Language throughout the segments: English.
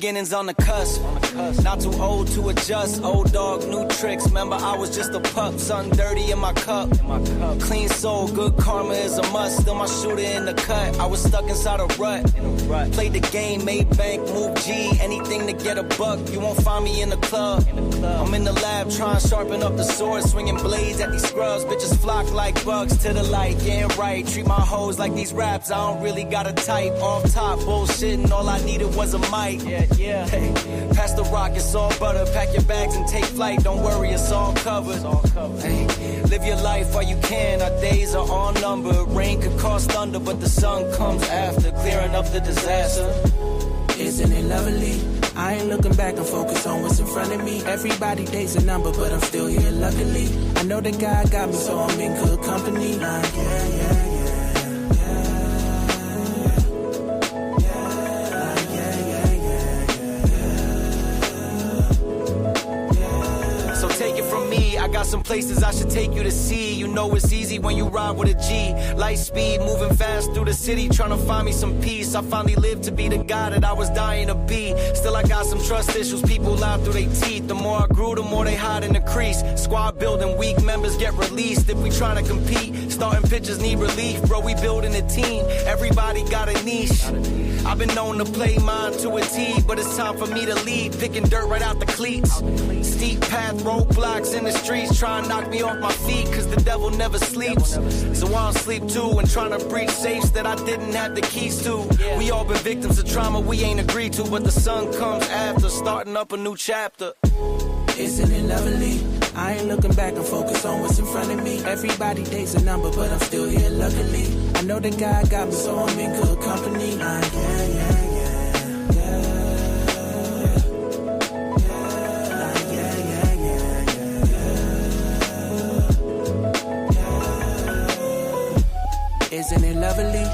beginnings on the cusp. Not too old to adjust. Old dog, new tricks. Remember, I was just a pup. Something dirty in my cup. Clean soul, good karma is a must. Still my shooter in the cut. I was stuck inside a rut. Played the game, made bank, move G. Anything to get a buck. You won't find me in the club. I'm in the lab trying to sharpen up the sword. Swinging blades at these scrubs. Bitches flock like bugs to the light. Getting right. Treat my hoes like these raps. I don't really got a type. Off top, bullshitting. All I needed was a mic. Yeah. Hey, pass the rock, it's all butter. Pack your bags and take flight. Don't worry, it's all covered. Hey, live your life while you can. Our days are all numbered. Rain could cause thunder, but the sun comes after, clearing up the disaster. Isn't it lovely? I ain't looking back and focus on what's in front of me. Everybody dates a number, but I'm still here luckily. I know that God got me, so I'm in good company. Yeah. I got some places I should take you to see. You know it's easy when you ride with a G. Light speed, moving fast through the city, trying to find me some peace. I finally lived to be the guy that I was dying to be. Still I got some trust issues, people lie through their teeth. The more I grew, the more they hide in the crease. Squad building, weak members get released. If we try to compete, starting pitchers need relief. Bro, we building a team, everybody got a niche. I've been known to play mine to a T, but it's time for me to lead. Picking dirt right out the cleats. Steep path, roadblocks in the streets, trying to knock me off my feet, cause the devil never sleeps. So I don't sleep too, and trying to breach safes that I didn't have the keys to. We all been victims of trauma we ain't agreed to, but the sun comes after, starting up a new chapter. Isn't it lovely? I ain't looking back and focus on what's in front of me. Everybody dates a number, but I'm still here luckily. I know that God got me, so I'm in good company. Yeah. Isn't it lovely?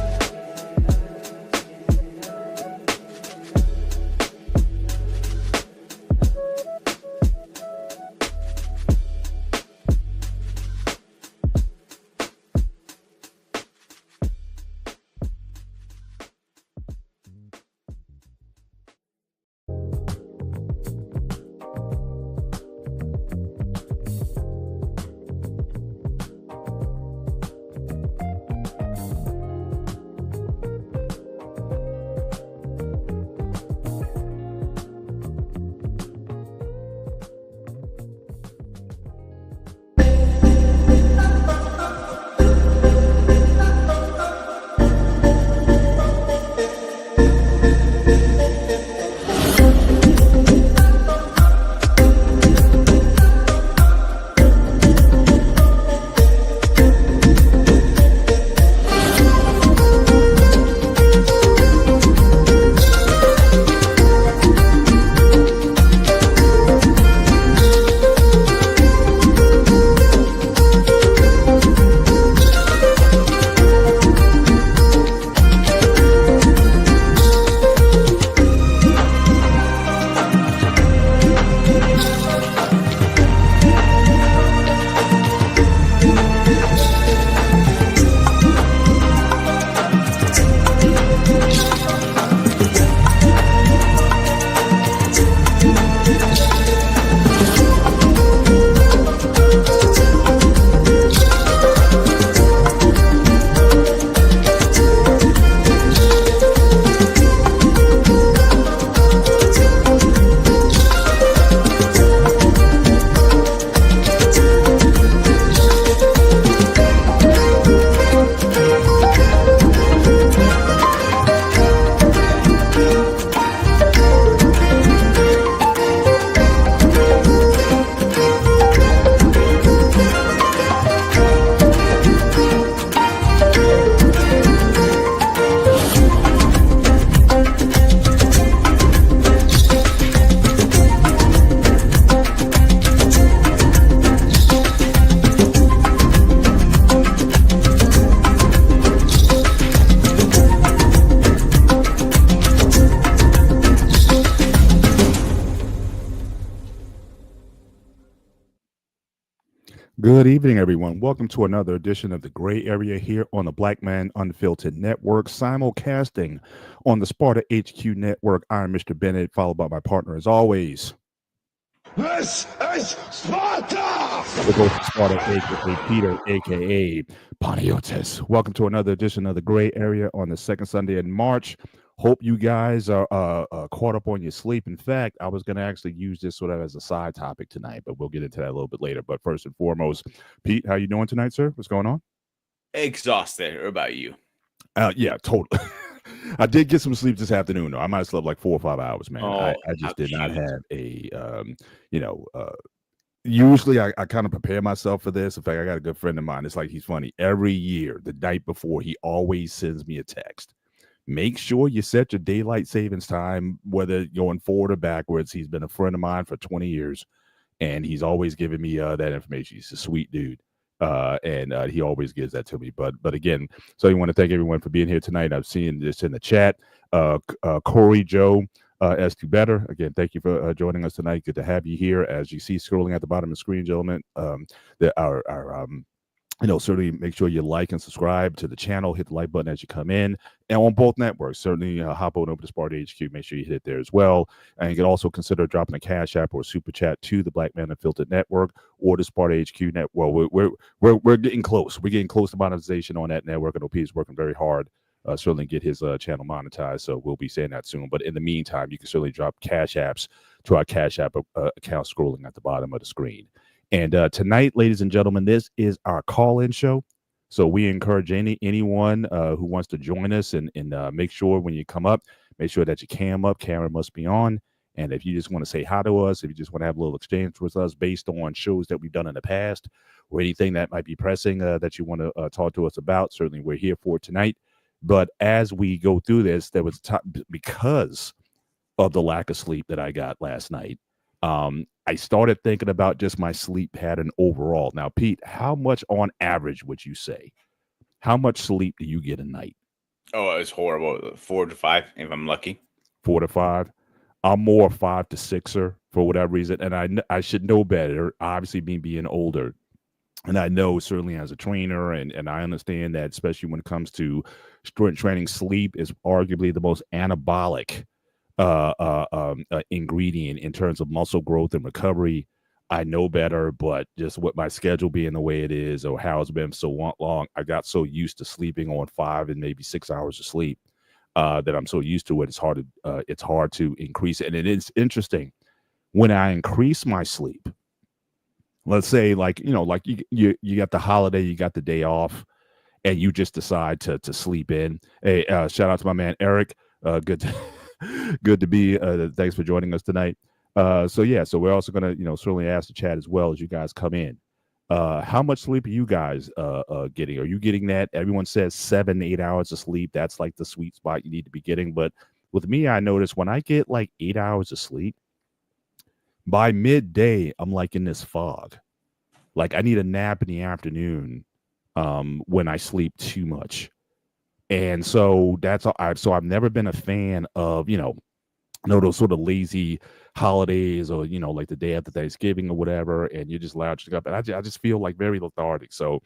Good evening, everyone. Welcome to another edition of the Gray Area here on the Black Man Unfiltered Network, simulcasting on the Sparta HQ Network. I'm Mr. Bennett, followed by my partner, as always. This is Sparta! The ghost of Sparta, aka Peter, aka Panagiotis. Welcome to another edition of the Gray Area on the second Sunday in March. Hope you guys are caught up on your sleep. In fact, I was going to actually use this sort of as a side topic tonight, but we'll get into that a little bit later. But first and foremost, Pete, how you doing tonight, sir? What's going on? Exhausted. What about you? Yeah, totally. I did get some sleep this afternoon, though. I might have slept like 4 or 5 hours, man. I just did not have a, usually I kind of prepare myself for this. In fact, I got a good friend of mine. It's like he's funny. Every year, the night before, he always sends me a text. Make sure you set your daylight savings time, whether going forward or backwards. He's been a friend of mine for 20 years, and he's always giving me that information. He's a sweet dude, and he always gives that to me. But again, so I want to thank everyone for being here tonight. I've seen this in the chat. Corey Joe, as to better. Again, thank you for joining us tonight. Good to have you here. As you see scrolling at the bottom of the screen, gentlemen, certainly make sure you like and subscribe to the channel. Hit the like button as you come in, and on both networks. Certainly hop on over to Sparta HQ. Make sure you hit it there as well. And you can also consider dropping a Cash App or a Super Chat to the Black Man Unfiltered Network or the Sparta HQ Network. Well, we're getting close. We're getting close to monetization on that network, and OP is working very hard. Certainly get his channel monetized. So we'll be saying that soon. But in the meantime, you can certainly drop Cash Apps to our Cash App account scrolling at the bottom of the screen. And tonight, ladies and gentlemen, this is our call-in show. So we encourage anyone who wants to join us and make sure when you come up, make sure that your camera must be on. And if you just want to say hi to us, if you just want to have a little exchange with us based on shows that we've done in the past or anything that might be pressing that you want to talk to us about, certainly we're here for tonight. But as we go through this, there was because of the lack of sleep that I got last night. I started thinking about just my sleep pattern overall. Now, Pete, how much on average would you say? How much sleep do you get a night? Oh, it's horrible. 4 to 5, if I'm lucky. 4 to 5. I'm more 5 to 6er for whatever reason, and I should know better. Obviously, me being older, and I know certainly as a trainer, and I understand that especially when it comes to strength training, sleep is arguably the most anabolic ingredient in terms of muscle growth and recovery. I know better, but just with my schedule being the way it is or how it's been so long, I got so used to sleeping on 5 and maybe 6 hours of sleep that I'm so used to it. It's hard to increase it. And it is interesting when I increase my sleep. Let's say you got the holiday, you got the day off, and you just decide to sleep in. Hey, shout out to my man Eric. Good to be. Thanks for joining us tonight. So we're also going to, certainly ask the chat as well as you guys come in. How much sleep are you guys getting? Are you getting that? Everyone says 7-8 hours of sleep. That's like the sweet spot you need to be getting. But with me, I notice when I get like 8 hours of sleep, by midday, I'm like in this fog. Like I need a nap in the afternoon when I sleep too much. And so I've never been a fan of, those sort of lazy holidays or, like the day after Thanksgiving or whatever, and you're just lounging up. And I just feel like very lethargic. So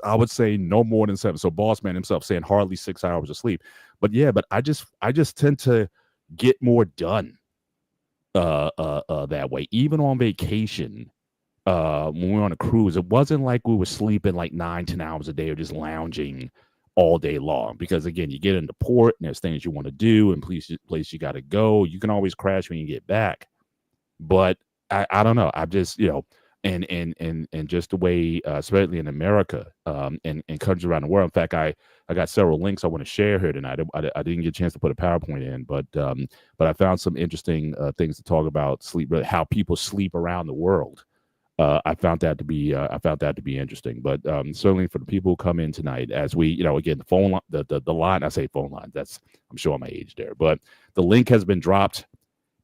I would say no more than 7. So Boss Man himself saying hardly 6 hours of sleep. But I just tend to get more done that way. Even on vacation, when we were on a cruise, it wasn't like we were sleeping like 9-10 hours a day or just lounging all day long, because again, you get into port and there's things you want to do and place you got to go. You can always crash when you get back, but I don't know. I'm just and just the way, especially in America, and countries around the world. In fact, I got several links I want to share here tonight. I didn't get a chance to put a PowerPoint in, but I found some interesting things to talk about sleep, how people sleep around the world. I found that to be interesting. But certainly for the people who come in tonight, as we, again, the phone line, the line, I say phone line, I'm showing my age there, but the link has been dropped.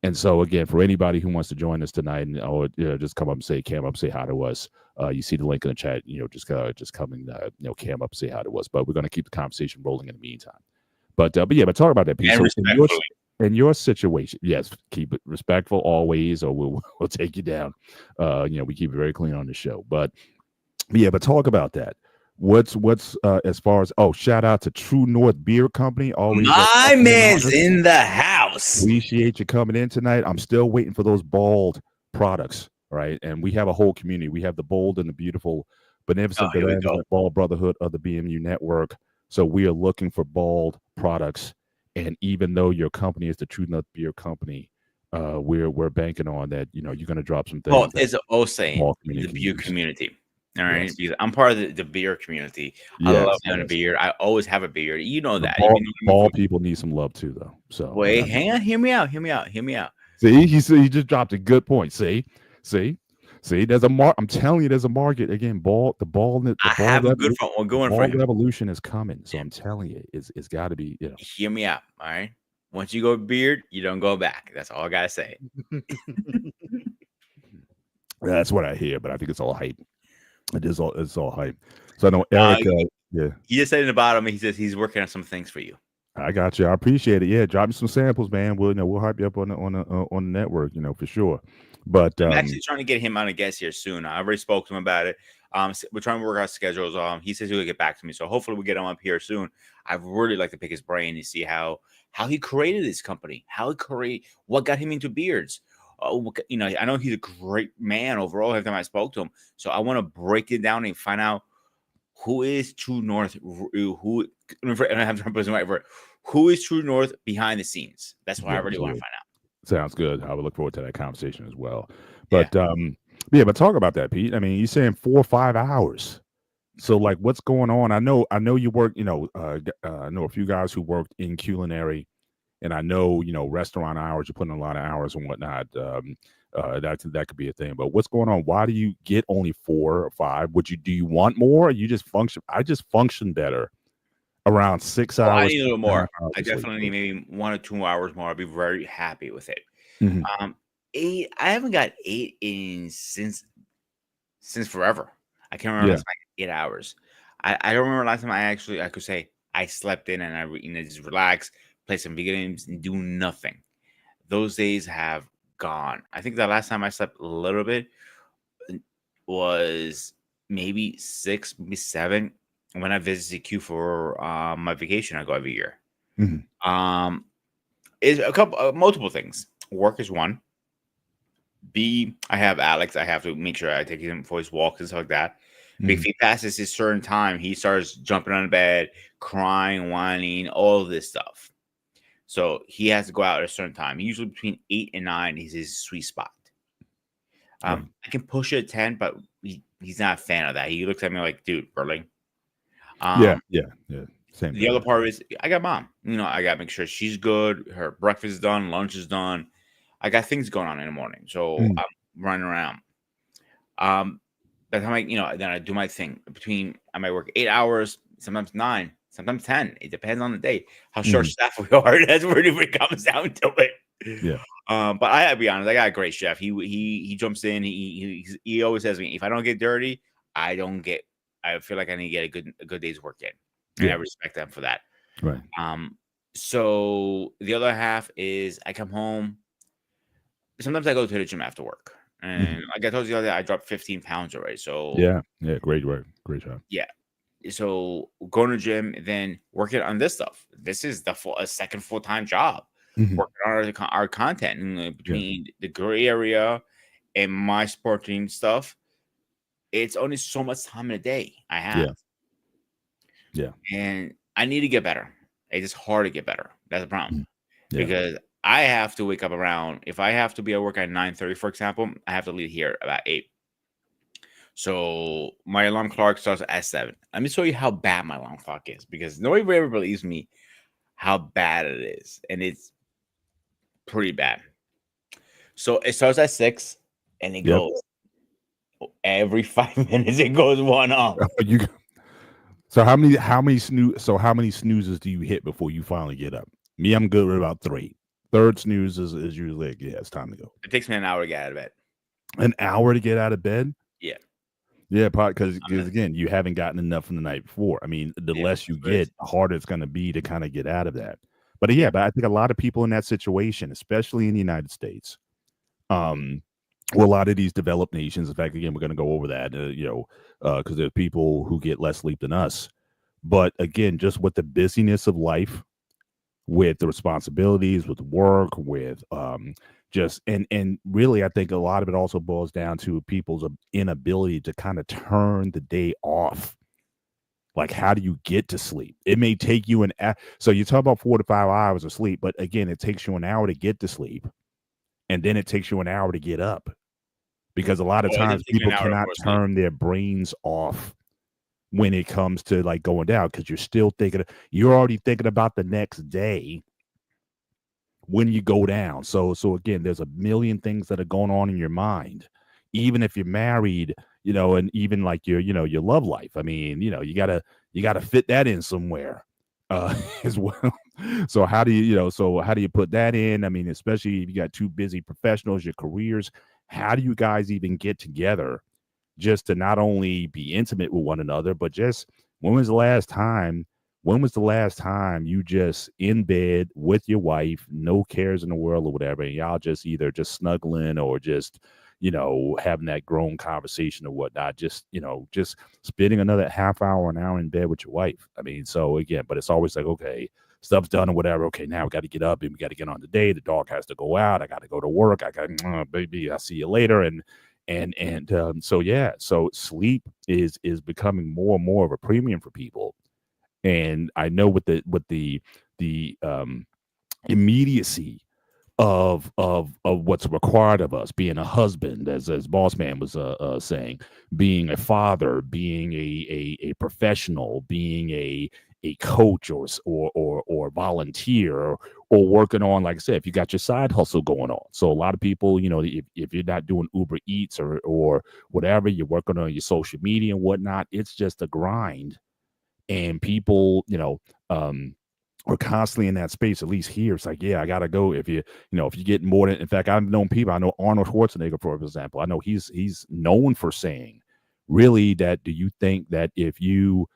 And so again, for anybody who wants to join us tonight and just come up and say hi to us. You see the link in the chat, just come and cam up, say hi to us. But we're going to keep the conversation rolling in the meantime. But talk about that piece. And respectfully. in your situation, yes, keep it respectful always, or we'll take you down. We keep it very clean on the show. But yeah, but talk about that. What's as far as shout out to True North Beer Company. Always My man's in the house. Appreciate you coming in tonight. I'm still waiting for those bald products, right? And we have a whole community. We have the bold and the beautiful, beneficent Bald Brotherhood of the BMU Network. So we are looking for bald products. And even though your company is the True North Beer Company, we're banking on that. You're going to drop some things. Well, it's saying the beer community. All right, yes. Because I'm part of the beer community. I love having a beard. I always have a beard. You know that. Bald people need some love too, though. So wait, hang on. Hear me out. See, he just dropped a good point. See. There's a I'm telling you, there's a market again. I have a good one going for you. Revolution is coming. So I'm telling you, it's got to be. Hear me out. All right. Once you go beard, you don't go back. That's all I gotta say. That's what I hear, but I think it's all hype. It's all hype. So I know Eric. He just said in the bottom. He says he's working on some things for you. I got you. I appreciate it. Yeah, drop me some samples, man. We'll hype you up on the network, for sure. But I'm actually trying to get him on a guest here soon. I already spoke to him about it. We're trying to work out schedules. He says he'll get back to me, so hopefully we'll get him up here soon. I'd really like to pick his brain and see how he created this company, what got him into beards. I know he's a great man overall. Every time I spoke to him, so I want to break it down and find out who is True North. Who is True North behind the scenes? That's what I really want to find out. Sounds good. I would look forward to that conversation as well. But but talk about that, Pete. I mean, you're saying 4 or 5 hours. So like, what's going on? I know you work. I know a few guys who worked in culinary. And I know, restaurant hours, you're putting a lot of hours and whatnot. That could be a thing. But what's going on? Why do you get only 4 or 5? Do you want more? Or you just function? I just function better around 6 hours. I need a little more. I definitely need maybe 1 or 2 hours more. I'll be very happy with it. Mm-hmm. 8. I haven't got 8 in since forever. I can't remember last time 8 hours. I don't remember last time I could say I slept in and I just relaxed. Play some video games and do nothing. Those days have gone. I think the last time I slept a little bit was maybe 6, maybe 7 when I visited Q for my vacation. I go every year. Mm-hmm. Is multiple things. Work is one. B, I have Alex. I have to make sure I take him for his walks and stuff like that. Mm-hmm. If he passes his certain time, he starts jumping on the bed, crying, whining, all of this stuff. So he has to go out at a certain time. Usually between 8 and 9 is his sweet spot. I can push it at 10, but he's not a fan of that. He looks at me like, dude, Berling. Yeah. Same. The other part is I got mom. I got to make sure she's good. Her breakfast is done. Lunch is done. I got things going on in the morning. So I'm running around. By the time then I do my thing. I might work 8 hours, sometimes 9. Sometimes 10. It depends on the day. How short staff we are. That's where it comes down to it. Yeah. But I gotta be honest. I got a great chef. He jumps in. He always says to me, if I don't get dirty, I feel like I need to get a good day's work in. And I respect them for that. Right. So the other half is I come home. Sometimes I go to the gym after work. And like I told you the other day, I dropped 15 pounds already. So yeah, great work. Great job. Yeah. So going to the gym, then working on this stuff. This is a second full-time job. Working on our content and between the gray area and my sporting stuff. It's only so much time in a day I have. Yeah. And I need to get better. It's just hard to get better. That's the problem. Because I have to wake up if I have to be at work at 9:30, for example, I have to leave here about 8. So my alarm clock starts at 7. Let me show you how bad my alarm clock is, because nobody ever believes me how bad it is. And it's pretty bad. So it starts at 6 and it goes every 5 minutes. It goes one off. So how many snoozes do you hit before you finally get up? Me, I'm good with about 3. Third snooze is usually like, it's time to go. It takes me an hour to get out of bed. An hour to get out of bed? Yeah. Yeah, because again, you haven't gotten enough from the night before. I mean, the less you get, the harder it's going to be to kind of get out of that. But I think a lot of people in that situation, especially in the United States, well, a lot of these developed nations. In fact, again, we're going to go over that. Because there's people who get less sleep than us. But again, just with the busyness of life, with the responsibilities, with work, with and really, I think a lot of it also boils down to people's inability to kind of turn the day off. Like, how do you get to sleep? It may take you so you talk about 4 to 5 hours of sleep, but again, it takes you an hour to get to sleep, and then it takes you an hour to get up, because a lot of times people cannot turn their brains off when it comes to like going down, because you're already thinking about the next day when you go down. So again, there's a million things that are going on in your mind, even if you're married, and even like your love life. I mean, you gotta fit that in somewhere as well. So how do you put that in? I mean, especially if you got two busy professionals, your careers, how do you guys even get together just to not only be intimate with one another, but just when was the last time you just in bed with your wife, no cares in the world or whatever, and y'all just either just snuggling or just, having that grown conversation or whatnot, just spending another half hour, an hour in bed with your wife. I mean, so again, but it's always like, okay, stuff's done or whatever. Okay, now we got to get up and we got to get on the day. The dog has to go out. I got to go to work. I got, baby, I'll see you later. So sleep is becoming more and more of a premium for people. And I know with the immediacy of what's required of us, being a husband, as Boss Man was saying, being a father, being a professional, being a coach or volunteer, or working on, like I said, if you got your side hustle going on. So a lot of people, if you're not doing Uber Eats or whatever, you're working on your social media and whatnot, it's just a grind. And people, are constantly in that space. At least here, it's like, yeah, I gotta go. If you get more than, in fact, I've known people. I know Arnold Schwarzenegger, for example. I know he's known for saying, really, that do you think that if you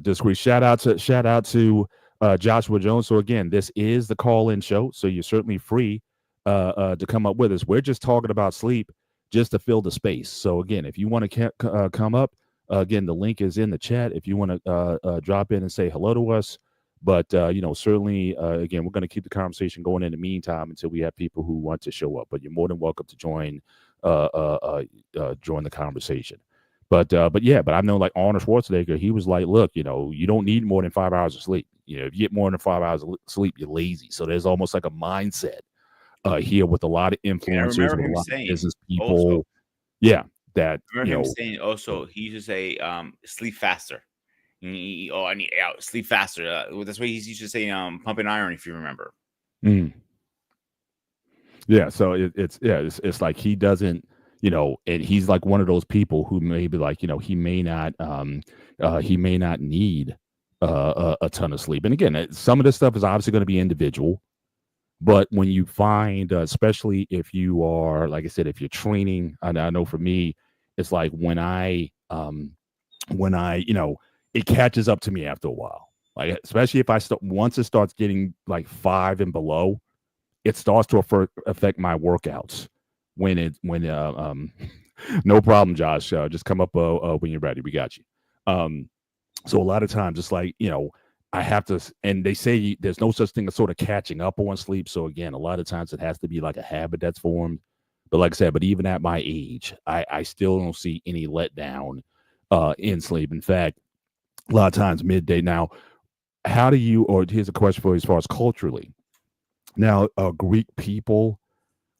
disagree? Shout out to Joshua Jones. So again, this is the call-in show, so you're certainly free to come up with us. We're just talking about sleep, just to fill the space. So again, if you want to come up, again, the link is in the chat if you want to drop in and say hello to us. But certainly, again, we're going to keep the conversation going in the meantime until we have people who want to show up. But you're more than welcome to join the conversation. But I know, like Arnold Schwarzenegger, he was like, look, you don't need more than 5 hours of sleep. If you get more than 5 hours of sleep, you're lazy. So there's almost like a mindset here with a lot of influencers, with a lot of business people. Also, that I remember him saying also, he used to say, sleep faster. I need out, sleep faster. That's what he used to say, pump and iron, if you remember. Yeah, so it's like he doesn't, and he's like one of those people who may be like, he may not need a ton of sleep. And again, some of this stuff is obviously going to be individual. But when you find, especially if you are, like I said, if you're training, I know for me, it's like when I, it catches up to me after a while. Like, especially if once it starts getting like 5 and below, it starts to affect my workouts. No problem, Josh. Just come up when you're ready. We got you. So a lot of times it's like, I have to, and they say there's no such thing as sort of catching up on sleep. So again, a lot of times it has to be like a habit that's formed. But like I said, but even at my age, I still don't see any letdown in sleep. In fact, a lot of times midday. Now, how do you, or here's a question for you as far as culturally. Now, Greek people,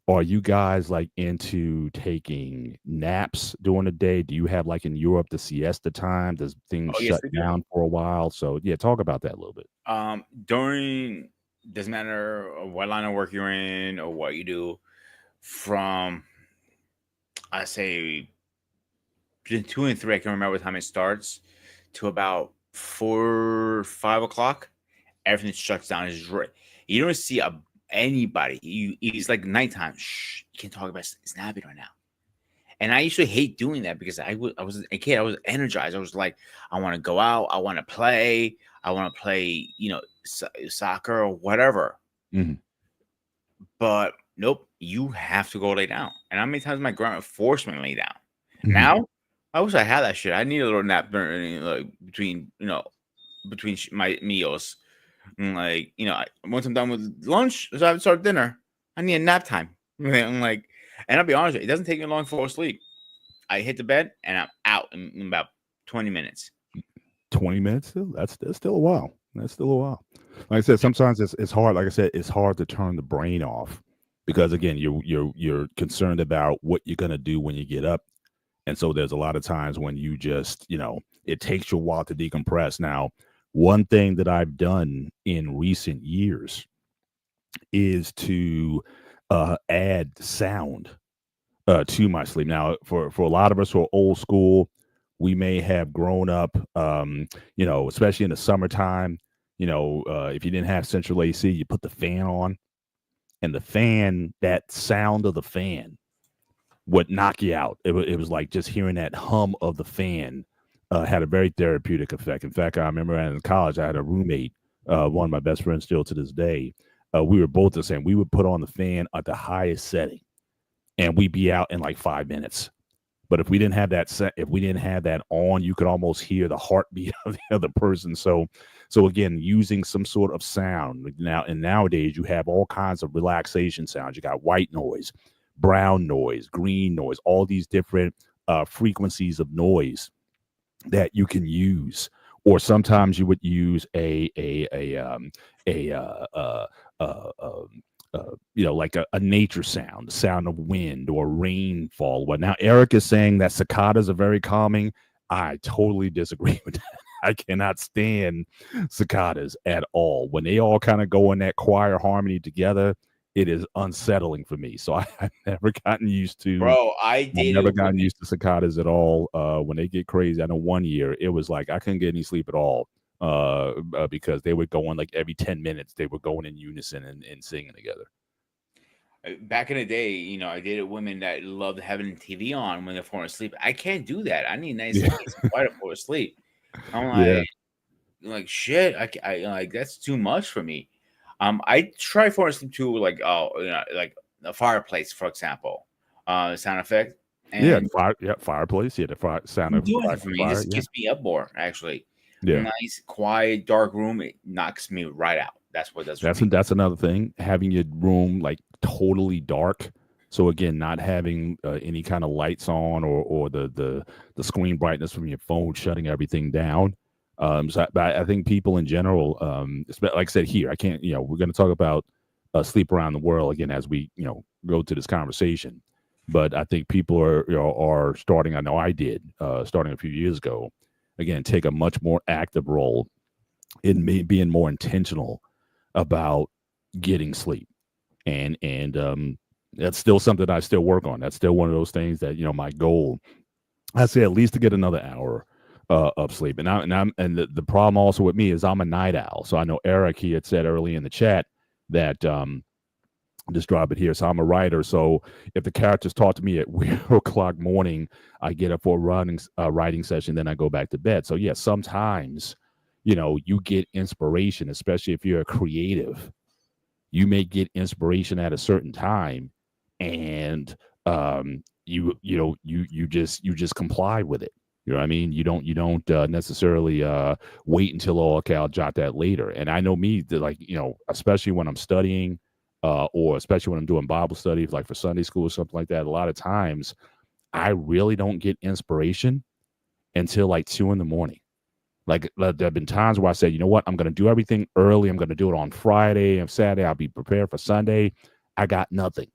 are you guys like into taking naps during the day? Do you have, like in Europe, the siesta time? Does things shut down for a while? So yeah, talk about that a little bit. Doesn't matter what line of work you're in or what you do, from I say between 2 and 3, I can remember what time it starts, to about 4, 5 o'clock, everything shuts down. You don't see anybody. It's like nighttime. Shh, you can't talk about snapping right now. And I usually hate doing that because I was a kid. I was energized. I was like, I want to go out. I want to play. I want to play, soccer or whatever. Mm-hmm. But nope, you have to go lay down. And how many times my grandma forced me to lay down? Mm-hmm. Now, I wish I had that shit. I need a little nap between my meals. And once I'm done with lunch, so I start dinner. I need a nap time. I'm like, and I'll be honest with you, it doesn't take me long to fall asleep. I hit the bed and I'm out in about 20 minutes. 20 minutes still? That's still a while. That's still a while. Like I said, sometimes it's hard. Like I said, it's hard to turn the brain off because again, you're concerned about what you're gonna do when you get up. And so there's a lot of times when you just, it takes you a while to decompress. Now, one thing that I've done in recent years is to add sound to my sleep. Now, for a lot of us who are old school, we may have grown up, especially in the summertime, if you didn't have central AC, you put the fan on, and the fan, that sound of the fan would knock you out. It was like just hearing that hum of the fan had a very therapeutic effect. In fact, I remember in college, I had a roommate, one of my best friends still to this day. We were both the same. We would put on the fan at the highest setting, and we'd be out in like 5 minutes. But if we didn't have that on, you could almost hear the heartbeat of the other person. So again, using some sort of sound nowadays, you have all kinds of relaxation sounds. You got white noise, brown noise, green noise, all these different frequencies of noise that you can use. Or sometimes you would use like a nature sound, the sound of wind or rainfall. But now Eric is saying that cicadas are very calming. I totally disagree with that. I cannot stand cicadas at all. When they all kind of go in that choir harmony together, it is unsettling for me. So I've never gotten used to. Bro, I've never gotten used to cicadas at all. When they get crazy, I know one year it was like I couldn't get any sleep at all because they would go on like every 10 minutes. They were going in unison and singing together. Back in the day, I dated women that loved having TV on when they're falling asleep. I can't do that. I need nice and quiet to fall asleep. I'm like shit. I like that's too much for me. I try falling asleep to like a fireplace, for example, sound effect. And fireplace. Yeah, the sound of doing fire. It for me. This gets me up more actually. Yeah, nice, quiet, dark room. It knocks me right out. That's what does. That's another thing. Having your room like totally dark. So again, not having any kind of lights on or the screen brightness from your phone shutting everything down. So I think people in general, like I said here, I can't. We're going to talk about sleep around the world again as we go to this conversation. But I think people are starting. I know I did starting a few years ago. Again, take a much more active role in being more intentional about getting sleep, and that's still something I still work on. That's still one of those things that my goal. I say at least to get another hour of sleep, and the problem also with me is I'm a night owl. So I know Eric, he had said early in the chat that just drop it here. So I'm a writer. So if the characters talk to me at 0:00 morning, I get up for a writing session, then I go back to bed. So yeah, sometimes you get inspiration, especially if you're a creative. You may get inspiration at a certain time, and you just comply with it. You know what I mean? You don't necessarily wait until okay, I'll jot that later. And I know me, especially when I'm studying, or especially when I'm doing Bible study, like for Sunday school or something like that. A lot of times, I really don't get inspiration until like 2 a.m. Like there have been times where I said, you know what, I'm going to do everything early. I'm going to do it on Friday and Saturday. I'll be prepared for Sunday. I got nothing.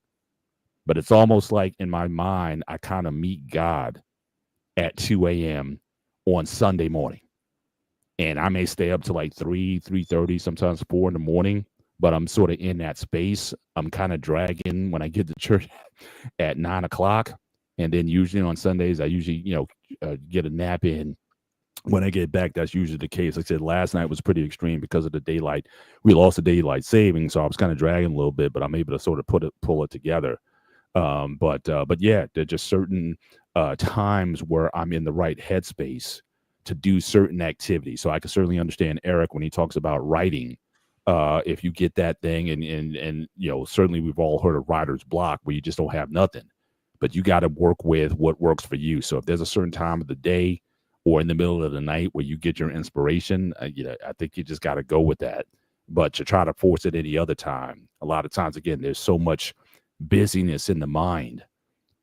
But it's almost like in my mind, I kind of meet God at 2 a.m. on Sunday morning. And I may stay up to like 3:30, sometimes 4 a.m, but I'm sort of in that space. I'm kind of dragging when I get to church at 9 o'clock. And then usually on Sundays, I usually, get a nap in. When I get back, that's usually the case. Like I said, last night was pretty extreme because of the daylight. We lost the daylight saving, so I was kind of dragging a little bit, but I'm able to sort of pull it together. But yeah, there are just certain times where I'm in the right headspace to do certain activities. So I can certainly understand Eric when he talks about writing. If you get that thing, and certainly we've all heard of writer's block where you just don't have nothing, but you got to work with what works for you. So if there's a certain time of the day or in the middle of the night where you get your inspiration, I think you just got to go with that. But to try to force it any other time, a lot of times, again, there's so much busyness in the mind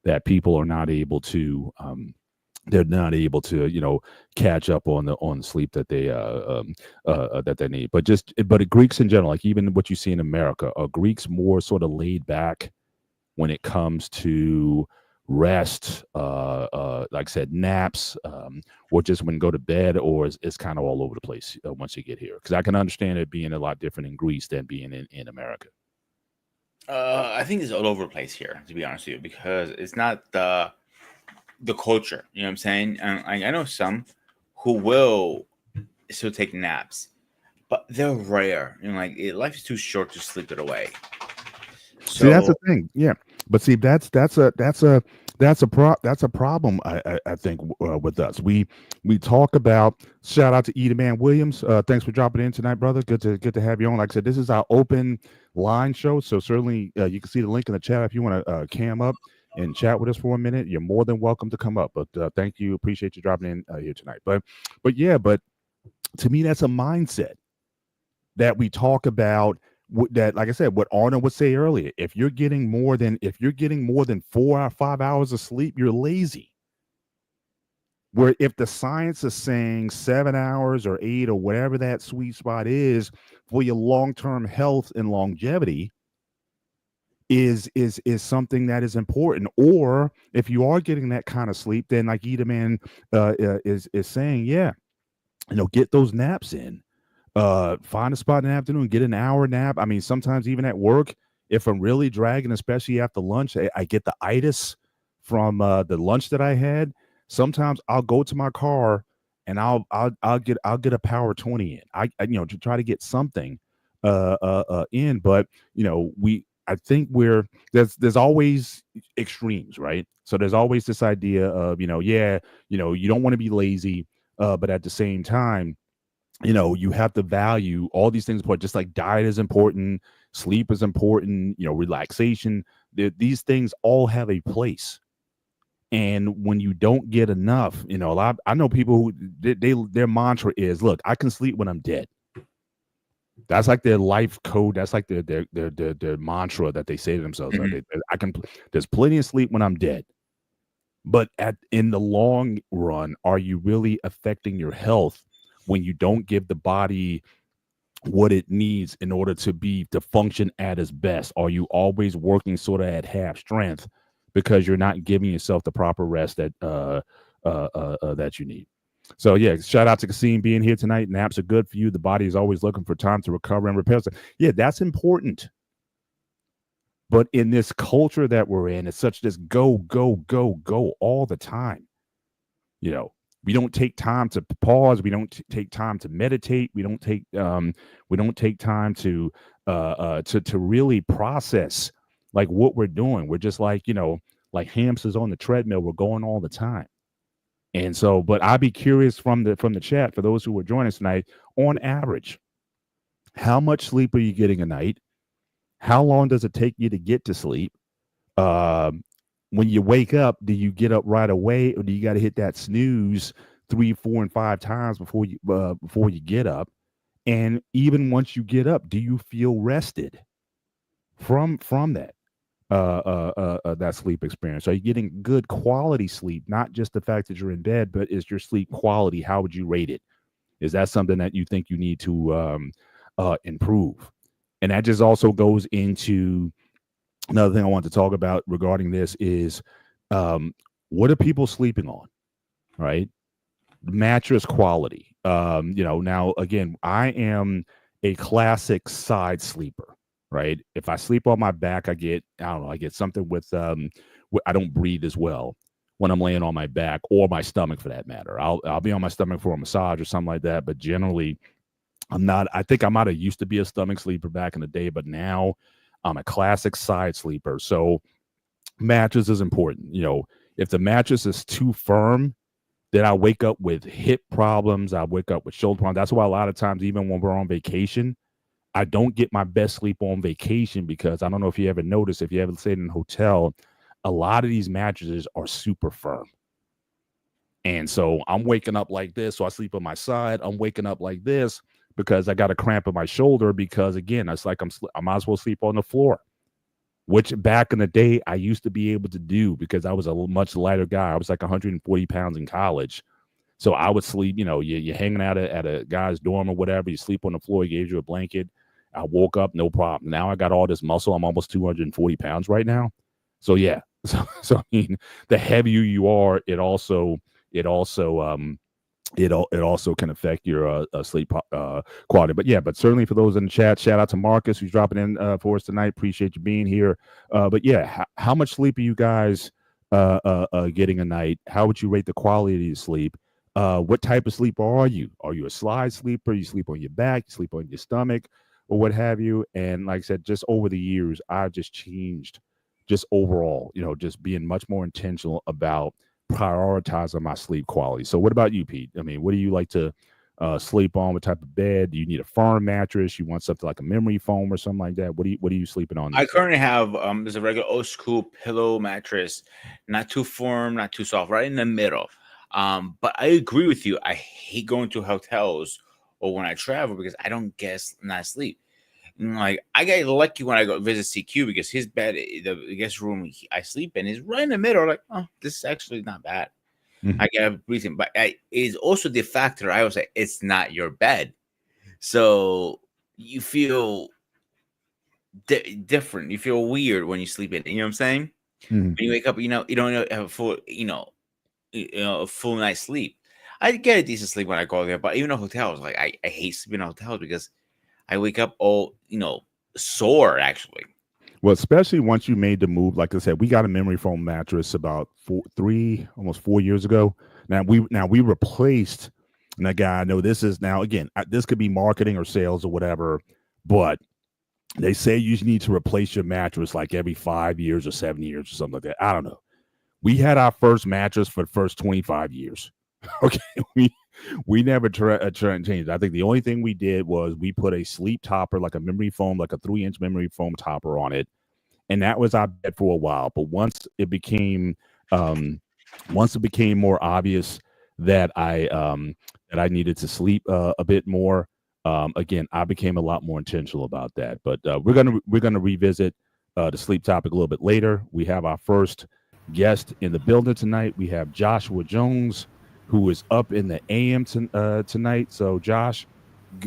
that people are not able to catch up on the sleep that they need. But Greeks in general, like even what you see in America, are Greeks more sort of laid back when it comes to rest, like I said, naps, or just when go to bed, or it's kind of all over the place once you get here? Because I can understand it being a lot different in Greece than being in America. I think it's all over the place here, to be honest with you, because it's not the culture. You know what I'm saying? And I know some who will still take naps, but they're rare. Life is too short to sleep it away. So, see, that's the thing. Yeah, but see, that's a problem. I think with us, we talk about. Shout out to Edaman Williams. Thanks for dropping in tonight, brother. Good to have you on. Like I said, this is our open line show, so certainly you can see the link in the chat if you want to cam up and chat with us for a minute. You're more than welcome to come up. But thank you, appreciate you dropping in here tonight. But to me, that's a mindset that we talk about. That, like I said, what Arnold would say earlier, if you're getting more than 4 or 5 hours of sleep, you're lazy. Where if the science is saying 7 hours or 8 or whatever that sweet spot is for your long-term health and longevity is something that is important. Or if you are getting that kind of sleep, then like Edaman is saying, get those naps in. Find a spot in the afternoon, get an hour nap. I mean, sometimes even at work, if I'm really dragging, especially after lunch, I get the itis from the lunch that I had. Sometimes I'll go to my car and I'll get a power 20 in. I to try to get something in. But I think there's always extremes, right? So there's always this idea of you don't want to be lazy, but at the same time, you have to value all these things important. Just like diet is important, sleep is important, relaxation. These things all have a place. And when you don't get enough, I know people who their mantra is, look, I can sleep when I'm dead. That's like their life code. That's like their mantra that they say to themselves. Mm-hmm. There's plenty of sleep when I'm dead. But in the long run, are you really affecting your health when you don't give the body what it needs in order to function at its best? Are you always working sort of at half strength because you're not giving yourself the proper rest that you need? So yeah, shout out to Kasim being here tonight. Naps are good for you. The body is always looking for time to recover and repair. Yeah, that's important. But in this culture that we're in, it's such this go, go, go, go all the time. We don't take time to pause. We don't take time to meditate. We don't take time to really process like what we're doing. We're just like hamsters on the treadmill. We're going all the time. And so, but I'd be curious from the chat, for those who are joining us tonight, on average, how much sleep are you getting a night? How long does it take you to get to sleep? When you wake up, do you get up right away, or do you got to hit that snooze 3, 4, and 5 times before you get up? And even once you get up, do you feel rested from that that sleep experience? Are you getting good quality sleep? Not just the fact that you're in bed, but is your sleep quality? How would you rate it? Is that something that you think you need to improve? And that just also goes into another thing I want to talk about regarding this is what are people sleeping on, right? Mattress quality. Now, again, I am a classic side sleeper, right? If I sleep on my back, I get something with, I don't breathe as well when I'm laying on my back, or my stomach for that matter. I'll be on my stomach for a massage or something like that, but generally I'm not. I think I might have used to be a stomach sleeper back in the day, but now I'm a classic side sleeper. So mattress is important. If the mattress is too firm, then I wake up with hip problems. I wake up with shoulder problems. That's why a lot of times, even when we're on vacation, I don't get my best sleep on vacation, because I don't know if you ever noticed, if you ever stayed in a hotel, a lot of these mattresses are super firm. And so I'm waking up like this. So I sleep on my side. I'm waking up like this because I got a cramp in my shoulder, because again, it's like I might as well sleep on the floor, which back in the day I used to be able to do because I was a much lighter guy. I was like 140 pounds in college. So I would sleep, you're hanging out at a guy's dorm or whatever. You sleep on the floor. He gave you a blanket. I woke up, no problem. Now I got all this muscle. I'm almost 240 pounds right now. So yeah. So I mean, the heavier you are, it also can affect your sleep quality. But certainly for those in the chat, shout out to Marcus who's dropping in for us tonight. Appreciate you being here. But yeah, how much sleep are you guys getting a night? How would you rate the quality of your sleep? What type of sleeper are you? Are you a slide sleeper? You sleep on your back, you sleep on your stomach, or what have you? And like I said, just over the years, I've just changed just overall, just being much more intentional about prioritizing my sleep quality. So what about you, Pete? I mean, what do you like to sleep on? What type of bed? Do you need a firm mattress? You want something like a memory foam or something like that? What are you sleeping on? I currently have there's a regular old school pillow mattress, not too firm, not too soft, right in the middle. But I agree with you. I hate going to hotels or when I travel because I don't get not sleep. Like I get lucky when I go visit CQ because his bed, the guest room I sleep in, is right in the middle. Like, oh, this is actually not bad. I get breathing, but it's also the factor. I always say it's not your bed, so you feel different. You feel weird when you sleep in it. You know what I'm saying? When you wake up, you don't have a full, a full night's sleep. I get a decent sleep when I go there, but even in hotels, like I hate sleeping in hotels because I wake up all, sore actually. Well, especially once you made the move, like I said, we got a memory foam mattress about almost 4 years ago. Now we replaced, and again, I know this is now, again, this could be marketing or sales or whatever, but they say you need to replace your mattress like every 5 years or 7 years or something like that. I don't know. We had our first mattress for the first 25 years. Okay. We never changed. I think the only thing we did was we put a sleep topper, like a memory foam, like a 3-inch memory foam topper on it. And that was our bed for a while. But once it became more obvious that I needed to sleep a bit more, again, I became a lot more intentional about that. But we're gonna revisit the sleep topic a little bit later. We have our first guest in the building tonight. We have Joshua Jones, who is up in the AM tonight. So, Josh,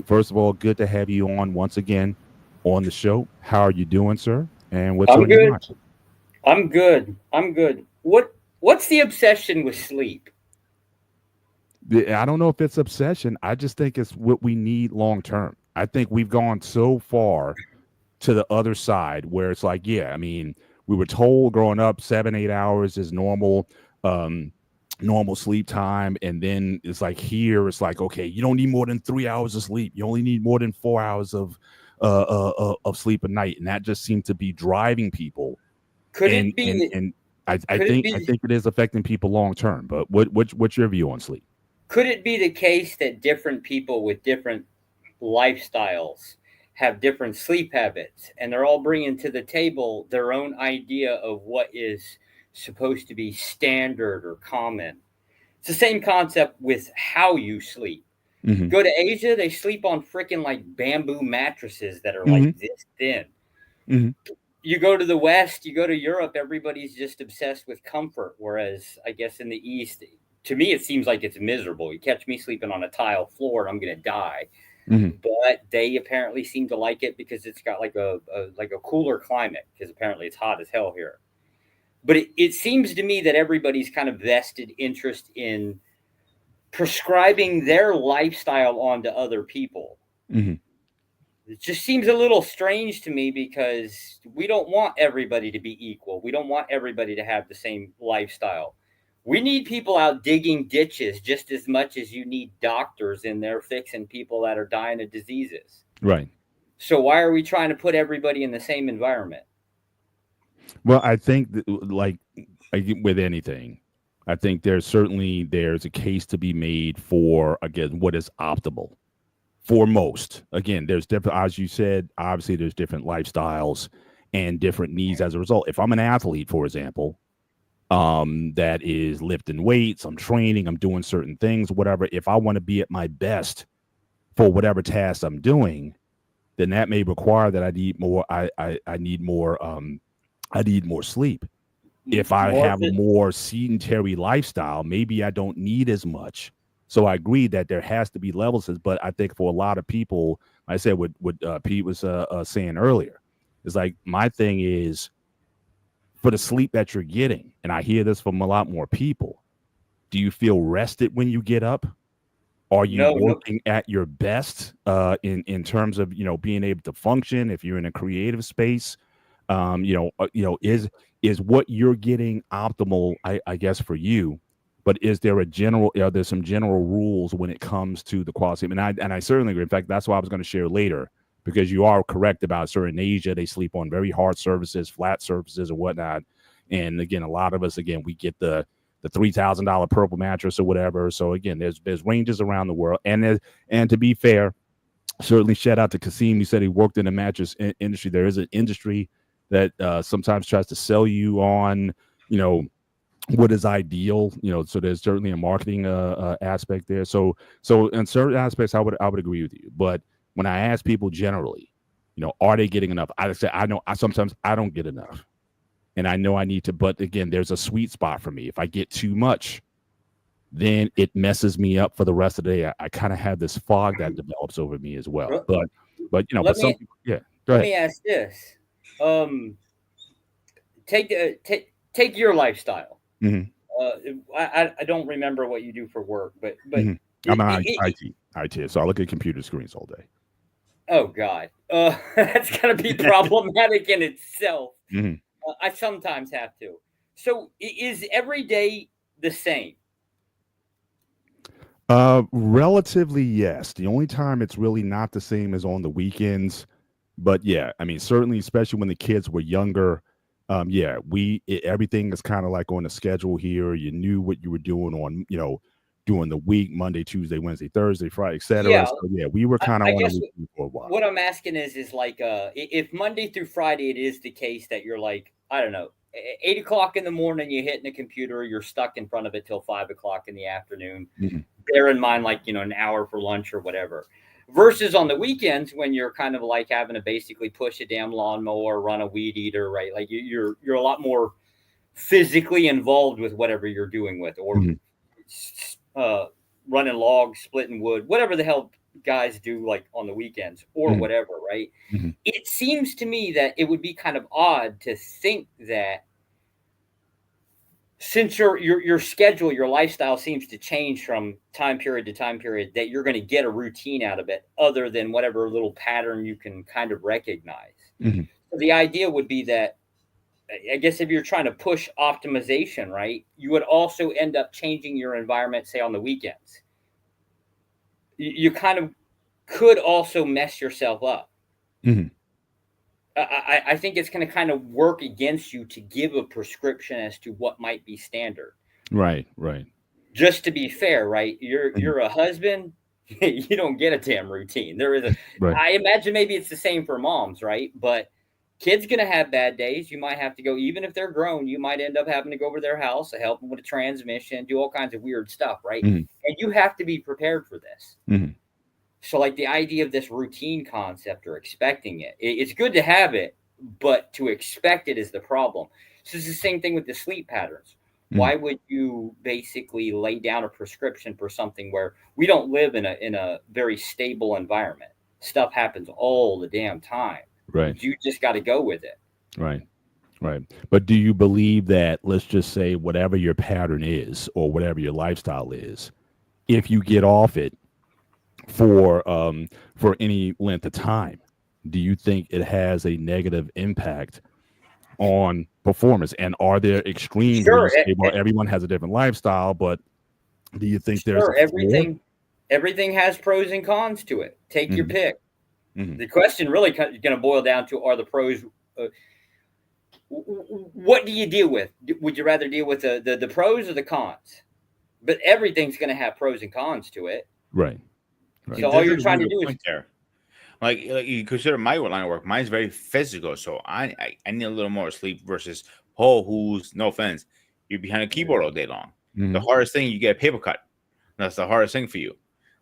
first of all, good to have you on once again on the show. How are you doing, sir? And what's on your mind? I'm good. What's the obsession with sleep? I don't know if it's obsession. I just think it's what we need long term. I think we've gone so far to the other side where it's like, yeah, I mean, we were told growing up 7-8 hours is normal sleep time, and then it's like here it's like, okay, you don't need more than 3 hours of sleep, you only need more than 4 hours of sleep a night, and that just seems to be driving people. I think it is affecting people long term. But what's your view on sleep? Could it be the case that different people with different lifestyles have different sleep habits, and they're all bringing to the table their own idea of what is supposed to be standard or common? It's the same concept with how you sleep. Go to Asia, they sleep on freaking like bamboo mattresses that are like this thin. You go to the West, you go to Europe, everybody's just obsessed with comfort. Whereas I guess in the East, to me, it seems like it's miserable. You catch me sleeping on a tile floor and I'm going to die. But they apparently seem to like it because it's got like a cooler climate, because apparently it's hot as hell here. But it seems to me that everybody's kind of vested interest in prescribing their lifestyle onto other people. It just seems a little strange to me because we don't want everybody to be equal. We don't want everybody to have the same lifestyle. We need people out digging ditches just as much as you need doctors in there fixing people that are dying of diseases. Right. So why are we trying to put everybody in the same environment? Well, I think that, like with anything, I think there's a case to be made for, again, what is optimal for most. Again, there's different, as you said, obviously there's different lifestyles and different needs as a result. If I'm an athlete, for example, that is lifting weights, I'm training, I'm doing certain things, whatever. If I want to be at my best for whatever task I'm doing, then that may require that I need more. I need more. I need more sleep. If I have a more sedentary lifestyle, maybe I don't need as much. So I agree that there has to be levels, but I think for a lot of people, like I said, what Pete was saying earlier, is like, my thing is, for the sleep that you're getting, and I hear this from a lot more people, do you feel rested when you get up? Are you working at your best in terms of, being able to function if you're in a creative space? Is what you're getting optimal, I guess, for you? But are there some general rules when it comes to the quality? And I certainly agree. In fact, that's what I was going to share later, because you are correct about certain Asia, they sleep on very hard surfaces, flat surfaces or whatnot. And again, a lot of us, we get the $3,000 purple mattress or whatever. So again, there's ranges around the world. And to be fair, certainly shout out to Kasim. He said he worked in the mattress industry. There is an industry that sometimes tries to sell you on, what is ideal, so there's certainly a marketing aspect there. So in certain aspects, I would agree with you. But when I ask people generally, are they getting enough? I say, I know sometimes I don't get enough, and I know I need to, but again, there's a sweet spot for me. If I get too much, then it messes me up for the rest of the day. I kind of have this fog that develops over me as well. But some people, yeah. Go ahead. Let me ask this. Take your lifestyle. Mm-hmm. I don't remember what you do for work, but mm-hmm. I'm an IT, so I look at computer screens all day. Oh God, that's gonna be problematic in itself. Mm-hmm. I sometimes have to. So is every day the same? Relatively, yes. The only time it's really not the same is on the weekends. But yeah, I mean, certainly, especially when the kids were younger, everything is kind of like on a schedule here. You knew what you were doing on, during the week, Monday, Tuesday, Wednesday, Thursday, Friday, etc. Yeah. So yeah, we were kind of on a routine for a while. What I'm asking is like, if Monday through Friday it is the case that you're like, I don't know, 8 o'clock in the morning, you hit in the computer, you're stuck in front of it till 5 o'clock in the afternoon. Mm-hmm. Bear in mind, like, an hour for lunch or whatever. Versus on the weekends when you're kind of like having to basically push a damn lawnmower, run a weed eater, right? Like you're a lot more physically involved with whatever you're doing with, or running logs, splitting wood, whatever the hell guys do like on the weekends or whatever, right? Mm-hmm. It seems to me that it would be kind of odd to think that since your schedule, your lifestyle seems to change from time period to time period, that you're going to get a routine out of it other than whatever little pattern you can kind of recognize. Mm-hmm. So the idea would be that, I guess, if you're trying to push optimization, right, you would also end up changing your environment, say on the weekends. You kind of could also mess yourself up. Mm-hmm. I think it's going to kind of work against you to give a prescription as to what might be standard. Right. Just to be fair, right? You're a husband. You don't get a damn routine. There is right. I imagine maybe it's the same for moms, right? But kids going to have bad days. You might have to go, even if they're grown, you might end up having to go over to their house to help them with a transmission, do all kinds of weird stuff, right? Mm-hmm. And you have to be prepared for this. Mm-hmm. So like the idea of this routine concept or expecting it's good to have it, but to expect it is the problem. So it's the same thing with the sleep patterns. Mm-hmm. Why would you basically lay down a prescription for something where we don't live in a very stable environment? Stuff happens all the damn time. Right. You just got to go with it. Right. But do you believe that, let's just say, whatever your pattern is or whatever your lifestyle is, if you get off it for any length of time, do you think it has a negative impact on performance? And are there extremes where everyone has a different lifestyle, but do you think there's everything has pros and cons to it? Take your pick. Mm-hmm. The question really is going to boil down to, are the pros what do you deal with? Would you rather deal with the pros or the cons? But everything's going to have pros and cons to it. Right. So all you're trying to do is there. Like you consider my line of work, mine's very physical, so I need a little more sleep versus who's, no offense, you're behind a keyboard all day long. The hardest thing, you get a paper cut. That's the hardest thing for you.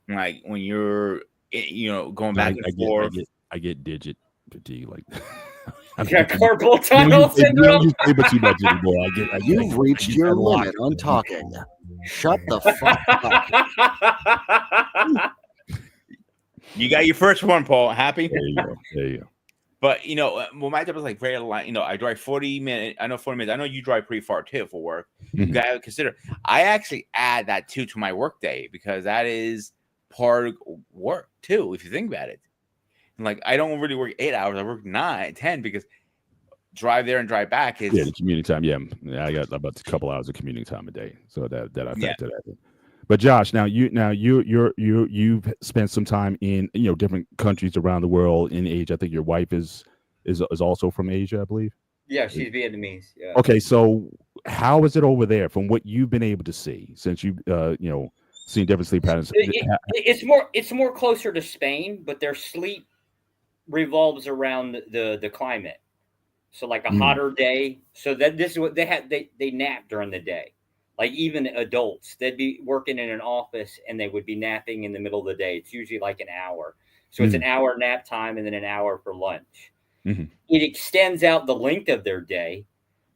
Like when you're going back and forth. I get digit fatigue. Like you got carpal tunnel syndrome. Too much anymore. You've reached your limit on talking. Shut the fuck up. You got your first one, Paul. Happy? There you go. But my job is like very aligned. I drive 40 minutes. I know 40 minutes. I know you drive pretty far too for work. You gotta consider. I actually add that to my work day because that is part of work too. If you think about it, and like I don't really work 8 hours. I work 9, 10 because drive there and drive back is the commuting time. Yeah, I got about a couple hours of commuting time a day, so that I factor that in. But Josh, you've spent some time in different countries around the world in Asia. I think your wife is also from Asia, I believe. Yeah, she's Vietnamese. Yeah. Okay, so how is it over there from what you've been able to see since you've seen different sleep patterns? It's more closer to Spain, but their sleep revolves around the climate. So like a hotter day. So that this is what they had. They nap during the day. Like even adults, they'd be working in an office and they would be napping in the middle of the day. It's usually like an hour. So it's an hour nap time and then an hour for lunch. It extends out the length of their day.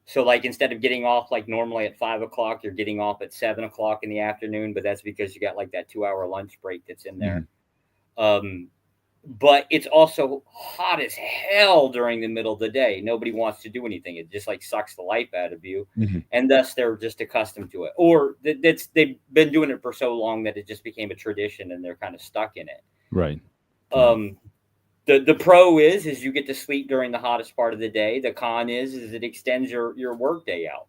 So like instead of getting off like normally at 5 o'clock, you're getting off at 7 o'clock in the afternoon. But that's because you got like that 2-hour lunch break that's in there. But it's also hot as hell during the middle of the day. Nobody wants to do anything. It just like sucks the life out of you. And thus they're just accustomed to it. Or they've been doing it for so long that it just became a tradition and they're kind of stuck in it. Right. The pro is you get to sleep during the hottest part of the day. The con is it extends your work day out.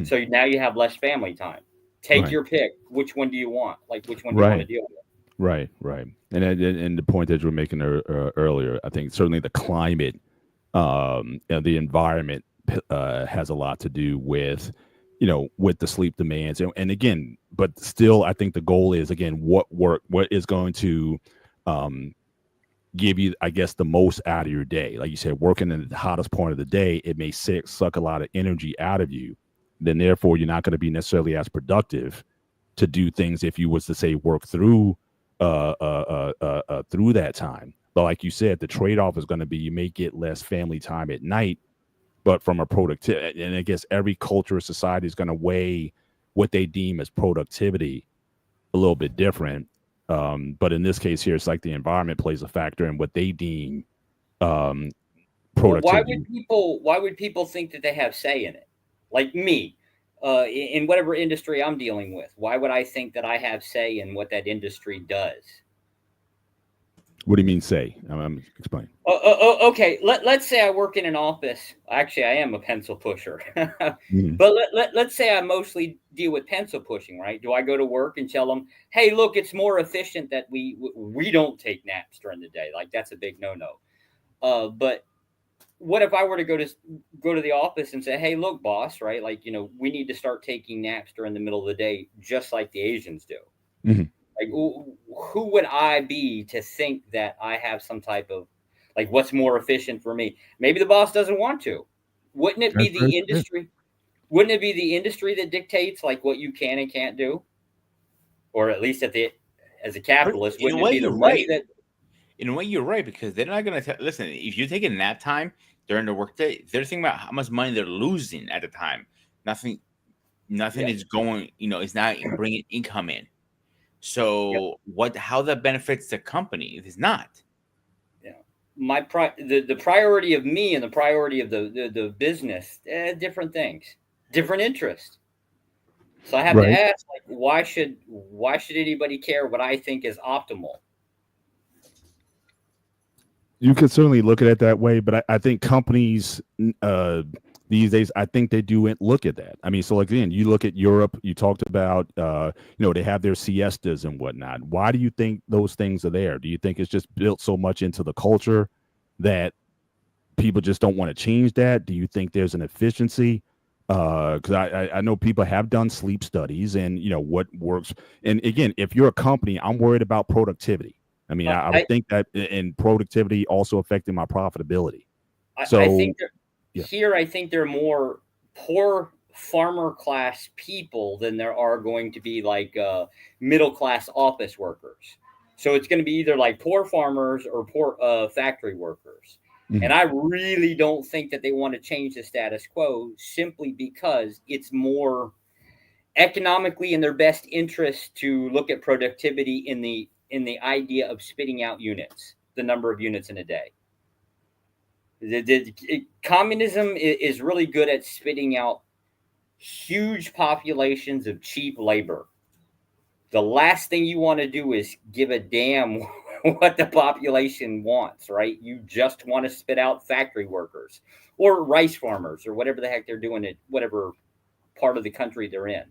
So now you have less family time. Take your pick. Which one do you want? Like which one do you want to deal with? Right. And the point that you were making earlier, I think certainly the climate, and the environment has a lot to do with, with the sleep demands. And again, but still, I think the goal is, again, what is going to give you, I guess, the most out of your day. Like you said, working in the hottest point of the day, it may suck a lot of energy out of you. Then therefore, you're not going to be necessarily as productive to do things if you was to say work through that time. But like you said, the trade-off is going to be you may get less family time at night, but from a productivity, and I guess every culture or society is going to weigh what they deem as productivity a little bit different. But in this case here, it's like the environment plays a factor in what they deem productivity. Why would people think that they have say in it? Like me. In whatever industry I'm dealing with, why would I think that I have say in what that industry does? What do you mean say? Explain. Okay. Let's say I work in an office. Actually, I am a pencil pusher. But let's say I mostly deal with pencil pushing, right? Do I go to work and tell them, hey, look, it's more efficient that we don't take naps during the day? Like that's a big no-no. But what if I were to go to the office and say, hey, look, boss, right? Like, we need to start taking naps during the middle of the day, just like the Asians do. Like, who would I be to think that I have some type of, like, what's more efficient for me? Maybe the boss doesn't want to. Wouldn't it be the industry? Wouldn't it be the industry that dictates like what you can and can't do? Or at least as a capitalist, wouldn't it be the money that? In a way, you're right, because they're not going to listen. If you're taking nap time during the workday, they're thinking about how much money they're losing at the time. Nothing is going. It's not bringing income in. So how that benefits the company? It is not. Yeah, the priority of me and the priority of the business, different things, different interests. So I have to ask, like, why should anybody care what I think is optimal? You could certainly look at it that way, but I think companies these days, I think they do look at that. I mean, so again, you look at Europe, you talked about, they have their siestas and whatnot. Why do you think those things are there? Do you think it's just built so much into the culture that people just don't want to change that? Do you think there's an efficiency? Because I know people have done sleep studies and what works. And again, if you're a company, I'm worried about productivity. I mean, I would think that in productivity also affecting my profitability. So I think here, I think there are more poor farmer class people than there are going to be like middle class office workers. So it's going to be either like poor farmers or poor factory workers. And I really don't think that they want to change the status quo simply because it's more economically in their best interest to look at productivity in the idea of spitting out units, the number of units in a day. Communism is really good at spitting out huge populations of cheap labor. The last thing you want to do is give a damn what the population wants, right? You just want to spit out factory workers or rice farmers or whatever the heck they're doing at whatever part of the country they're in.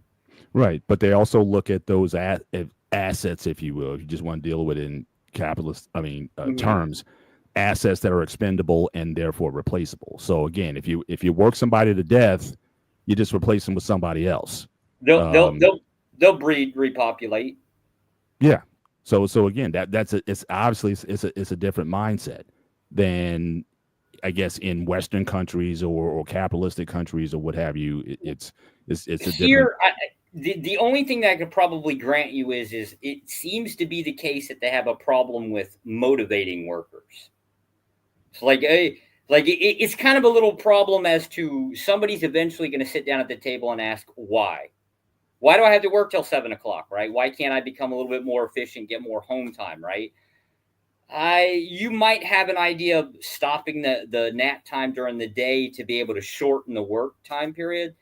Right. But they also look at those assets, if you will, if you just want to deal with it in capitalist, terms, assets that are expendable and therefore replaceable. So again, if you work somebody to death, you just replace them with somebody else. They'll breed, repopulate. Yeah. So again, it's obviously it's a different mindset than I guess in Western countries or capitalistic countries or what have you. It's a here. The only thing that I could probably grant you is it seems to be the case that they have a problem with motivating workers. So it's kind of a little problem as to somebody's eventually going to sit down at the table and ask why. Why do I have to work till 7 o'clock, right? Why can't I become a little bit more efficient, get more home time, right? You might have an idea of stopping the nap time during the day to be able to shorten the work time period,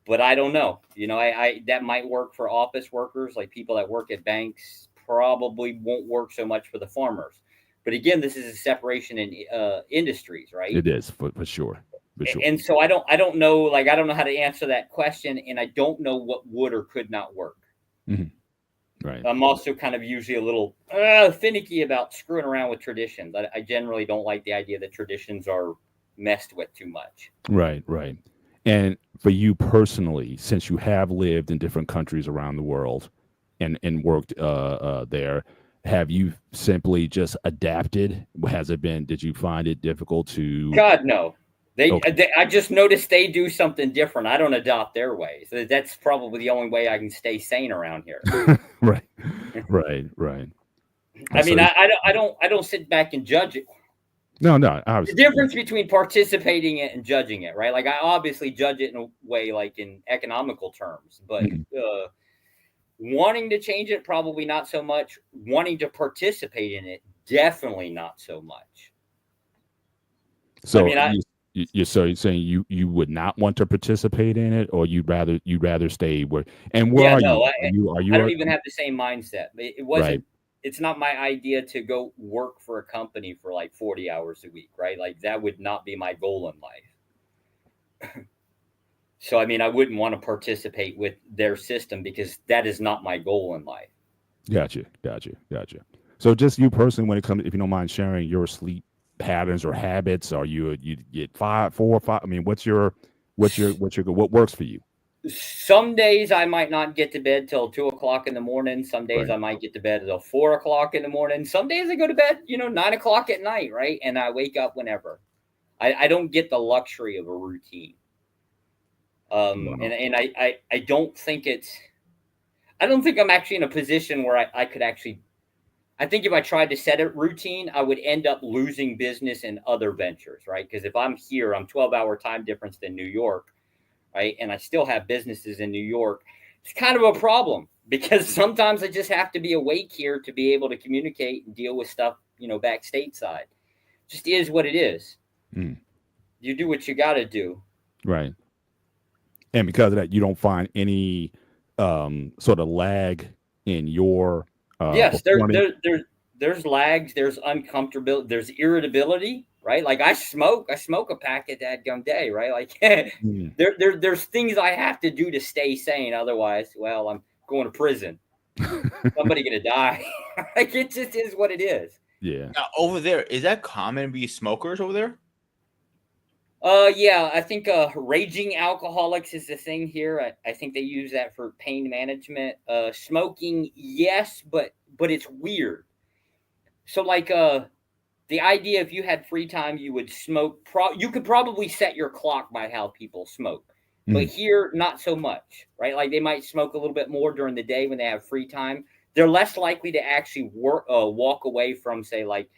but I don't know. I that might work for office workers, like people that work at banks. Probably won't work so much for the farmers. But again, this is a separation in industries, right? It is for sure. And so I don't know, I don't know how to answer that question, and I don't know what would or could not work. Right. I'm also kind of usually a little finicky about screwing around with traditions. I generally don't like the idea that traditions are messed with too much. Right. And for you personally, since you have lived in different countries around the world and worked there, have you simply just adapted? Did you find it difficult to? God, no. I just noticed they do something different. I don't adopt their ways. That's probably the only way I can stay sane around here. Right. I mean, I don't sit back and judge it. No. Obviously. The difference between participating it and judging it, right? I obviously judge it in a way, in economical terms, but wanting to change it, probably not so much. Wanting to participate in it, definitely not so much. So you're saying you would not want to participate in it, or you'd rather stay where? And where are you? I don't even have the same mindset. It wasn't. Right. It's not my idea to go work for a company for 40 hours a week, right? That would not be my goal in life. So, I wouldn't want to participate with their system because that is not my goal in life. Gotcha. So just you personally, when it comes, if you don't mind sharing your sleep patterns or habits, are you get 4 or 5? What works for you? Some days I might not get to bed till 2 o'clock in the morning. Some days I might get to bed till 4 o'clock in the morning. Some days I go to bed, 9 o'clock at night, right? And I wake up whenever. I don't get the luxury of a routine. And I don't think I'm actually in a position where I could actually. I think if I tried to set a routine, I would end up losing business in other ventures, right? Because if I'm here, I'm 12-hour time difference than New York, right? And I still have businesses in New York. It's kind of a problem because sometimes I just have to be awake here to be able to communicate and deal with stuff, back stateside. Just is what it is. You do what you got to do. Right. And because of that, you don't find any sort of lag in your yes, there's lags, there's uncomfortability, there's irritability, right? I smoke a pack a dadgum day, right? There's things I have to do to stay sane. Otherwise, well, I'm going to prison. Somebody gonna die. It just is what it is. Yeah. Now, over there, is that common to be smokers over there? Yeah, I think raging alcoholics is the thing here. I think they use that for pain management. Smoking, yes, but it's weird. So like the idea if you had free time you would smoke you could probably set your clock by how people smoke. But Mm. here not so much, right? Like they might smoke a little bit more during the day when they have free time. They're less likely to actually walk away from say like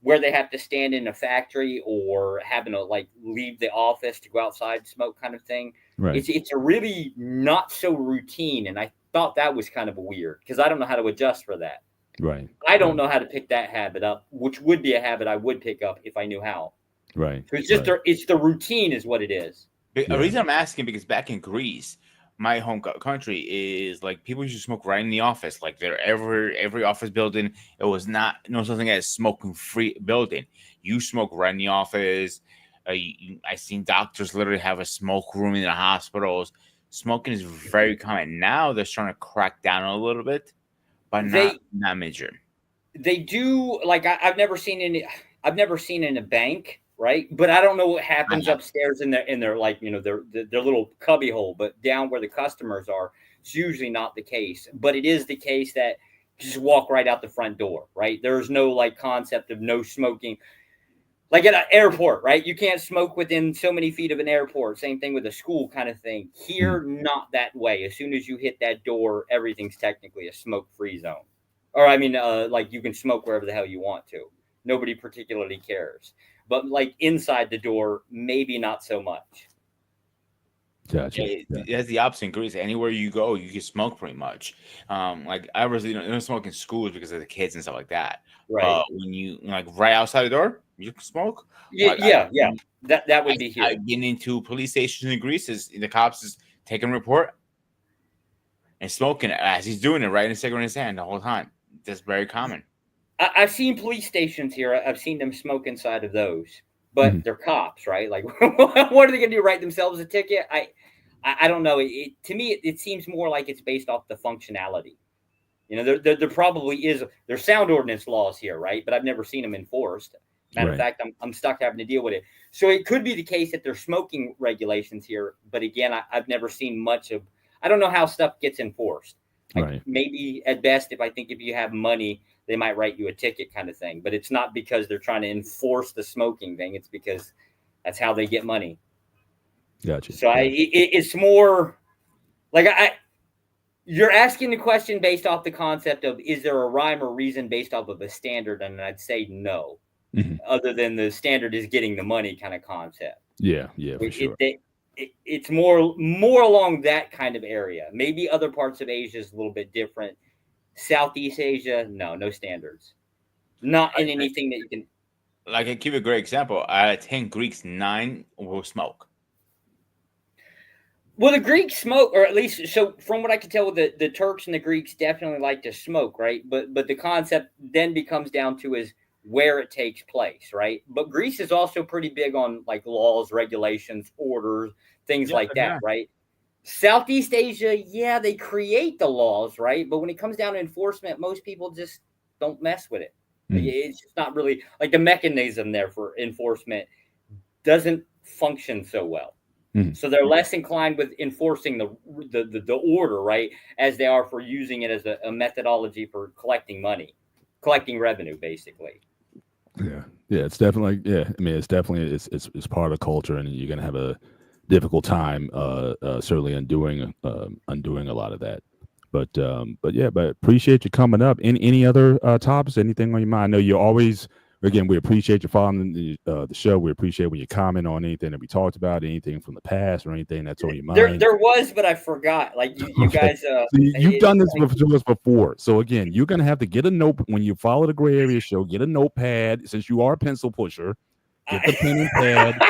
where they have to stand in a factory or having to like leave the office to go outside and smoke kind of thing. Right. It's a really not so routine, and I thought that was kind of weird because I don't know how to adjust for that. Right. I don't know how to pick that habit up, which would be a habit I would pick up if I knew how. Right. So it's just it's the routine is what it is. A reason I'm asking because back in Greece, my home country is like people used to smoke right in the office. Like there, every office building, it was not no such thing as smoking free building. You smoke right in the office. I seen doctors literally have a smoke room in the hospitals. Smoking is very common now. They're trying to crack down a little bit, but not major. They do like I've never seen in a bank, right? But I don't know what happens upstairs in their like their little cubby hole, but down where the customers are, it's usually not the case. But it is the case that just walk right out the front door, right? There's no like concept of no smoking. Like at an airport, right? You can't smoke within so many feet of an airport. Same thing with a school kind of thing. Here, not that way. As soon as you hit that door, everything's technically a smoke-free zone. Or I mean, like you can smoke wherever the hell you want to. Nobody particularly cares. But like inside the door, maybe not so much. Gotcha. That's the opposite in Greece. Anywhere you go, you can smoke pretty much. Like I was, don't smoke in schools because of the kids and stuff like that. Right. When you like right outside the door, you can smoke. Yeah, like, yeah. That would be here. I've been into police stations in Greece. The cops is taking a report and smoking it as he's doing it right in a cigarette in his hand the whole time. That's very common. I've seen police stations here. I've seen them smoke inside of those, but they're cops, right? Like, what are they going to do? Write themselves a ticket? I don't know. To me, it seems more like it's based off the functionality. There probably is. There's sound ordinance laws here, right? But I've never seen them enforced. Matter of fact, I'm stuck having to deal with it. So it could be the case that there's smoking regulations here, but again, I've never seen much of. I don't know how stuff gets enforced. Like maybe at best, if you have money, they might write you a ticket kind of thing. But it's not because they're trying to enforce the smoking thing. It's because that's how they get money. Gotcha. So it's more like you're asking the question based off the concept of is there a rhyme or reason based off of a standard? And I'd say no, other than the standard is getting the money kind of concept. Yeah, for sure. It's more along that kind of area. Maybe other parts of Asia is a little bit different. Southeast Asia, no standards. Not in anything that you can. Like I give you a great example. Out of 10 Greeks, 9 will smoke. Well, the Greeks smoke, or at least so from what I can tell, the Turks and the Greeks definitely like to smoke, right? But the concept then becomes down to is where it takes place, right? But Greece is also pretty big on like laws, regulations, orders, things like that, right? Southeast Asia, yeah, they create the laws, right? But when it comes down to enforcement, most people just don't mess with it. It's just not really like the mechanism there for enforcement doesn't function so well. So they're less inclined with enforcing the order, right, as they are for using it as a methodology for collecting revenue, basically. Yeah, it's definitely I mean, it's definitely it's part of the culture, and you're gonna have a difficult time, certainly undoing a lot of that. But appreciate you coming up. Any other topics? Anything on your mind? I know you're always. Again, we appreciate you following the show. We appreciate when you comment on anything that we talked about, anything from the past or anything that's on your mind. There was, but I forgot. Like you guys, you've done this to us before. So again, you're gonna have to get a note when you follow the Gray Area Show. Get a notepad since you are a pencil pusher. Get the pen and pad,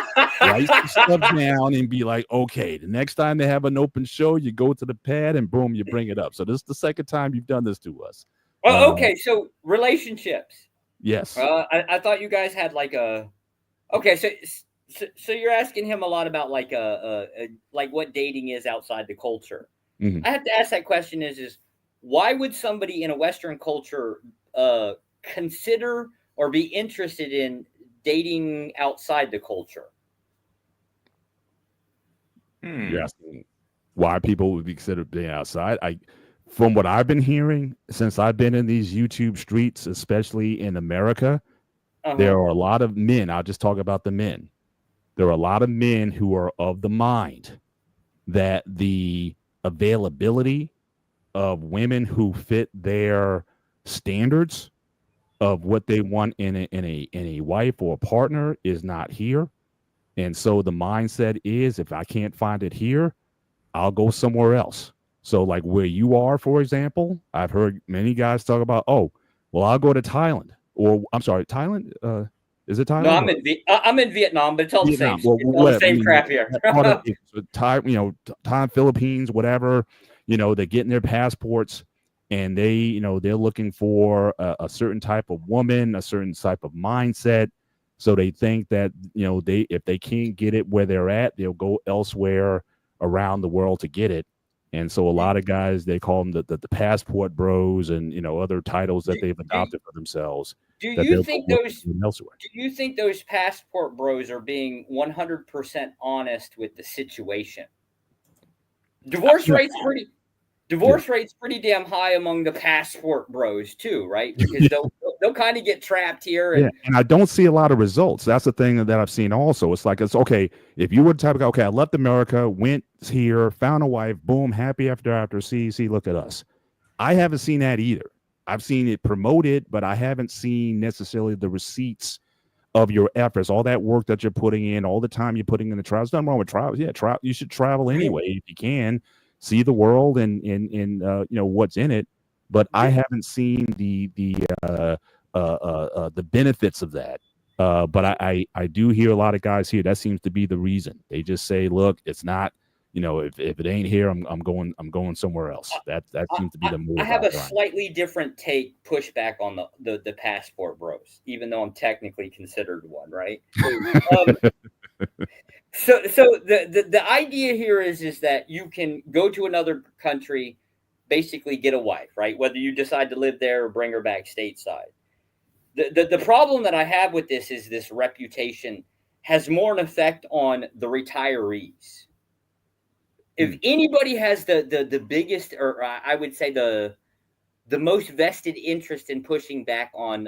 write some stuff down, and be like, okay, the next time they have an open show, you go to the pad and boom, you bring it up. So this is the second time you've done this to us. Oh, okay. So relationships. Yes. I thought you guys had like a. Okay, so you're asking him a lot about like like what dating is outside the culture. I have to ask that question: is why would somebody in a Western culture consider or be interested in dating outside the culture? You're asking why people would be considered being outside. From what I've been hearing since I've been in these YouTube streets, especially in America, there are a lot of men. I'll just talk about the men. There are a lot of men who are of the mind that the availability of women who fit their standards of what they want in a wife or a partner is not here. And so the mindset is, if I can't find it here, I'll go somewhere else. So like where you are, for example, I've heard many guys talk about, oh, well, I'll go to Thailand, or I'm sorry, Thailand. Is it Thailand? No, I'm in Vietnam, but it's all the same. Well, it's all the same crap here. Thailand, Philippines, whatever. They're getting their passports, and they're looking for a certain type of woman, a certain type of mindset. So they think that if they can't get it where they're at, they'll go elsewhere around the world to get it. And so a lot of guys, they call them the passport bros, and other titles that they've adopted for themselves. Do you think those passport bros are being 100% honest with the situation? Divorce rate's pretty damn high among the passport bros too, right? Because they'll kind of get trapped here. And I don't see a lot of results. That's the thing that I've seen also. It's like, it's okay if you were the type of guy, okay, I left America, went here, found a wife, boom, happy after, see, look at us. I haven't seen that either. I've seen it promoted, but I haven't seen necessarily the receipts of your efforts, all that work that you're putting in, all the time you're putting in the trials. Nothing wrong with trials. Yeah, you should travel anyway if you can, see the world and what's in it. But I haven't seen the benefits of that. But I do hear a lot of guys here. That seems to be the reason. They just say, look, it's not. If it ain't here, I'm going somewhere else. That seems to be the move. I have a slightly different pushback on the passport bros, even though I'm technically considered one, right? So the idea here is that you can go to another country, basically get a wife, right? Whether you decide to live there or bring her back stateside. The problem that I have with this is this reputation has more an effect on the retirees. If anybody has the biggest, or I would say the most vested interest in pushing back on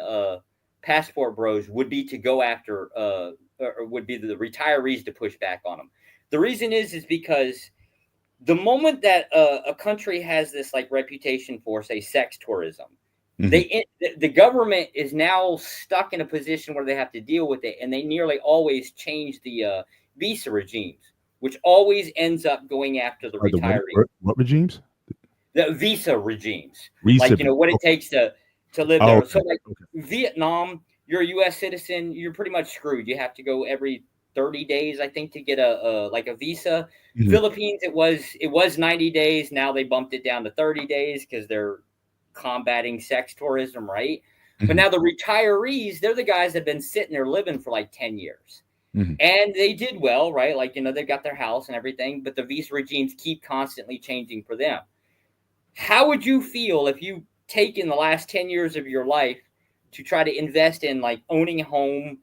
passport bros, would be to go after, or would be the retirees to push back on them. The reason is because the moment that a country has this like reputation for, say, sex tourism, the government is now stuck in a position where they have to deal with it, and they nearly always change the visa regimes, which always ends up going after the retirees. What regimes? The visa regimes. Like, what it takes to live there. Okay. So like Vietnam, you're a U.S. citizen, you're pretty much screwed. You have to go every 30 days, I think, to get a visa. Philippines, it was 90 days. Now they bumped it down to 30 days because they're combating sex tourism, right? But now the retirees, they're the guys that have been sitting there living for like 10 years. And they did well, right? Like, they've got their house and everything, but the visa regimes keep constantly changing for them. How would you feel if you taken the last 10 years of your life to try to invest in like owning a home,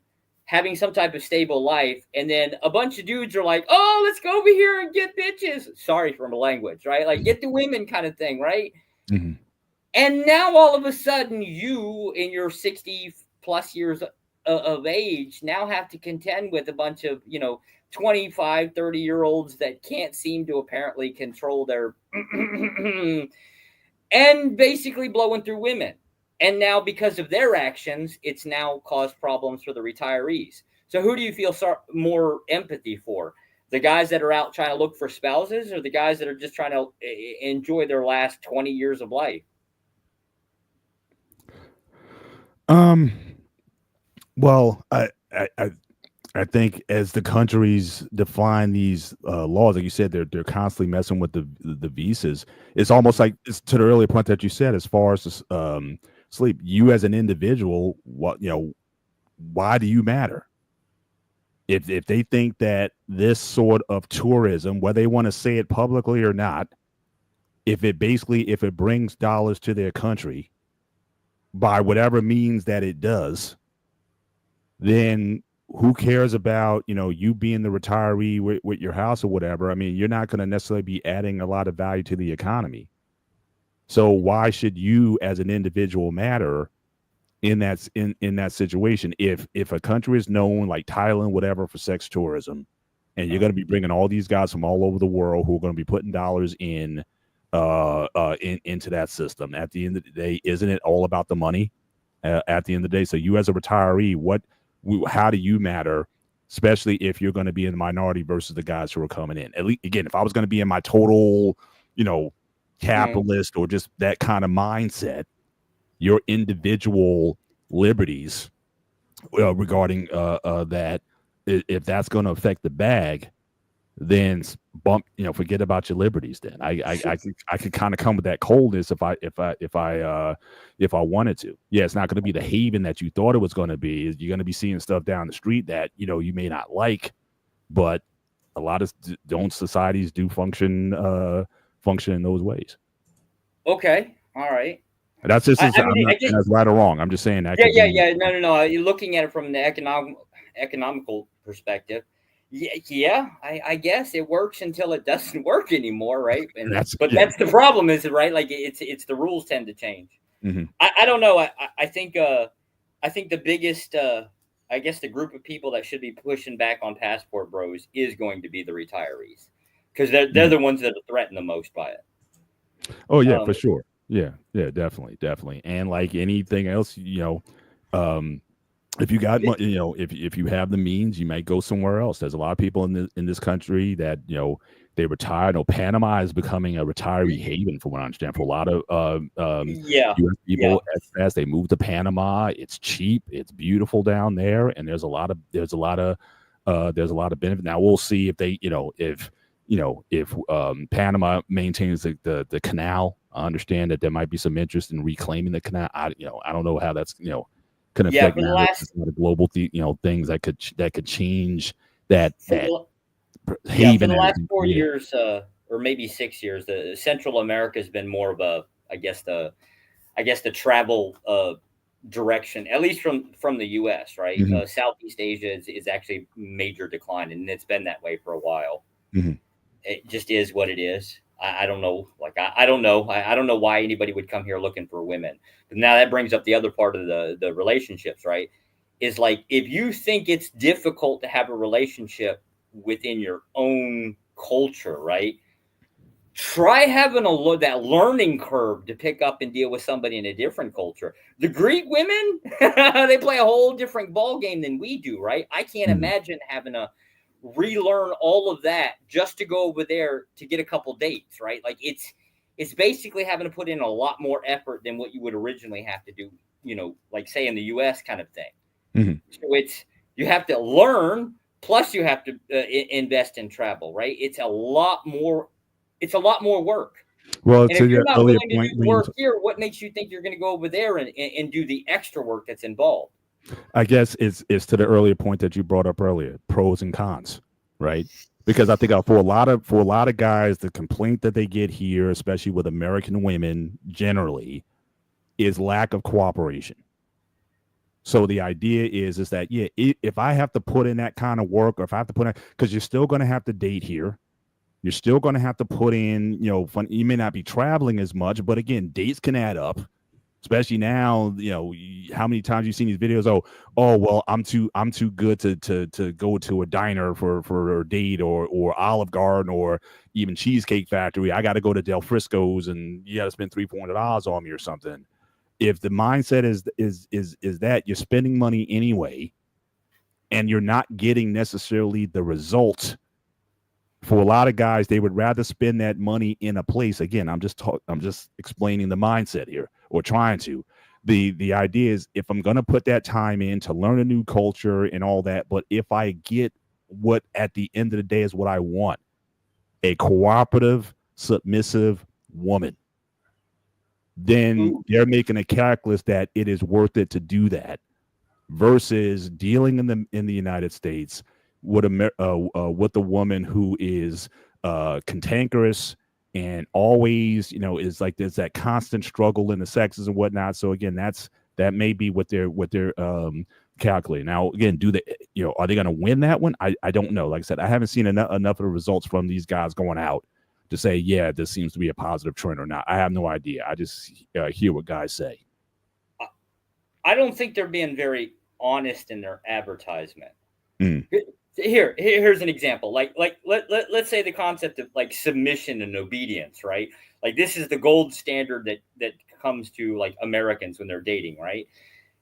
having some type of stable life, and then a bunch of dudes are like, oh, let's go over here and get bitches. Sorry for the language, right? Like, get the women kind of thing, right? And now all of a sudden you, in your 60 plus years of age, now have to contend with a bunch of 25 30-year-olds that can't seem to apparently control their and basically blowing through women. And now because of their actions, it's now caused problems for the retirees. So who do you feel more empathy for? The guys that are out trying to look for spouses, or the guys that are just trying to enjoy their last 20 years of life? Well, I think as the countries define these laws, like you said, they're constantly messing with the visas. It's almost like, it's to the earlier point that you said, as far as sleep, you as an individual, why do you matter? If they think that this sort of tourism, whether they want to say it publicly or not, if it brings dollars to their country by whatever means that it does, then who cares about, you being the retiree with your house or whatever? I mean, you're not going to necessarily be adding a lot of value to the economy. So why should you as an individual matter in that situation? If a country is known like Thailand, whatever, for sex tourism, and you're going to be bringing all these guys from all over the world who are going to be putting dollars into that system, at the end of the day, isn't it all about the money? At the end of the day, so you as a retiree, how do you matter, especially if you're going to be in the minority versus the guys who are coming in? At least, again, if I was going to be in my total, capitalist or just that kind of mindset, your individual liberties regarding that, if that's going to affect the bag, then forget about your liberties. Then I could kind of come with that coldness if I wanted to. Yeah, it's not going to be the haven that you thought it was going to be. You're going to be seeing stuff down the street that you may not like, but a lot of societies do function in those ways. Okay, all right. That's just I'm not saying that's right or wrong. I'm just saying that. Yeah. No. You're looking at it from the economical perspective. Yeah. I guess it works until it doesn't work anymore, right? And that's the problem, is it right? Like it's the rules tend to change. Mm-hmm. I don't know. I think the biggest I guess the group of people that should be pushing back on passport bros is going to be the retirees, because they're the ones that are threatened the most by it. Oh yeah, for sure. Yeah, definitely. And like anything else, if you got, if you have the means, you might go somewhere else. There's a lot of people in this country that they retired. Panama is becoming a retiree haven, from what I understand, for a lot of US people. As they move to Panama, it's cheap, it's beautiful down there, and there's a lot of benefit. Now we'll see if they, if Panama maintains the canal. I understand that there might be some interest in reclaiming the canal. I don't know how that's can affect the global things that could change that haven. For the last 4 years, or maybe 6 years, the Central America has been more of a, I guess the travel direction, at least from the U.S. Right. Mm-hmm. Southeast Asia is actually major decline, and it's been that way for a while. Mm-hmm. It just is what it is. I don't know. Like, I don't know. I don't know why anybody would come here looking for women. But now that brings up the other part of the relationships, right? Is like, if you think it's difficult to have a relationship within your own culture, right? Try having that learning curve to pick up and deal with somebody in a different culture. The Greek women, they play a whole different ball game than we do, right? I can't imagine having to relearn all of that just to go over there to get a couple dates, right? Like it's basically having to put in a lot more effort than what you would originally have to do, like say in the US kind of thing. Mm-hmm. So you have to learn, plus you have to invest in travel, right? It's a lot more work. Well, and if you're not willing to do work here, what makes you think you're going to go over there and do the extra work that's involved? I guess it's to the earlier point that you brought up earlier, pros and cons, right? Because I think for a lot of guys, the complaint that they get here, especially with American women generally, is lack of cooperation. So the idea is that, if I have to put in that kind of work, or if I have to put in, because you're still going to have to date here, you're still going to have to put in, you may not be traveling as much, but again, dates can add up. Especially now, how many times you've seen these videos? Oh, well, I'm too good to go to a diner for a date, or Olive Garden, or even Cheesecake Factory. I got to go to Del Frisco's, and you got to spend $300 on me or something. If the mindset is that you're spending money anyway, and you're not getting necessarily the results. For a lot of guys, they would rather spend that money in a place. Again, I'm just explaining the mindset here, or trying to. The idea is, if I'm going to put that time in to learn a new culture and all that, but if I get what at the end of the day is what I want, a cooperative, submissive woman, then they're making a calculus that it is worth it to do that, versus dealing in the United States with a woman who is cantankerous and always, is like, there's that constant struggle in the sexes and whatnot. So again, that may be what they're calculate. Now, again, are they going to win that one? I don't know. Like I said, I haven't seen enough of the results from these guys going out to say, yeah, this seems to be a positive trend or not. I have no idea. I just hear what guys say. I don't think they're being very honest in their advertisement. Here's an example. Let's say the concept of like submission and obedience, right? Like this is the gold standard that comes to like Americans when they're dating, right?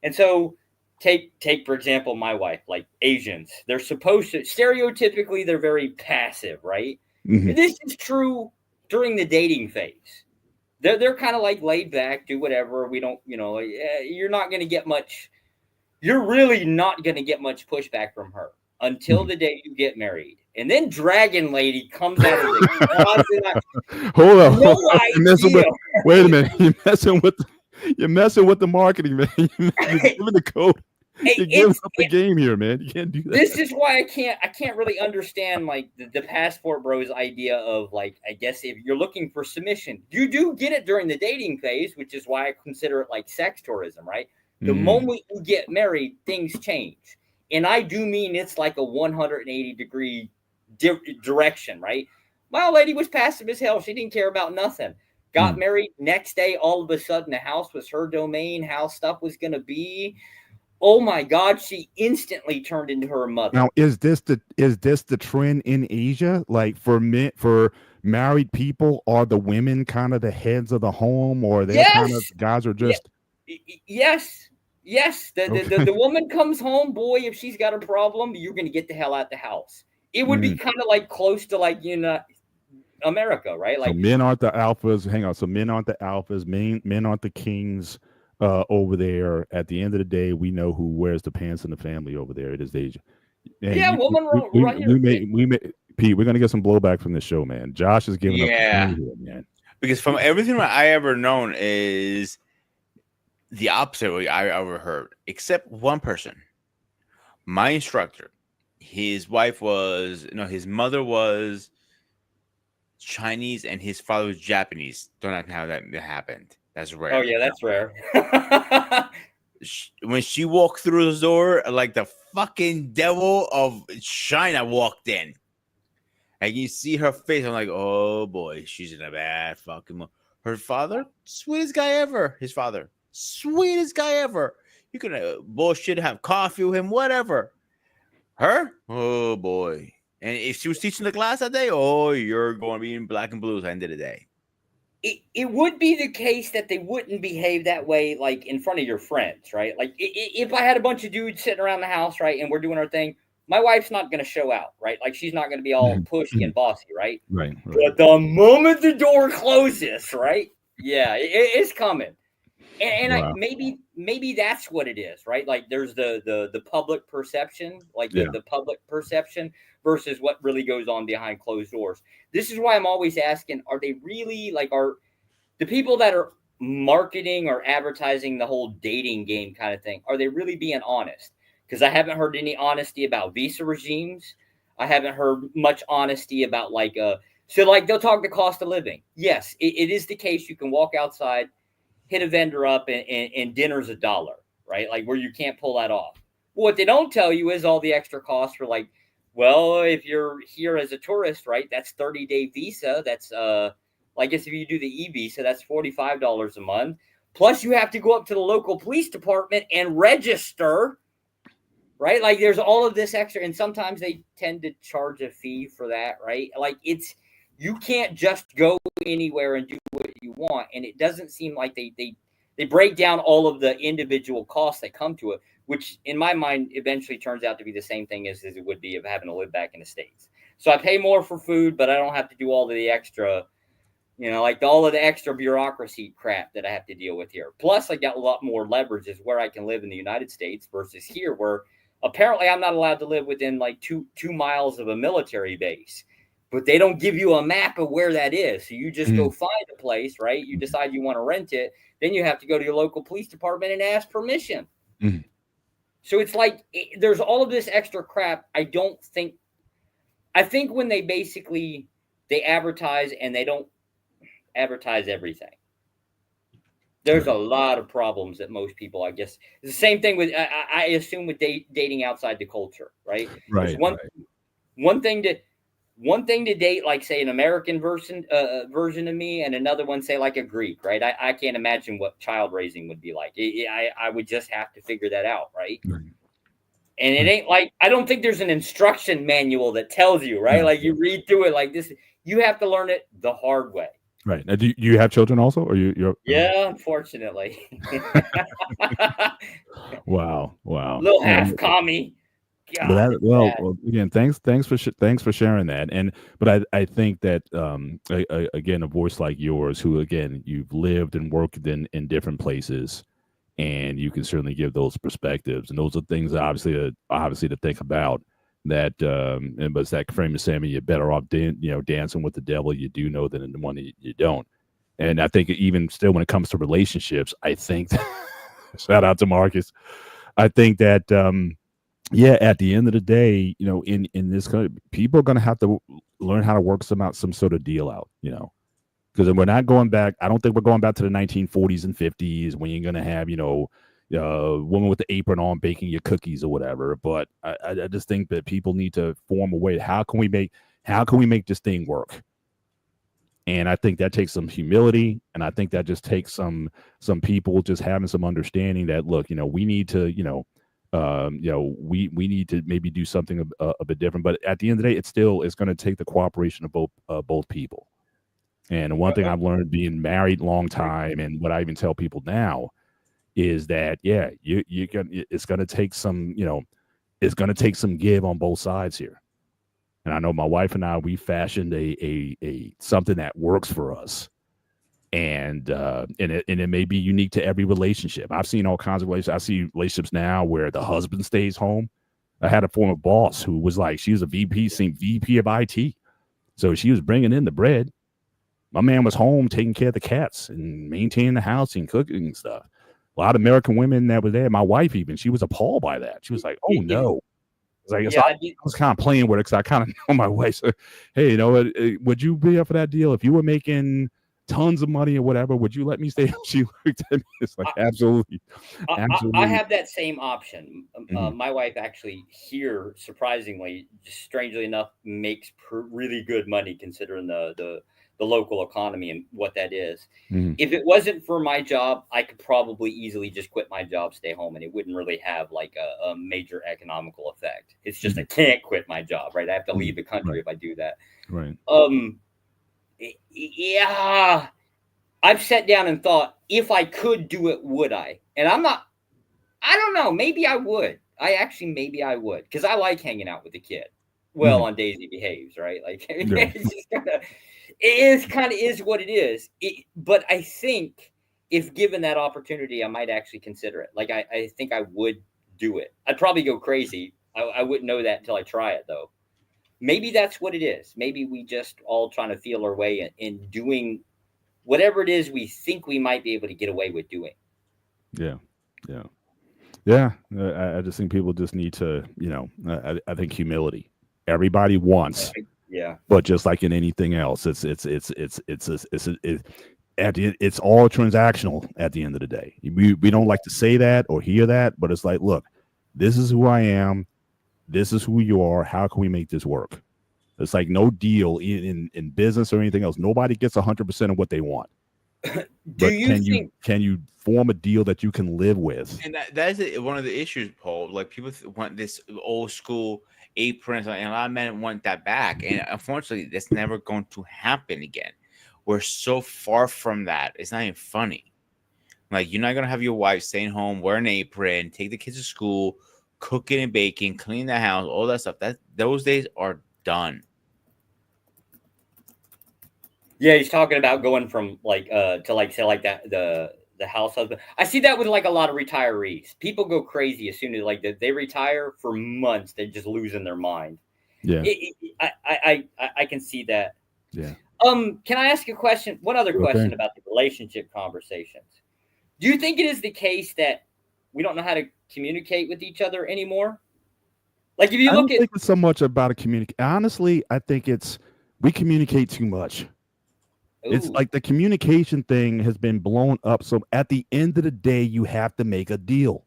And so take for example my wife, like Asians, they're supposed to stereotypically they're very passive, right? This is true during the dating phase. They're kind of like laid back, do whatever. We don't, you're not going to get much. You're really not going to get much pushback from her until the day you get married. And then Dragon Lady comes out of the closet. Hold on. Wait a minute. You're messing with the marketing, man. You're giving the code. You're giving up the game here, man. You can't do that. This is why I can't really understand like the Passport Bros idea of like, I guess if you're looking for submission, you do get it during the dating phase, which is why I consider it like sex tourism, right? The moment you get married, things change. And I do mean it's like a 180-degree direction, right? My old lady was passive as hell. She didn't care about nothing. Got married. Next day, all of a sudden, the house was her domain, how stuff was going to be. Oh my God, she instantly turned into her mother. Now, is this the trend in Asia? Like for married people, are the women kind of the heads of the home, or they kind of guys are just Yes. The woman comes home, boy, if she's got a problem, you're gonna get the hell out the house. It would be kind of like close to like America, right? Like so men aren't the alphas. Hang on. So men aren't the alphas, men aren't the kings. Over there, at the end of the day, we know who wears the pants in the family over there. It is Asia. And woman, right here. We may, Pete, we're gonna get some blowback from this show, man. Josh is giving up here, man. Because from everything that I ever known is the opposite of what I ever heard, except one person. My instructor, his mother was Chinese and his father was Japanese. Don't know how that happened. That's rare. Oh, yeah, that's rare. When she walked through the door, like the fucking devil of China walked in. And you see her face. I'm like, oh, boy, she's in a bad fucking mood. Her father, sweetest guy ever. His father, sweetest guy ever. You can bullshit, have coffee with him, whatever. Her, oh, boy. And if she was teaching the class that day, oh, you're going to be in black and blues at the end of the day. It would be the case that they wouldn't behave that way, like in front of your friends, right? Like if I had a bunch of dudes sitting around the house, right, and we're doing our thing, my wife's not going to show out, right? Like she's not going to be all pushy and bossy, right? Right. But the moment the door closes, right? Yeah, it's coming. And wow. maybe that's what it is, right? Like there's the public perception, like the public perception versus what really goes on behind closed doors. This is why I'm always asking, are they really are the people that are marketing or advertising the whole dating game kind of thing, are they really being honest? Because I haven't heard any honesty about visa regimes. I haven't heard much honesty about they'll talk the cost of living. Yes, it is the case. You can walk outside, hit a vendor up and dinner's $1, right? Like where you can't pull that off. What they don't tell you is all the extra costs for well, if you're here as a tourist, right, that's 30-day visa. That's, I guess if you do the e-visa, that's $45 a month. Plus you have to go up to the local police department and register, right? Like there's all of this extra. And sometimes they tend to charge a fee for that, right? Like you can't just go anywhere and do what you want. And it doesn't seem like they break down all of the individual costs that come to it, which in my mind eventually turns out to be the same thing as it would be of having to live back in the States. So I pay more for food, but I don't have to do all of the extra, all of the extra bureaucracy crap that I have to deal with here. Plus I got a lot more leverage is where I can live in the United States versus here where apparently I'm not allowed to live within 2 miles of a military base. But they don't give you a map of where that is. So you just go find a place, right? You decide you want to rent it. Then you have to go to your local police department and ask permission. So it's there's all of this extra crap. I think when they advertise and they don't advertise everything. There's a lot of problems that most people, I guess, it's the same thing with, I assume with dating outside the culture, right? There's Right. one thing to date, like say an American version of me, and another one, say like a Greek, right? I can't imagine what child raising would be like. I would just have to figure that out, right? And it ain't like, I don't think there's an instruction manual that tells you, right? Like you read through it like this. You have to learn it the hard way. Right. Now, do you have children also, or you're? Yeah, unfortunately. Wow. Little half commie. God, well, again, thanks for sharing that. But I think that again, a voice like yours, who again you've lived and worked in different places, and you can certainly give those perspectives, and those are things obviously to think about. That but it's that frame of saying you're better off dancing with the devil you do know than the one that you don't. And I think even still, when it comes to relationships, I think shout out to Marcus. I think that at the end of the day, in this country, people are going to have to learn how to work some sort of deal out, because we're not going back. I don't think we're going back to the 1940s and 50s when you're going to have, woman with the apron on baking your cookies or whatever. But I just think that people need to form a way. How can we make this thing work? And I think that takes some humility, and I think that just takes some people just having some understanding that, look, we need to, we need to maybe do something a bit different. But at the end of the day, it's going to take the cooperation of both people. And one thing I've learned being married long time, and what I even tell people now, is that it's going to take some, it's going to take some give on both sides here. And I know my wife and I, we fashioned a something that works for us, and it may be unique to every relationship. I've seen all kinds of relationships. I see relationships now where the husband stays home. I had a former boss who was like, she was a VP of IT, so she was bringing in the bread. My man was home taking care of the cats and maintaining the house and cooking and stuff. A lot of American women that were there, my wife even, she was appalled by that. She was like, "Oh no!" I was kind of playing with it because I kind of know my wife. So, hey, would you be up for that deal if you were making tons of money or whatever? Would you let me stay? She looked at me. It's like absolutely. I have that same option. My wife actually here, surprisingly, strangely enough, makes really good money considering the local economy and what that is. If it wasn't for my job, I could probably easily just quit my job, stay home, and it wouldn't really have like a major economical effect. It's just I can't quit my job, right? I have to leave the country if I do that. Right. Yeah. I've sat down and thought, if I could do it, would I? And I don't know. Maybe I would. Maybe I would, because I like hanging out with the kid. Well, on days he behaves, right? Like it's just kind of is what it is. But I think if given that opportunity, I might actually consider it. Like I think I would do it. I'd probably go crazy. I wouldn't know that until I try it, though. Maybe that's what it is. Maybe we just all trying to feel our way in doing whatever it is we think we might be able to get away with doing. Yeah. I just think people just need to, I think humility. Everybody wants. Yeah. But just like in anything else, it's all transactional at the end of the day. We don't like to say that or hear that, but it's like, look, this is who I am. This is who you are. How can we make this work? It's like no deal in business or anything else. Nobody gets 100% of what they want. Can you form a deal that you can live with? And that is one of the issues, Paul. Like people want this old school apron, and a lot of men want that back. And unfortunately, that's never going to happen again. We're so far from that. It's not even funny. Like, you're not going to have your wife staying home, wear an apron, take the kids to school, cooking and baking, cleaning the house, all that stuff. Those days are done. Yeah, he's talking about going from to say like that the house husband. I see that with like a lot of retirees. People go crazy as soon as they retire. For months, they're just losing their mind. Yeah, I can see that. Yeah. Can I ask a question? One other question about the relationship conversations. Do you think it is the case that we don't know how to communicate with each other anymore? Like if you look at, think it's so much about a communicate. Honestly, I think we communicate too much. It's Ooh, like the communication thing has been blown up. So at the end of the day, you have to make a deal.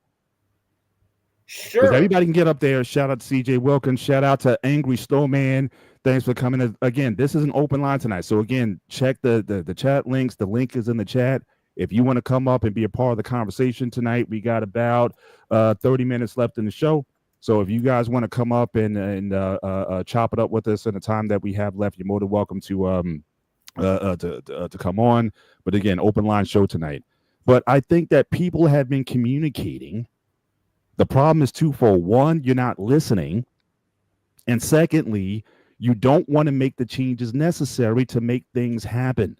Because sure. everybody can get up there. Shout out to CJ Wilkins. Shout out to Angry Snowman. Thanks for coming. Again, this is an open line tonight. So again, check the chat links. The link is in the chat. If you want to come up and be a part of the conversation tonight, we got about 30 minutes left in the show. So if you guys want to come up and chop it up with us in the time that we have left, you're more than welcome to come on. But again, open line show tonight. But I think that people have been communicating. The problem is twofold. One, you're not listening. And secondly, you don't want to make the changes necessary to make things happen.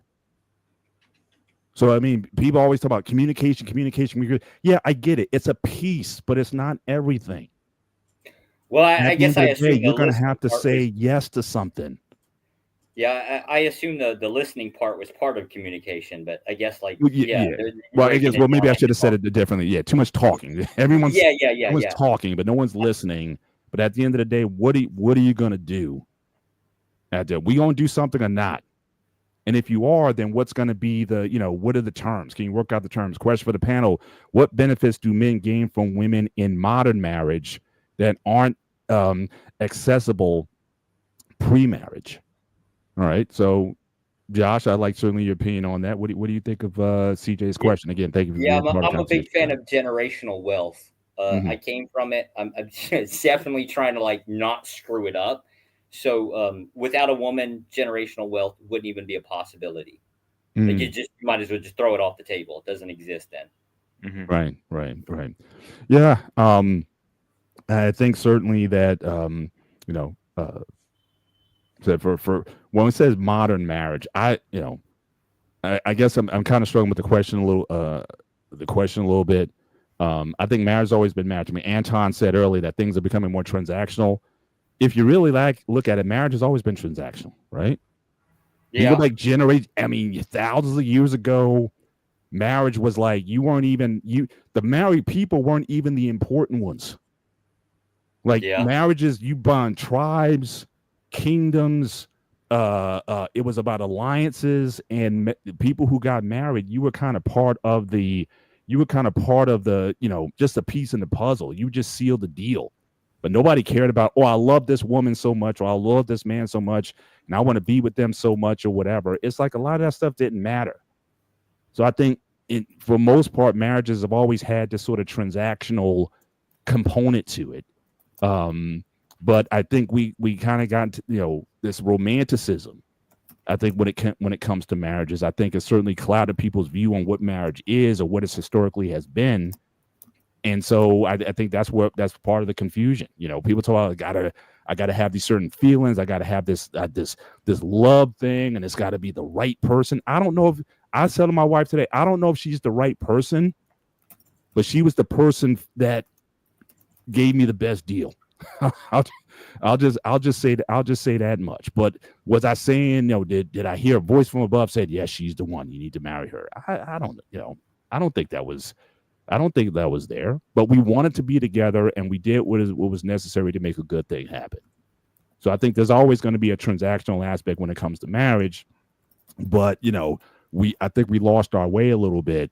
So, I mean, people always talk about communication. Yeah, I get it. It's a piece, but it's not everything. Well, I guess I assume you're going to have to say yes to something. Yeah, I assume the listening part was part of communication, but I guess maybe I should have said it differently. Yeah, too much talking. Everyone's talking, but no one's listening. But at the end of the day, what are you going to do? We going to do something or not? And if you are, then what's going to be what are the terms? Can you work out the terms? Question for the panel: what benefits do men gain from women in modern marriage that aren't accessible pre-marriage? All right, so Josh, I'd like certainly your opinion on that. What do you think of CJ's question? Again, thank you for being part of the I'm a big fan of generational wealth. I came from it. I'm definitely trying to not screw it up. So without a woman, generational wealth wouldn't even be a possibility. You might as well just throw it off the table. It doesn't exist then. Right. Yeah. I think certainly that so for when it says modern marriage, I guess I'm kind of struggling with the question a little bit. I think marriage has always been marriage. I mean, Anton said earlier that things are becoming more transactional. If you really look at it, marriage has always been transactional, right? Yeah. Thousands of years ago, marriage was like the married people weren't even the important ones. Marriages, you bond tribes, kingdoms. It was about alliances, and people who got married. You were kind of part of the, just a piece in the puzzle. You just sealed the deal, but nobody cared about, I love this woman so much, or I love this man so much, and I want to be with them so much, or whatever. It's like a lot of that stuff didn't matter. So I think, for most part, marriages have always had this sort of transactional component to it. But I think we kind of got this romanticism. I think when it comes to marriages, I think it's certainly clouded people's view on what marriage is or what it historically has been. And so I think that's part of the confusion. People talk about I gotta have these certain feelings. I gotta have this love thing, and it's got to be the right person. I don't know if I said to my wife today, I don't know if she's the right person, but she was the person that gave me the best deal. I'll just say that much. But was I saying, did I hear a voice from above said, yes, she's the one, you need to marry her? I don't think that was there. But we wanted to be together, and we did what was necessary to make a good thing happen. So I think there's always going to be a transactional aspect when it comes to marriage. But I think we lost our way a little bit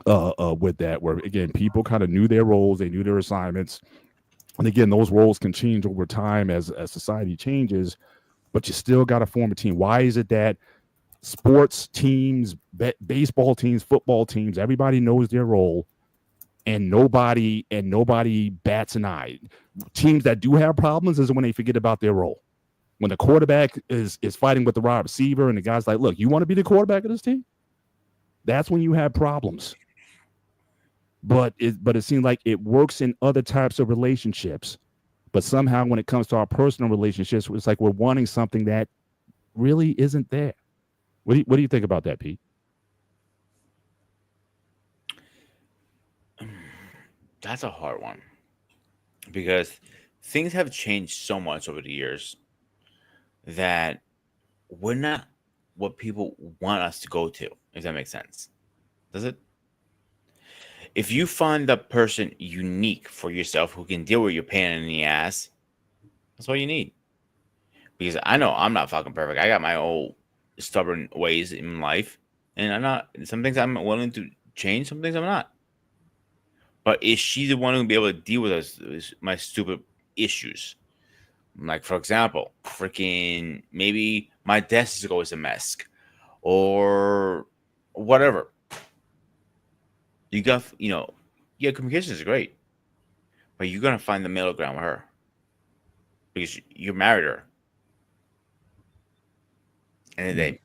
with that, where again, people kind of knew their roles, they knew their assignments. And again, those roles can change over time as society changes, but you still got to form a team. Why is it that sports teams, baseball teams, football teams, everybody knows their role, and nobody bats an eye? Teams that do have problems is when they forget about their role. When the quarterback is fighting with the wide receiver, and the guy's like, "Look, you want to be the quarterback of this team?" That's when you have problems. But it seems like it works in other types of relationships. But somehow when it comes to our personal relationships, it's like we're wanting something that really isn't there. What do you think about that, Pete? That's a hard one, because things have changed so much over the years that we're not what people want us to go to, if that makes sense. Does it? If you find the person unique for yourself who can deal with your pain in the ass, that's all you need. Because I know I'm not fucking perfect. I got my old stubborn ways in life, and I'm not. Some things I'm willing to change, some things I'm not. But is she the one who will be able to deal with my stupid issues? Like, for example, freaking maybe my desk is always a mess, or whatever. Yeah, communication is great, but you're gonna find the middle ground with her because you married her. And then,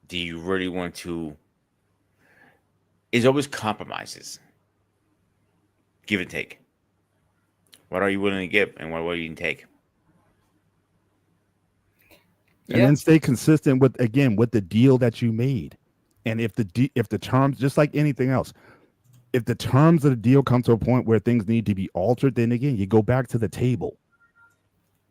do you really want to? It's always compromises, give and take. What are you willing to give, and what are you going to take? And then stay consistent with the deal that you made. And if the terms, just like anything else, if the terms of the deal come to a point where things need to be altered, then again you go back to the table.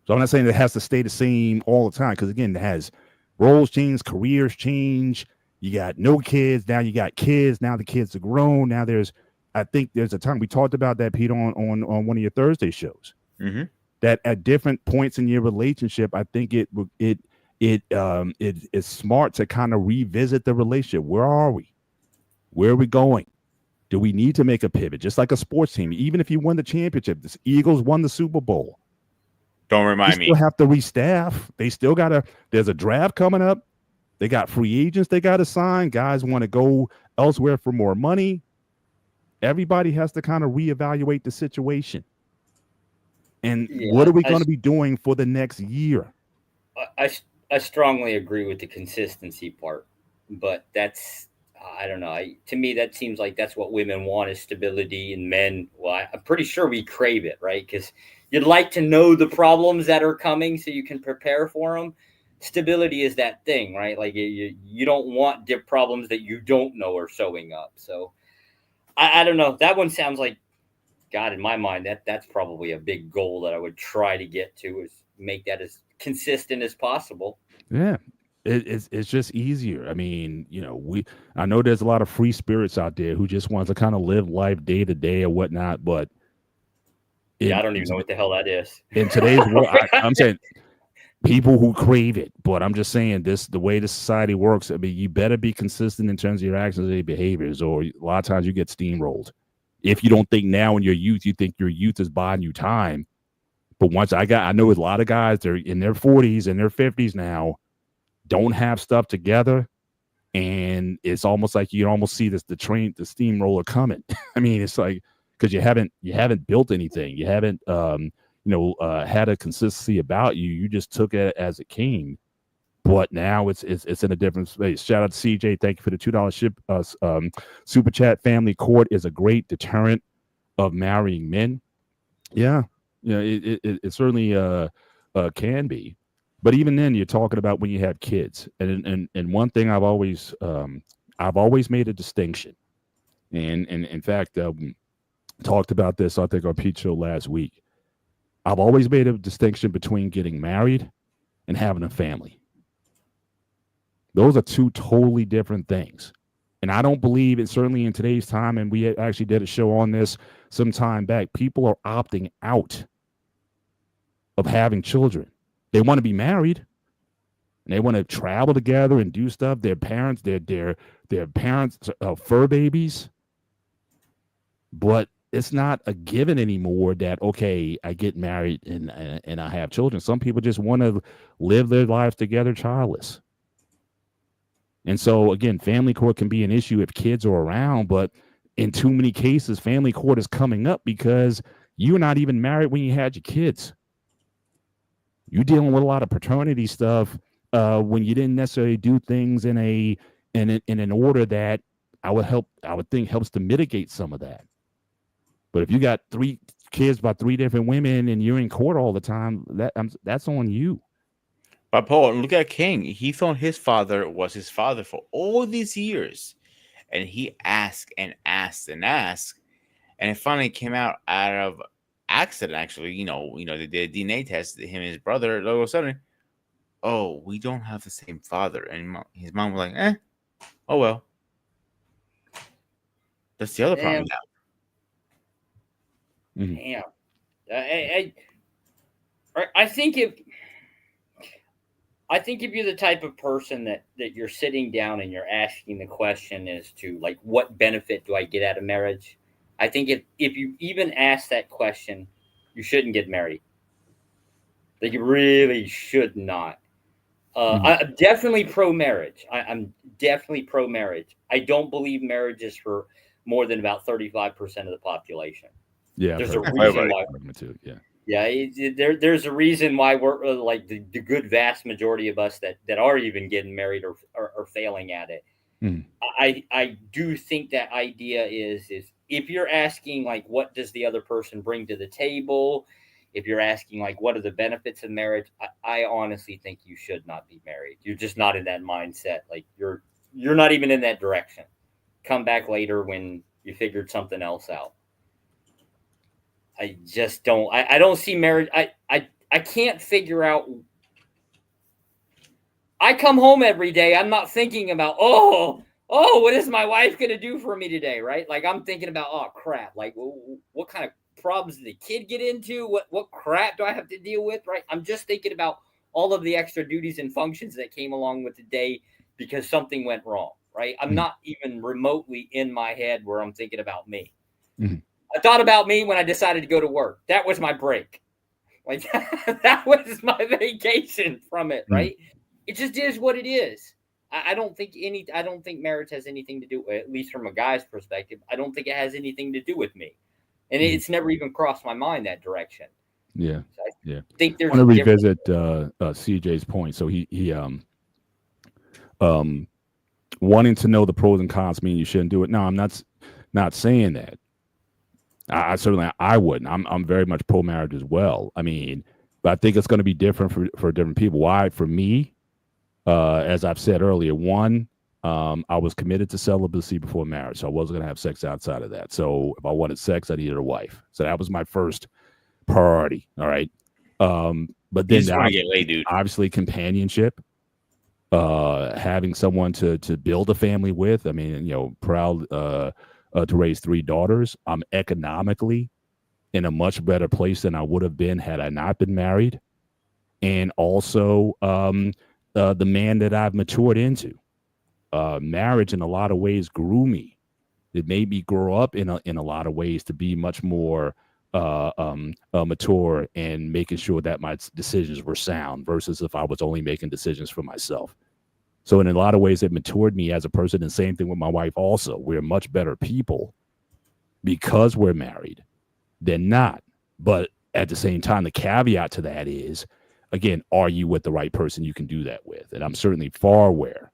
So I'm not saying it has to stay the same all the time, because again, it has roles change, careers change. You got no kids, now you got kids, now the kids are grown. Now I think there's a time we talked about that, Pete, on one of your Thursday shows. Mm-hmm. That at different points in your relationship, I think it is smart to kind of revisit the relationship. Where are we? Where are we going? Do we need to make a pivot? Just like a sports team, even if you won the championship, the Eagles won the Super Bowl. Don't remind me. They still have to restaff. They still there's a draft coming up. They got free agents they got to sign. Guys want to go elsewhere for more money. Everybody has to kind of reevaluate the situation. And what are we going to be doing for the next year? I strongly agree with the consistency part, but I don't know. To me, that seems like that's what women want, is stability, and men, well, I'm pretty sure we crave it, right? Because you'd like to know the problems that are coming so you can prepare for them. Stability is that thing, right? Like you don't want dip problems that you don't know are showing up. So I don't know. That one sounds like, God, in my mind, that's probably a big goal that I would try to get to, is make that as consistent as possible. Yeah. It's just easier. I mean, I know there's a lot of free spirits out there who just want to kind of live life day to day or whatnot, but I don't even know what the hell that is. In today's world, I'm saying people who crave it, but I'm just saying the way the society works. I mean, you better be consistent in terms of your actions and your behaviors, or a lot of times you get steamrolled. If you don't think now in your youth, you think your youth is buying you time. But I know a lot of guys, they're in their 40s and their 50s now, don't have stuff together, and it's almost like you almost see the steamroller coming. I mean, it's like, because you haven't built anything, you haven't had a consistency about you. You just took it as it came, but now it's in a different space. Shout out to CJ, thank you for the $2 super chat. Family court is a great deterrent of marrying men. Yeah, it certainly can be. But even then, you're talking about when you have kids, and one thing I've always made a distinction, and in fact, talked about this I think on Pete show last week. I've always made a distinction between getting married and having a family. Those are two totally different things, and I don't believe it. Certainly in today's time, and we actually did a show on this some time back. People are opting out of having children. They want to be married, and they want to travel together and do stuff. Their parents, their parents are fur babies, but it's not a given anymore that, okay, I get married and I have children. Some people just want to live their lives together childless. And so again, family court can be an issue if kids are around, but in too many cases, family court is coming up because you're not even married when you had your kids. You're dealing with a lot of paternity stuff when you didn't necessarily do things in an order that I would think helps to mitigate some of that. But if you got 3 kids by 3 different women and you're in court all the time, that's on you. But Paul, look at King. He thought his father was his father for all these years, and he asked and asked and asked, and it finally came out of accident. Actually, they did a DNA test. Him and his brother. All of a sudden, oh, we don't have the same father, and his mom was like, oh well. That's the other problem now. Damn. I think I think if you're the type of person that you're sitting down and you're asking the question as to like, what benefit do I get out of marriage? I think if you even ask that question, you shouldn't get married. Like, you really should not. I'm definitely pro-marriage. I'm definitely pro-marriage. I don't believe marriage is for more than about 35% of the population. Yeah, there's a reason why. There's a reason why we're like the good vast majority of us that are even getting married or failing at it. I do think that idea is if you're asking like, what does the other person bring to the table? If you're asking like, what are the benefits of marriage? I honestly think you should not be married. You're just not in that mindset. Like you're not even in that direction. Come back later when you figured something else out. I just don't. I don't see marriage. I can't figure out. I come home every day. I'm not thinking about what is my wife gonna do for me today, right? Like I'm thinking about crap. Like what kind of problems did the kid get into? What crap do I have to deal with? Right? I'm just thinking about all of the extra duties and functions that came along with the day because something went wrong. Right? I'm not even remotely in my head where I'm thinking about me. I thought about me when I decided to go to work. That was my break. Like that was my vacation from it, right? It just is what it is. I don't think marriage has anything to do, at least from a guy's perspective. I don't think it has anything to do with me. And it's never even crossed my mind that direction. Yeah. So I think there's want to revisit CJ's point. So he wanting to know the pros and cons mean you shouldn't do it. No, I'm not saying that. I certainly wouldn't. I'm very much pro marriage as well. I mean, but I think it's going to be different for different people. Why? For me, as I've said earlier, one, I was committed to celibacy before marriage, so I wasn't going to have sex outside of that. So if I wanted sex, I needed a wife. So that was my first priority. All right. But then get laid, dude. Obviously companionship, having someone to build a family with. I mean, proud to raise 3 daughters. I'm economically in a much better place than I would have been had I not been married. And also the man that I've matured into. Marriage in a lot of ways grew me. It made me grow up in a lot of ways to be much more mature and making sure that my decisions were sound versus if I was only making decisions for myself. So in a lot of ways, it matured me as a person. And same thing with my wife also. We're much better people because we're married than not. But at the same time, the caveat to that is, again, are you with the right person you can do that with? And I'm certainly far aware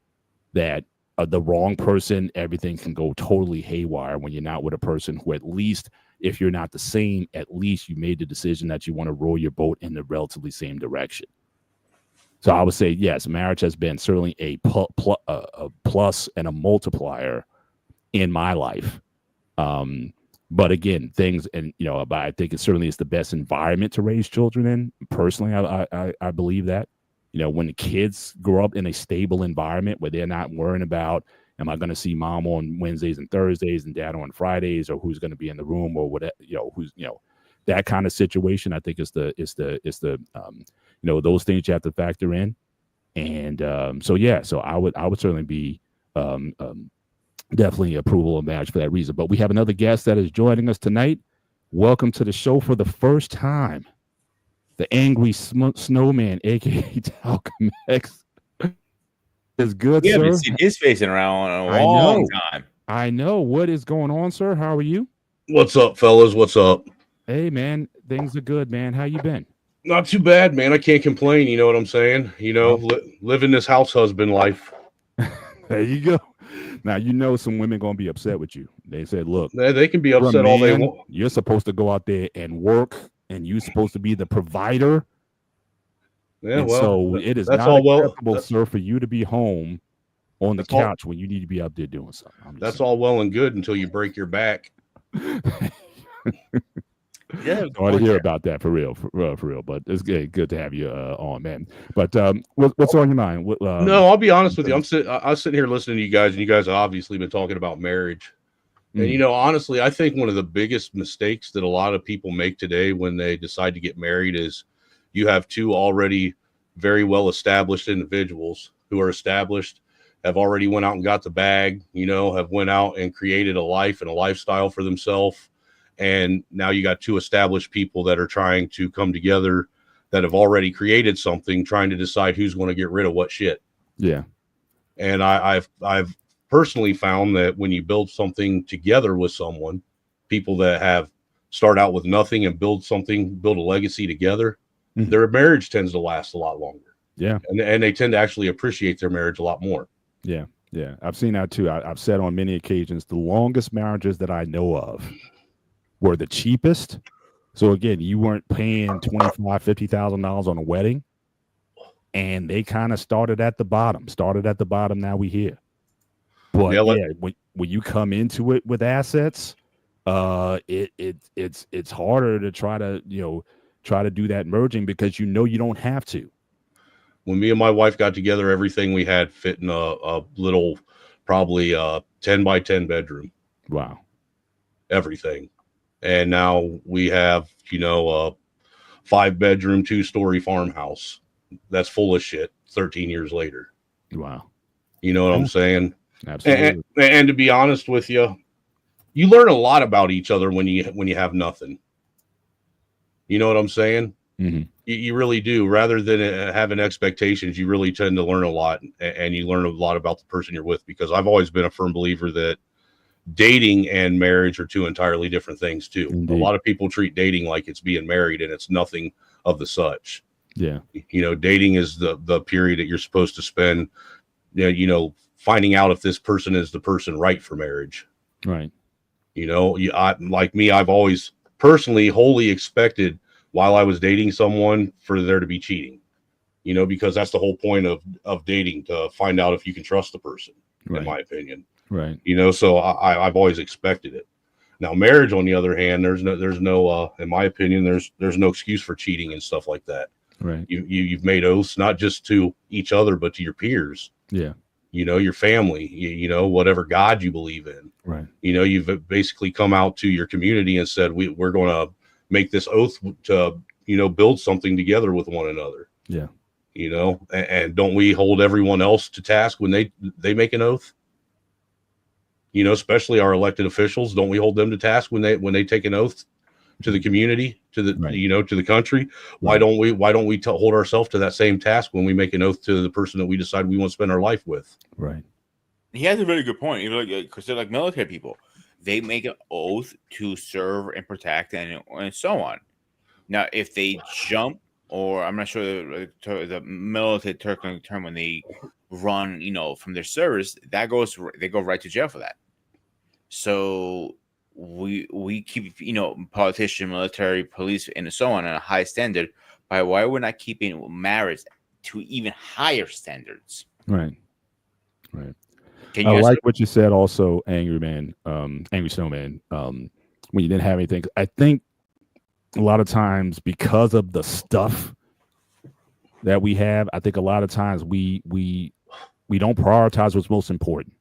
that the wrong person, everything can go totally haywire when you're not with a person who, at least if you're not the same, at least you made the decision that you want to row your boat in the relatively same direction. So I would say, yes, marriage has been certainly a plus and a multiplier in my life. But again, but I think it certainly is the best environment to raise children in. Personally, I believe that. When the kids grow up in a stable environment where they're not worrying about, am I going to see mom on Wednesdays and Thursdays and dad on Fridays, or who's going to be in the room, or whatever, that kind of situation, I think is the those things you have to factor in. And so I would certainly be definitely approval of marriage for that reason. But we have another guest that is joining us tonight. Welcome to the show for the first time, the Angry Snowman, aka Talcum X. Is good, we sir. haven't seen his face in around a long time. I know. What is going on, sir? How are you? What's up, fellas? What's up? Hey, man. Things are good, man. How you been? Not too bad, man. I can't complain. You know what I'm saying? Living this house husband life. There you go. Now, some women going to be upset with you. They said, look. They can be upset all they want. You're supposed to go out there and work, and you're supposed to be the provider. Yeah, and so it is not acceptable, sir, for you to be home on the couch when you need to be up there doing something. That's all well and good until you break your back. Yeah, I want to hear about that for real. But it's good to have you on, man. But what's on your mind? No, I'll be honest with you. I was sitting here listening to you guys, and you guys have obviously been talking about marriage. And honestly, I think one of the biggest mistakes that a lot of people make today when they decide to get married is you have two already very well established individuals who are established, have already went out and got the bag, have went out and created a life and a lifestyle for themselves. And now you got two established people that are trying to come together that have already created something, trying to decide who's going to get rid of what shit. Yeah. And I've personally found that when you build something together with someone, people that have start out with nothing and build a legacy together, their marriage tends to last a lot longer. Yeah. And they tend to actually appreciate their marriage a lot more. Yeah. Yeah. I've seen that too. I've said on many occasions, the longest marriages that I know of were the cheapest. So again, you weren't paying $25,000-$50,000 on a wedding, and they kind of started at the bottom. Now we here. But when you come into it with assets, it's harder to try to do that merging because you don't have to. When me and my wife got together, everything we had fit in a little, probably 10 by 10 bedroom. Wow. Everything. And now we have, a 5-bedroom, 2-story farmhouse that's full of shit 13 years later. Wow. You know what I'm saying? Absolutely. And to be honest with you, you learn a lot about each other when you have nothing. You know what I'm saying? Mm-hmm. You really do. Rather than having expectations, you really tend to learn a lot, and you learn a lot about the person you're with, because I've always been a firm believer that dating and marriage are two entirely different things too. Indeed. A lot of people treat dating like it's being married, and it's nothing of the such. Yeah. Dating is the period that you're supposed to spend, finding out if this person is the person right for marriage. Right. Like me, I've always personally wholly expected while I was dating someone for there to be cheating, because that's the whole point of dating, to find out if you can trust the person, right. In my opinion. Right. So I've always expected it. Now, marriage, on the other hand, there's no, in my opinion, there's no excuse for cheating and stuff like that. Right. You've made oaths, not just to each other, but to your peers. Yeah. Your family, whatever God you believe in. Right. You've basically come out to your community and said, we're going to make this oath to, build something together with one another. Yeah. And don't we hold everyone else to task when they make an oath? Especially our elected officials, don't we hold them to task when they take an oath to the community, to the, right. To the country? Why don't we hold ourselves to that same task when we make an oath to the person that we decide we want to spend our life with? Right. He has a very good point. Because they're like military people, they make an oath to serve and protect and so on. Now, if they jump, or I'm not sure the military term when they run, from their service, they go right to jail for that. So we keep, politician, military, police, and so on a high standard. By why we're not keeping marriage to even higher standards? Right. Right. I like what you said also, Angry Snowman, when you didn't have anything. I think a lot of times, because of the stuff that we have, I think a lot of times we don't prioritize what's most important.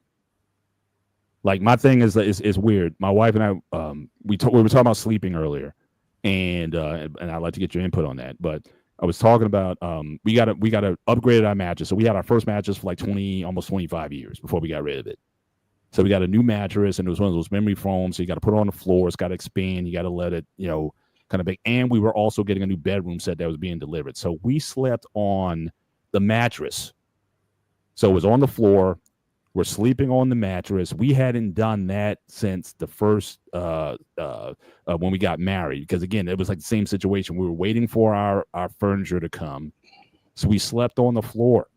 Like, my thing is weird. My wife and I, we were talking about sleeping earlier, and I'd like to get your input on that. But I was talking about we got to upgrade our mattress. So we had our first mattress for like almost 25 years before we got rid of it. So we got a new mattress, and it was one of those memory foams. So you got to put it on the floor. It's got to expand. You got to let it, kind of big. And we were also getting a new bedroom set that was being delivered. So we slept on the mattress. So it was on the floor. We're sleeping on the mattress. We hadn't done that since the first when we got married, because again, it was like the same situation. We were waiting for our furniture to come, so we slept on the floor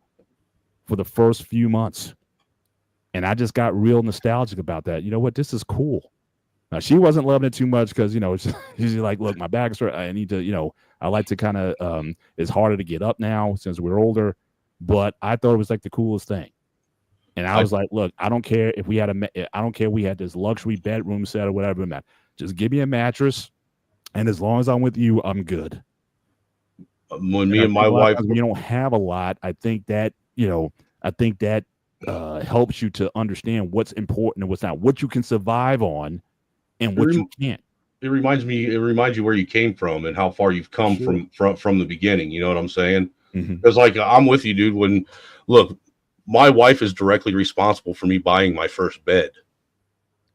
for the first few months, and I just got real nostalgic about that. You know what? This is cool. Now, she wasn't loving it too much because she's like, look, my back's hurt. I need to, I like to kind of it's harder to get up now since we're older, but I thought it was like the coolest thing. And I was like, look, I don't care if we had we had this luxury bedroom set or whatever. Just give me a mattress, and as long as I'm with you, I'm good. When me and my wife, we don't have a lot. I think that helps you to understand what's important and what's not, what you can survive on, and what you can't. It reminds you where you came from and how far you've come from the beginning. You know what I'm saying? Because like I'm with you, dude. When look, my wife is directly responsible for me buying my first bed.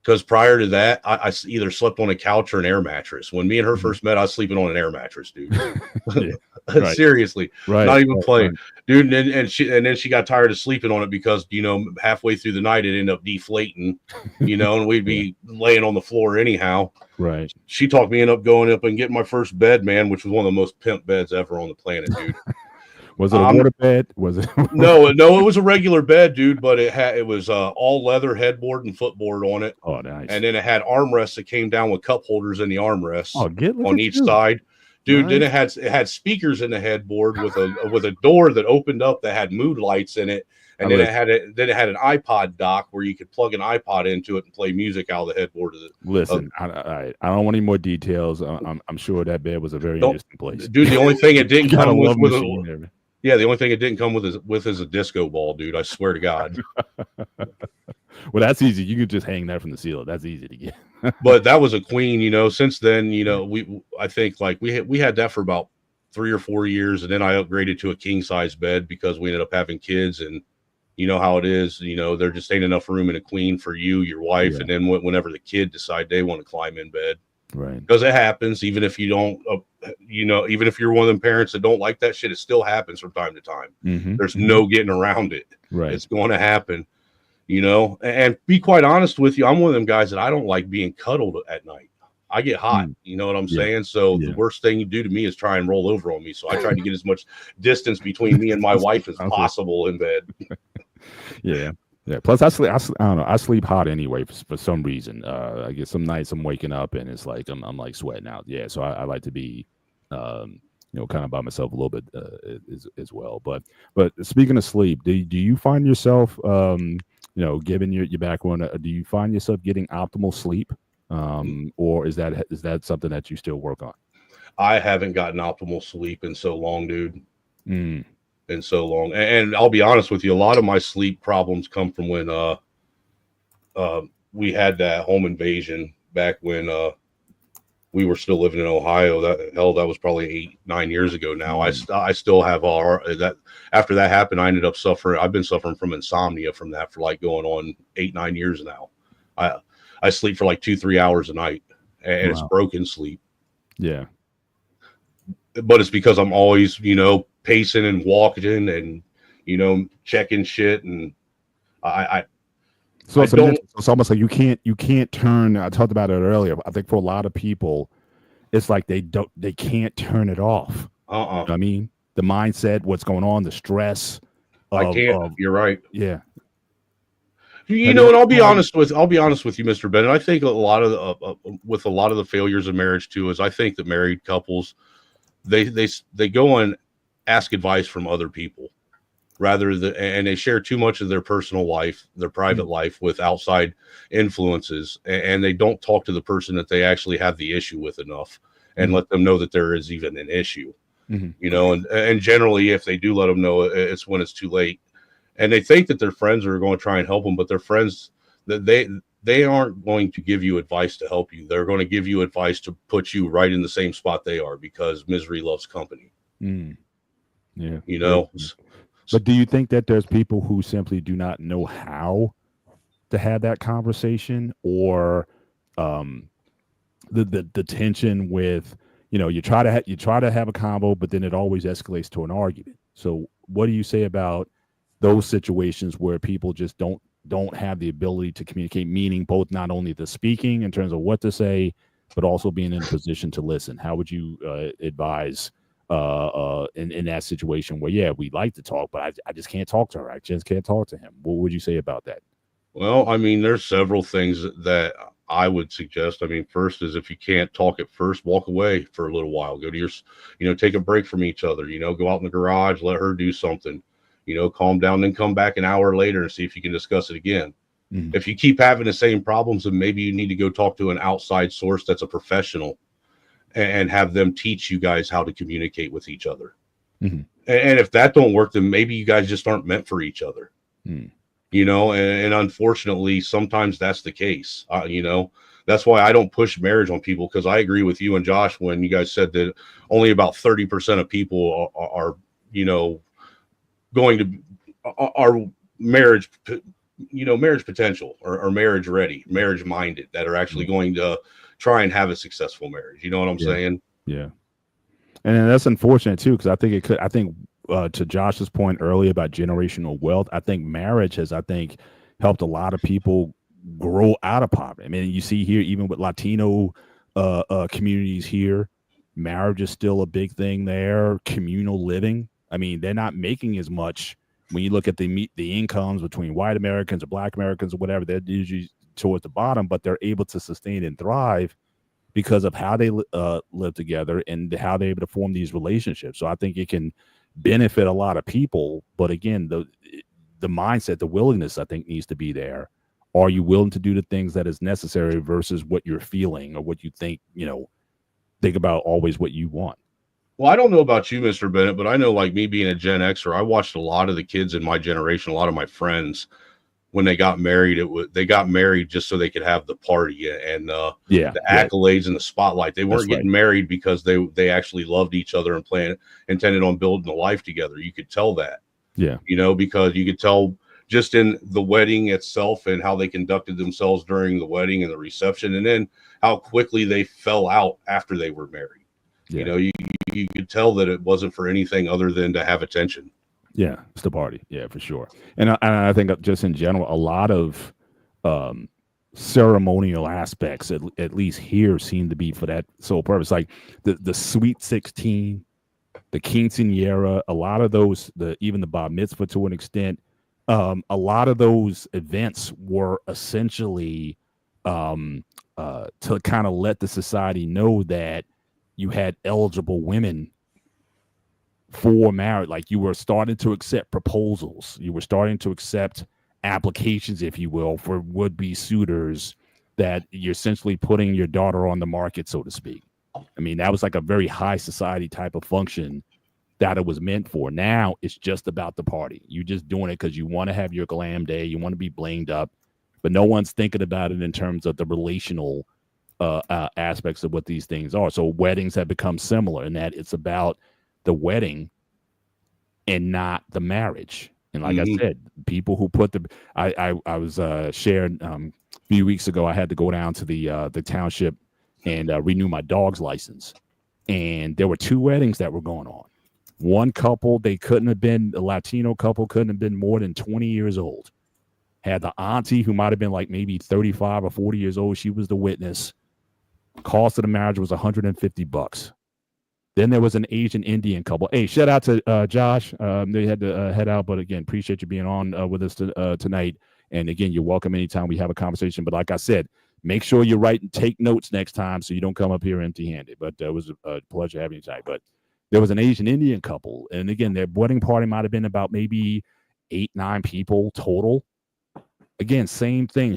Because prior to that, I either slept on a couch or an air mattress. When me and her first met, I was sleeping on an air mattress, dude. Right. Seriously, Right. not even playing, Right. dude. And then she got tired of sleeping on it because halfway through the night it ended up deflating, and we'd be laying on the floor anyhow. Right. She talked me up going up and getting my first bed, man, which was one of the most pimp beds ever on the planet, dude. Was it a water bed? Was it? No, it was a regular bed, dude, but it was all leather headboard and footboard on it. Oh, nice. And then it had armrests that came down with cup holders in the armrests on each side. Dude, Nice. then it had speakers in the headboard with a door that opened up that had mood lights in it. And then it had an iPod dock where you could plug an iPod into it and play music out of the headboard. Listen, I don't want any more details. I'm sure that bed was a very interesting place. Dude, the only thing it didn't come with the only thing it didn't come with is a disco ball, dude. I swear to God. Well, that's easy. You could just hang that from the ceiling. That's easy to get. But that was a queen, Since then, I think like we had that for about 3 or 4 years, and then I upgraded to a king size bed because we ended up having kids, and you know how it is. There just ain't enough room in a queen for you, your wife, and then whenever the kid decide they want to climb in bed, right? Because it happens, even if you don't, even if you're one of them parents that don't like that shit, it still happens from time to time. Mm-hmm. There's no getting around it. Right? It's going to happen. And be quite honest with you, I'm one of them guys that I don't like being cuddled at night. I get hot, you know what I'm saying? So the worst thing you do to me is try and roll over on me. So I try to get as much distance between me and my wife as possible in bed. Yeah. Plus, I don't know. I sleep hot anyway for some reason. I get some nights I'm waking up and it's like I'm like sweating out. Yeah. So I like to be, kind of by myself a little bit as well. But speaking of sleep, do you find yourself, given your background, do you find yourself getting optimal sleep? Or is that something that you still work on? I haven't gotten optimal sleep in so long, dude. In so long. And I'll be honest with you, a lot of my sleep problems come from when we had that home invasion back when we were still living in Ohio. That was probably 8-9 years ago now. I still have that. After that happened, I ended up suffering. I've been suffering from insomnia from that for like going on 8-9 years now. I sleep for like 2-3 hours a night, and it's broken sleep. Yeah. But it's because I'm always, pacing and walking and, checking shit. And So it's almost like you can't turn. I talked about it earlier. I think for a lot of people, it's like they can't turn it off. I mean, the mindset, what's going on, the stress. I can't. You're right. Yeah. And I'll be honest with you, Mr. Bennett. I think a lot of with a lot of the failures of marriage too is I think that married couples they go and ask advice from other people and they share too much of their personal life, their private life with outside influences, and they don't talk to the person that they actually have the issue with enough and let them know that there is even an issue. And generally if they do let them know, it's when it's too late. And they think that their friends are going to try and help them, but their friends, that they aren't going to give you advice to help you. They're going to give you advice to put you right in the same spot they are, because misery loves company. Yeah. But do you think that there's people who simply do not know how to have that conversation, or the tension with, you try to have a combo, but then it always escalates to an argument. So what do you say about those situations where people just don't have the ability to communicate, meaning both not only the speaking in terms of what to say, but also being in a position to listen? How would you advise in that situation where, we like to talk, but I just can't talk to her. I just can't talk to him. What would you say about that? Well, I mean, there's several things that I would suggest. I mean, first is if you can't talk at first, walk away for a little while. Go to your, take a break from each other, go out in the garage, let her do something. Calm down, then come back an hour later and see if you can discuss it again. If you keep having the same problems, then maybe you need to go talk to an outside source that's a professional and have them teach you guys how to communicate with each other. And if that don't work, then maybe you guys just aren't meant for each other. And unfortunately, sometimes that's the case. That's why I don't push marriage on people, because I agree with you and Josh when you guys said that only about 30% of people are going to our marriage, marriage potential or marriage ready, marriage minded, that are actually going to try and have a successful marriage. You know what I'm saying? Yeah. And that's unfortunate too, because I think to Josh's point earlier about generational wealth, I think marriage has, helped a lot of people grow out of poverty. I mean, you see here, even with Latino communities here, marriage is still a big thing there. Communal living. I mean, they're not making as much when you look at the incomes between white Americans or black Americans or whatever. They're usually towards the bottom, but they're able to sustain and thrive because of how they live together and how they're able to form these relationships. So I think it can benefit a lot of people. But again, the mindset, the willingness, I think, needs to be there. Are you willing to do the things that is necessary versus what you're feeling or what you think, think about always what you want? Well, I don't know about you, Mr. Bennett, but I know, like me being a Gen Xer, I watched a lot of the kids in my generation, a lot of my friends, when they got married, they got married just so they could have the party and the accolades and the spotlight. They weren't getting married because they actually loved each other and intended on building a life together. You could tell that, because you could tell just in the wedding itself and how they conducted themselves during the wedding and the reception, and then how quickly they fell out after they were married. Yeah. You could tell that it wasn't for anything other than to have attention. Yeah, it's the party. Yeah, for sure. And I think just in general, a lot of ceremonial aspects, at least here, seem to be for that sole purpose. Like the Sweet 16, the quinceañera, a lot of those, even the bar mitzvah to an extent, a lot of those events were essentially to kind of let the society know that you had eligible women for marriage. Like you were starting to accept proposals, you were starting to accept applications, if you will, for would-be suitors, that you're essentially putting your daughter on the market, so to speak. I mean, that was like a very high society type of function that it was meant for. Now it's just about the party. You're just doing it because you want to have your glam day, you want to be blinged up, but no one's thinking about it in terms of the relational aspects of what these things are. So weddings have become similar in that it's about the wedding and not the marriage. And like I said, people who put I was shared a few weeks ago, I had to go down to the township and renew my dog's license. And there were 2 weddings that were going on. One couple, a Latino couple, couldn't have been more than 20 years old. Had the auntie who might have been like maybe 35 or 40 years old. She was the witness. Cost of the marriage was $150. Then there was an Asian Indian couple. Hey, shout out to Josh. They had to head out, but again, appreciate you being on with us tonight. And again, you're welcome anytime we have a conversation. But like I said, make sure you write and take notes next time so you don't come up here empty-handed. But it was a pleasure having you tonight. But there was an Asian Indian couple, and again, their wedding party might have been about maybe 8-9 people total. Again, same thing.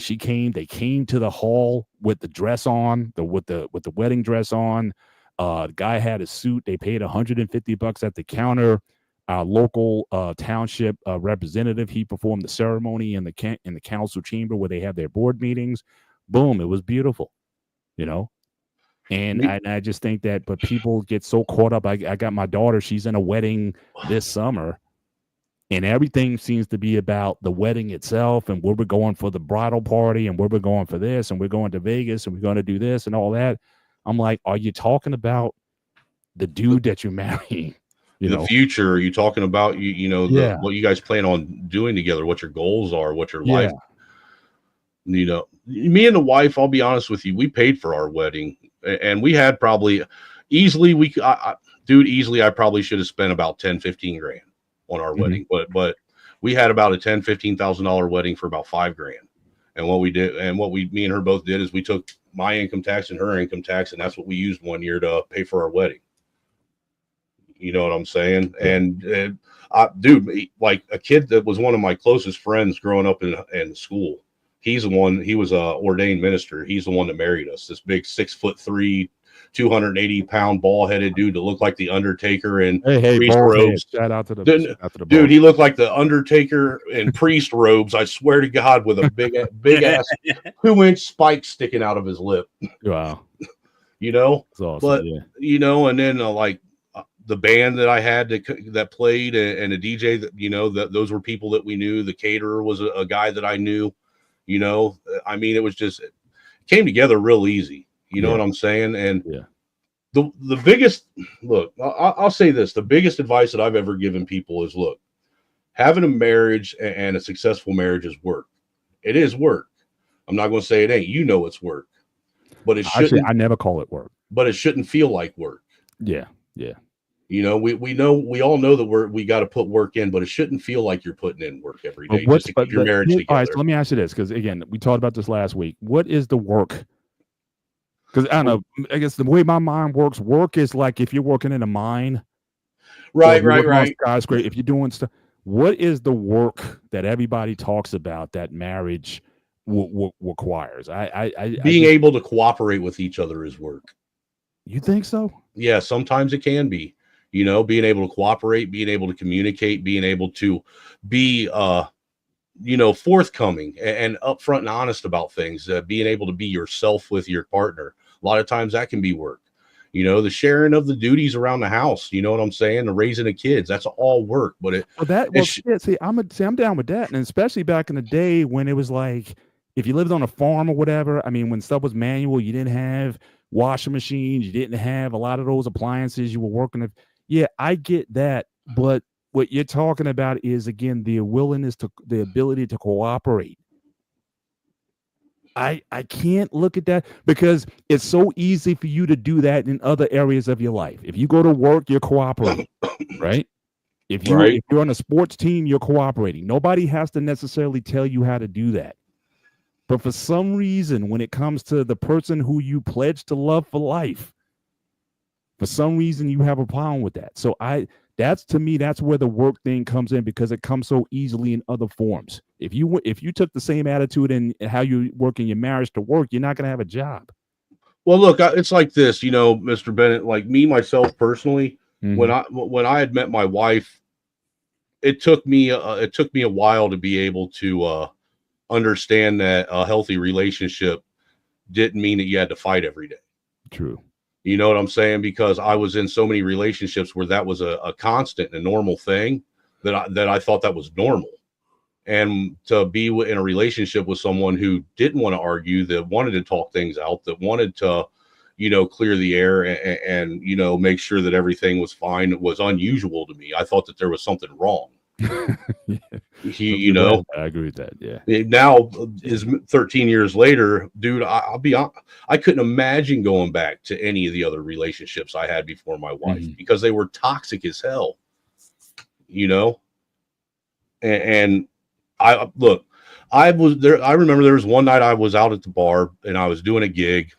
They came to the hall with the dress on, with the wedding dress on. The guy had a suit. They paid $150 at the counter. Our local township representative, he performed the ceremony in the council chamber where they have their board meetings. Boom, it was beautiful, And I just think that, but people get so caught up. I got my daughter, she's in a wedding this summer, and everything seems to be about the wedding itself and where we're going for the bridal party and where we're going for this, and we're going to Vegas and we're going to do this and all that. I'm like, are you talking about the dude that you're marrying? The future? Are you talking about what you guys plan on doing together? What your goals are? What your life? Me and the wife, I'll be honest with you, we paid for our wedding, and we had probably easily I probably should have spent about $10-15 grand on our wedding, but we had about a $10,000-$15,000 wedding for about $5,000. And what we did, and me and her both did, is we took my income tax and her income tax, and that's what we used one year to pay for our wedding. You know what I'm saying? And dude, like a kid that was one of my closest friends growing up in school, he was a ordained minister. He's the one that married us. This big 6'3", 280-pound ball-headed dude that looked like the Undertaker in priest robes. Shout out to the dude. He looked like the Undertaker in priest robes. I swear to God, with a big ass 2-inch spike sticking out of his lip. Wow, That's awesome, but and then the band that I had that played, and a DJ that, you know, that those were people that we knew. The caterer was a guy that I knew, you know. I mean, it was just, it came together real easy. You know what I'm saying? And the biggest, look, I'll say this, the biggest advice that I've ever given people is, look, having a marriage and a successful marriage is work. It is work. I'm not going to say it ain't. You know it's work. But it shouldn't. I never call it work. But it shouldn't feel like work. Yeah. You know, we all know that we got to put work in, but it shouldn't feel like you're putting in work every day just to keep your marriage together. All right, so let me ask you this, because again, we talked about this last week. What is the work? Because I don't know, I guess the way my mind work is like if you're working in a mine. Right. Skyscraper, if you're doing stuff, what is the work that everybody talks about that marriage requires? Being able to cooperate with each other is work. You think so? Yeah, sometimes it can be. You know, being able to cooperate, being able to communicate, being able to be, you know, forthcoming and upfront and honest about things, being able to be yourself with your partner. A lot of times that can be work. You know, the sharing of the duties around the house. You know what I'm saying? The raising of kids. That's all work. But I'm down with that, and especially back in the day when it was like, if you lived on a farm or whatever. I mean, when stuff was manual, you didn't have washing machines, you didn't have a lot of those appliances. You were working with. Yeah, I get that, but what you're talking about is, again, the ability to cooperate. I can't look at that because it's so easy for you to do that in other areas of your life. If you go to work, you're cooperating, right? If you're on a sports team, you're cooperating. Nobody has to necessarily tell you how to do that. But for some reason, when it comes to the person who you pledge to love for life, for some reason, you have a problem with that. So to me, that's where the work thing comes in, because it comes so easily in other forms. If you took the same attitude in how you work in your marriage to work, you're not going to have a job. Well, look, it's like this, you know, Mr. Bennett, like me, myself personally, when I had met my wife, it took me a while to be able to understand that a healthy relationship didn't mean that you had to fight every day. True. You know what I'm saying? Because I was in so many relationships where that was a constant and a normal thing that I thought that was normal. And to be in a relationship with someone who didn't want to argue, that wanted to talk things out, that wanted to, you know, clear the air and you know, make sure that everything was fine, it was unusual to me. I thought that there was something wrong. You know, I agree with that. Yeah. Now is 13 years later, dude. I'll be honest, I couldn't imagine going back to any of the other relationships I had before my wife because they were toxic as hell. You know, and I was there. I remember there was one night I was out at the bar and I was doing a gig,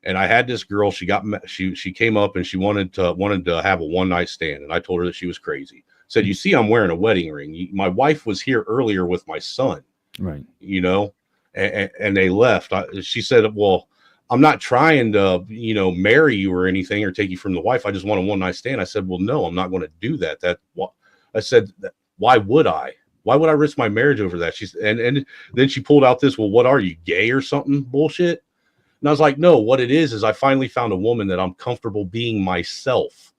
and I had this girl. She came up and she wanted to have a one night stand, and I told her that she was crazy. Said, you see, I'm wearing a wedding ring. My wife was here earlier with my son. Right. You know, and they left. She said, well, I'm not trying to, you know, marry you or anything or take you from the wife. I just want a one night stand. I said, well, no, I'm not going to do that. I said, why would I? Why would I risk my marriage over that? And then she pulled out this, well, what are you, gay or something bullshit? And I was like, no, what it is I finally found a woman that I'm comfortable being myself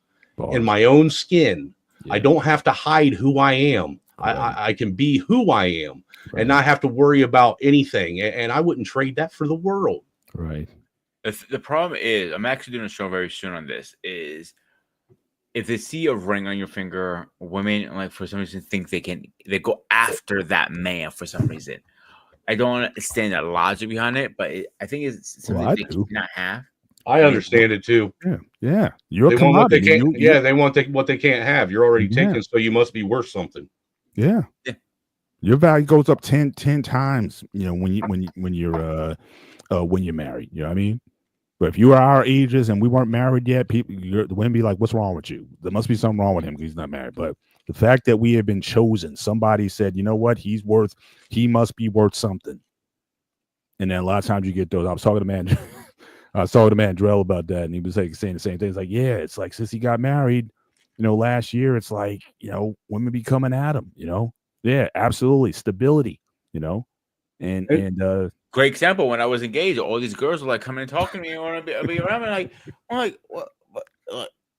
in my own skin. Yeah. I don't have to hide who I am. Right. I can be who I am and not have to worry about anything. And I wouldn't trade that for the world. Right. The problem is, I'm actually doing a show very soon on this, is if they see a ring on your finger, women, like, for some reason think they go after that man for some reason. I don't understand the logic behind it, but I think it's something they cannot have. I understand it too. Yeah. They want what they can't. They want what they can't have. You're already taken, so you must be worth something. Yeah. Your value goes up 10 times. You know, when you're married. You know what I mean? But if you are our ages and we weren't married yet, the women be like, "What's wrong with you? There must be something wrong with him because he's not married." But the fact that we have been chosen, somebody said, "You know what? He must be worth something." And then a lot of times you get those. I was talking to man Drell about that, and he was like saying the same thing. It's like, yeah, it's like since he got married, you know, last year, it's like, you know, women be coming at him, you know. Yeah, absolutely, stability, you know, and great example. When I was engaged, all these girls were like coming and talking to me, and want to be around me. I'm like, what?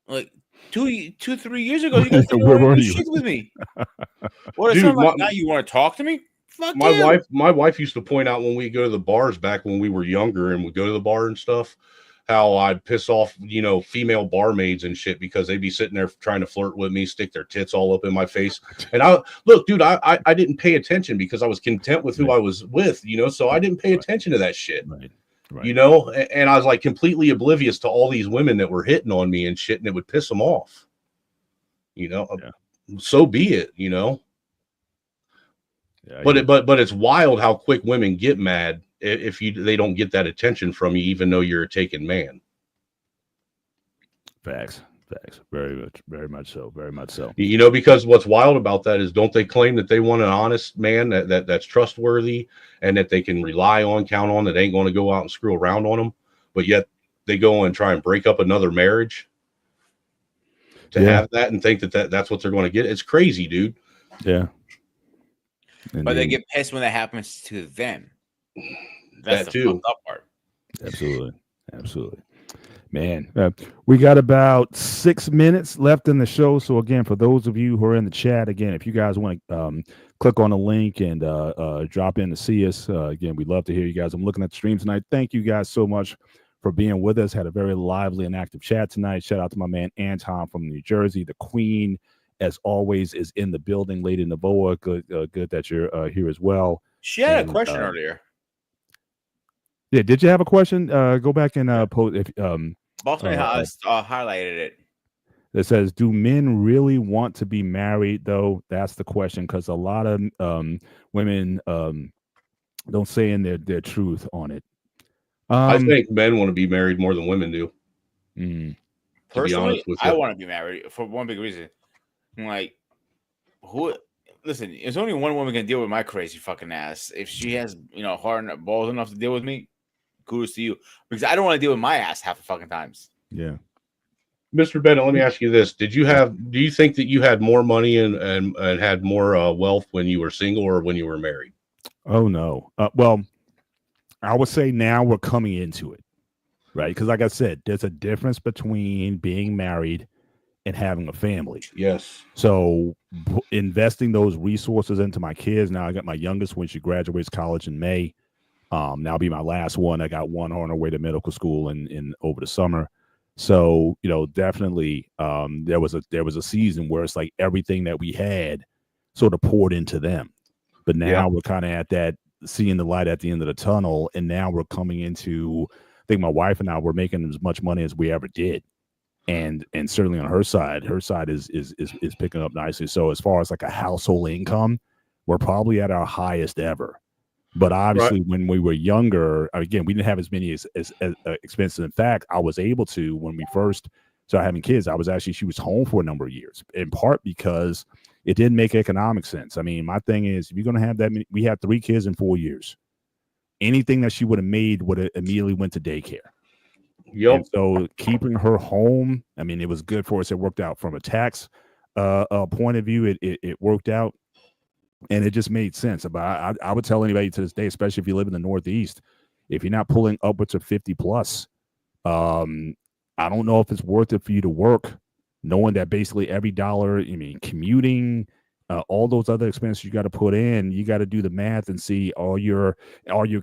Like, 3 years ago, you guys Where were you? shit with me. What Dude, now you want to talk to me? Fuck my you. my wife used to point out when we go to the bars back when we were younger and would go to the bar and stuff, how I'd piss off, female barmaids and shit because they'd be sitting there trying to flirt with me, stick their tits all up in my face. And I didn't pay attention because I was content with who I was with, so I didn't pay attention to that shit. Right. And I was like completely oblivious to all these women that were hitting on me and shit, and it would piss them off. So be it, Yeah, but it's wild how quick women get mad if they don't get that attention from you, even though you're a taken man. Facts. Very much so. Because what's wild about that is, don't they claim that they want an honest man that's trustworthy and that they can rely on, count on, that ain't going to go out and screw around on them, but yet they go and try and break up another marriage to have that and think that's what they're going to get. It's crazy, dude. Yeah. But they get pissed when that happens to them. That's that the too. fucked up part. Absolutely. Man, we got about 6 minutes left in the show. So again, for those of you who are in the chat, again, if you guys want to click on the link and drop in to see us, again, we'd love to hear you guys. I'm looking at the stream tonight. Thank you guys so much for being with us. Had a very lively and active chat tonight. Shout out to my man Anton from New Jersey. The Queen, as always, is in the building. Lady Navoa, good that you're here as well. She had a question earlier. Yeah, did you have a question? Go back and post. If Boston has highlighted it. It says, "Do men really want to be married?" Though that's the question, because a lot of women don't say in their truth on it. I think men want to be married more than women do. Personally, I want to be married for one big reason. I'm like, listen, there's only one woman can deal with my crazy fucking ass. If she has, heart and balls enough to deal with me, kudos to you. Because I don't want to deal with my ass half the fucking times. Yeah. Mr. Bennett, let me ask you this. Do you think that you had more money and had more wealth when you were single or when you were married? Oh, no. Well, I would say now we're coming into it, right? Because like I said, there's a difference between being married and having a family. Yes. So investing those resources into my kids. Now I got my youngest when she graduates college in May. Now will be my last one. I got one on her way to medical school in over the summer. So, definitely there was a season where it's like everything that we had sort of poured into them. But now we're kind of at that, seeing the light at the end of the tunnel. And now we're coming into, I think my wife and I were making as much money as we ever did. And certainly on her side is picking up nicely. So as far as like a household income, we're probably at our highest ever. But obviously, when we were younger, again, we didn't have as many as expenses. In fact, I was able to, when we first started having kids, she was home for a number of years, in part because it didn't make economic sense. I mean, my thing is, if you're going to have that many, we had 3 kids in 4 years. Anything that she would have made would have immediately went to daycare. Yep. And so keeping her home, I mean, it was good for us. It worked out from a tax point of view. It worked out. And it just made sense. But I would tell anybody to this day, especially if you live in the Northeast, if you're not pulling upwards of 50 plus, I don't know if it's worth it for you to work, knowing that basically every dollar, commuting, all those other expenses you got to put in, you got to do the math and see are your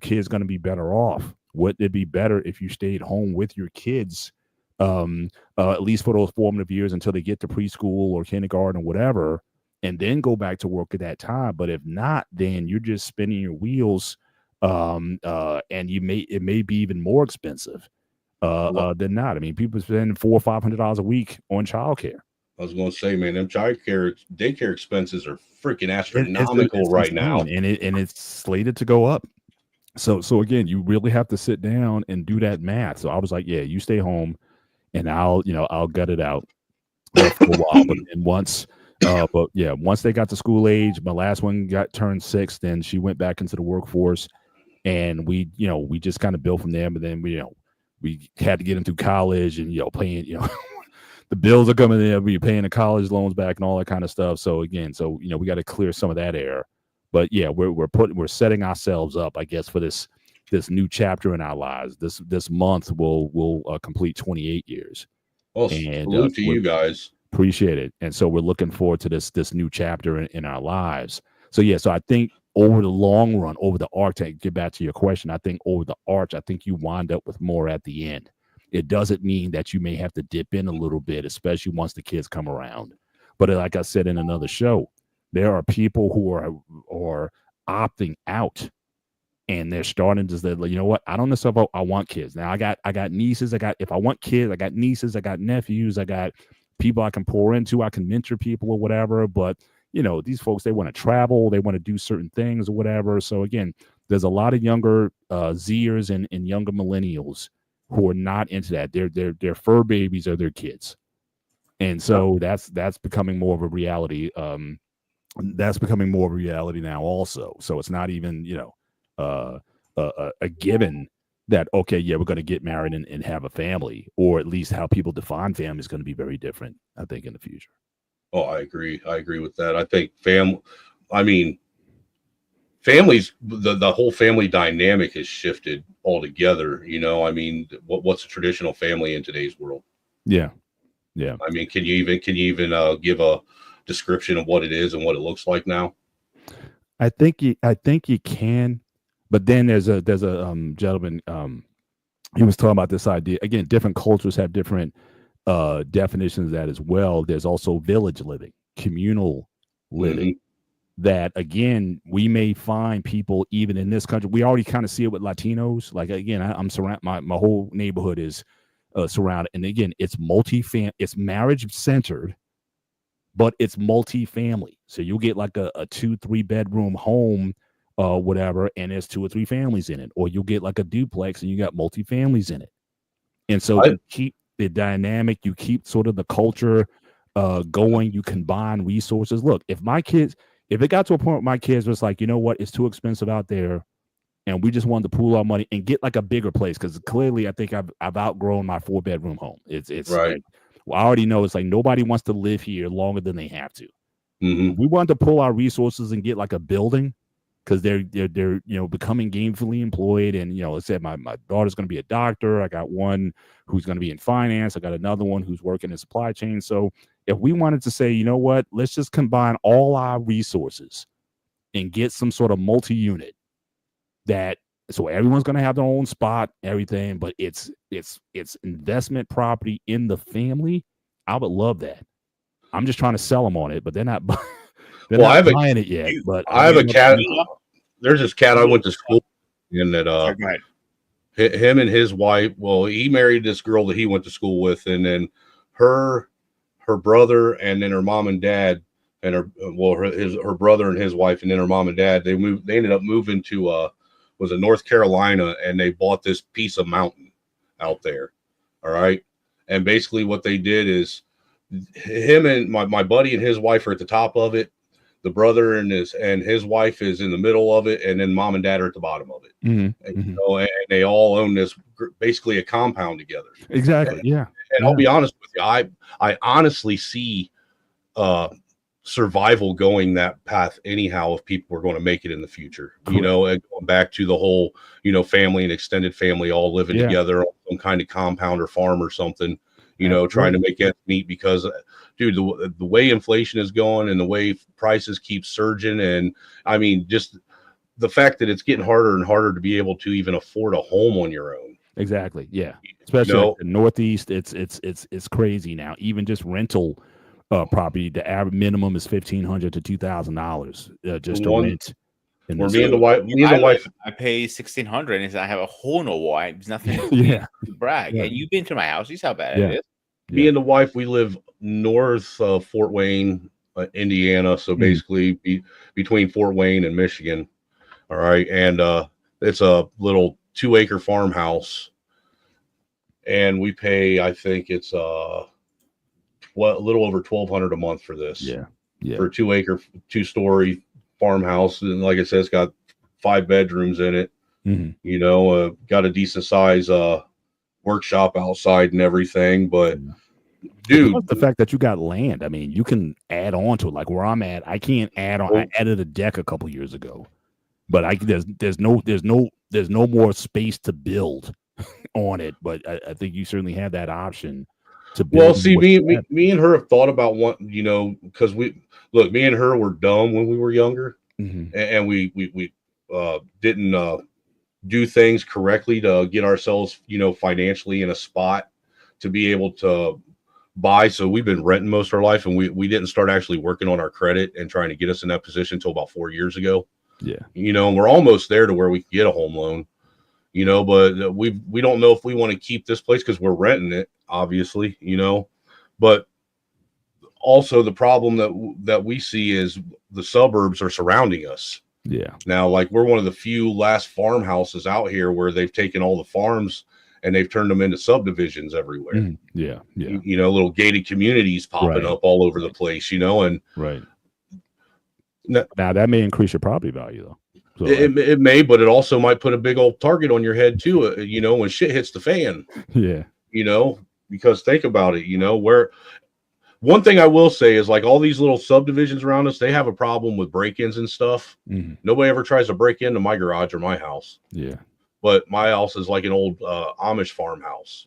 kids going to be better off? Would it be better if you stayed home with your kids, at least for those formative years until they get to preschool or kindergarten or whatever, and then go back to work at that time? But if not, then you're just spinning your wheels, and it may be even more expensive than not. I mean, people spend $400 or $500 a week on childcare. I was going to say, man, them daycare expenses are freaking astronomical right now, and it's slated to go up. So again, you really have to sit down and do that math. So I was like, yeah, you stay home, and I'll gut it out for a while. But then once they got to school age, my last one turned 6, then she went back into the workforce, and we just kind of built from there. But then we had to get them through college, and paying the bills are coming in, we're paying the college loans back and all that kind of stuff. So again, we got to clear some of that air. But yeah, we're setting ourselves up, I guess, for this new chapter in our lives. This month we'll complete 28 years. Well, And salute to you guys. appreciate it. And so we're looking forward to this new chapter in our lives. So yeah, so I think over the long run, over the arc, to get back to your question, I think over the arch, I think you wind up with more at the end. It doesn't mean that you may have to dip in a little bit, especially once the kids come around. But like I said in another show, there are people who are opting out, and they're starting to say, you know what? I don't necessarily I want kids. Now I got nieces. If I want kids, I got nieces, I got nephews, I got people I can pour into, I can mentor people or whatever. But these folks, they want to travel, they want to do certain things or whatever. So again, there's a lot of younger Zers and younger millennials who are not into that. Their fur babies are their kids. And so that's becoming more of a reality. That's becoming more of a reality now also. So it's not even, a given that, okay, yeah, we're going to get married and have a family, or at least how people define family is going to be very different, I think, in the future. Oh, I agree. I agree with that. I think families, the whole family dynamic has shifted altogether. What's a traditional family in today's world? Yeah. I mean, can you even give a description of what it is and what it looks like now? I think you can, but then there's a gentleman, he was talking about this idea. Again, different cultures have different definitions of that as well. There's also village living, communal living. That again, we may find people even in this country. We already kind of see it with Latinos. Like again, I'm surrounded. My whole neighborhood is surrounded, and again, it's it's marriage centered, but it's multi-family. So you'll get like a 2-3 bedroom home, whatever, and there's 2 or 3 families in it, or you'll get like a duplex and you got multi-families in it. And so you keep the dynamic, you keep sort of the culture going, you combine resources. Look, if it got to a point where my kids was like, you know what, it's too expensive out there, and we just wanted to pool our money and get like a bigger place, because clearly I think I've outgrown my 4-bedroom home. It's right. Like, well, I already know it's like nobody wants to live here longer than they have to. Mm-hmm. We wanted to pull our resources and get like a building, because they're becoming gainfully employed, and let's say my daughter's going to be a doctor. I got one who's going to be in finance. I got another one who's working in supply chain. So if we wanted to say, you know what, let's just combine all our resources and get some sort of multi-unit so everyone's going to have their own spot, everything, but it's investment property in the family. I would love that. I'm just trying to sell them on it, but they're not buying it yet. But I have a cat. There's this cat I went to school in that him and his wife. Well, he married this girl that he went to school with, and then her brother, and then her mom and dad, and her brother and his wife, and then her mom and dad. They ended up moving to was in North Carolina, and they bought this piece of mountain out there. All right, and basically what they did is him and my buddy and his wife are at the top of it. The brother and his wife is in the middle of it, and then mom and dad are at the bottom of it. Mm-hmm. And, and they all own this, basically a compound together. Exactly. Yeah. And I'll be honest with you, I honestly see survival going that path anyhow if people are going to make it in the future. Correct. And going back to the whole, family and extended family all living together on some kind of compound or farm or something. Trying to make ends meet, because, dude, the way inflation is going and the way prices keep surging, and I mean, just the fact that it's getting harder and harder to be able to even afford a home on your own. Exactly. Yeah. Especially like the Northeast, it's crazy now. Even just rental property, the average minimum is $1,500 to $2,000 just to rent. Me and the wife, I pay $1,600, and I have a hole in the wall. There's nothing to brag. Yeah. And you've been to my house. You see how bad it is. Me and the wife, we live north of Fort Wayne, Indiana. So basically between Fort Wayne and Michigan. All right. And it's a little 2-acre farmhouse. And we pay, I think it's a little over $1,200 a month for this. Yeah. For a 2-acre, 2-story farmhouse. And like I said, it's got 5 bedrooms in it. Mm-hmm. Got a decent size workshop outside and everything, but dude, the fact that you got land, I mean, you can add on to it. Like where I'm at, I can't add on. I added a deck a couple years ago, but there's no more space to build on it. But I think you certainly have that option to Well, build see, what you have. me and her have thought about what, because me and her were dumb when we were younger, and we didn't do things correctly to get ourselves, financially in a spot to be able to buy. So we've been renting most of our life, and we didn't start actually working on our credit and trying to get us in that position until about 4 years ago. Yeah. And we're almost there to where we can get a home loan, but we don't know if we want to keep this place because we're renting it, obviously, but also the problem that we see is the suburbs are surrounding us. Yeah. Now, like, we're one of the few last farmhouses out here where they've taken all the farms and they've turned them into subdivisions everywhere. Yeah. Yeah. Little gated communities popping up all over the place, and right. Now that may increase your property value, though. So, it may, but it also might put a big old target on your head too. When shit hits the fan. Yeah. Because think about it. Where one thing I will say is, like, all these little subdivisions around us, they have a problem with break-ins and stuff. Nobody ever tries to break into my garage or my house. Yeah. But my house is like an old Amish farmhouse.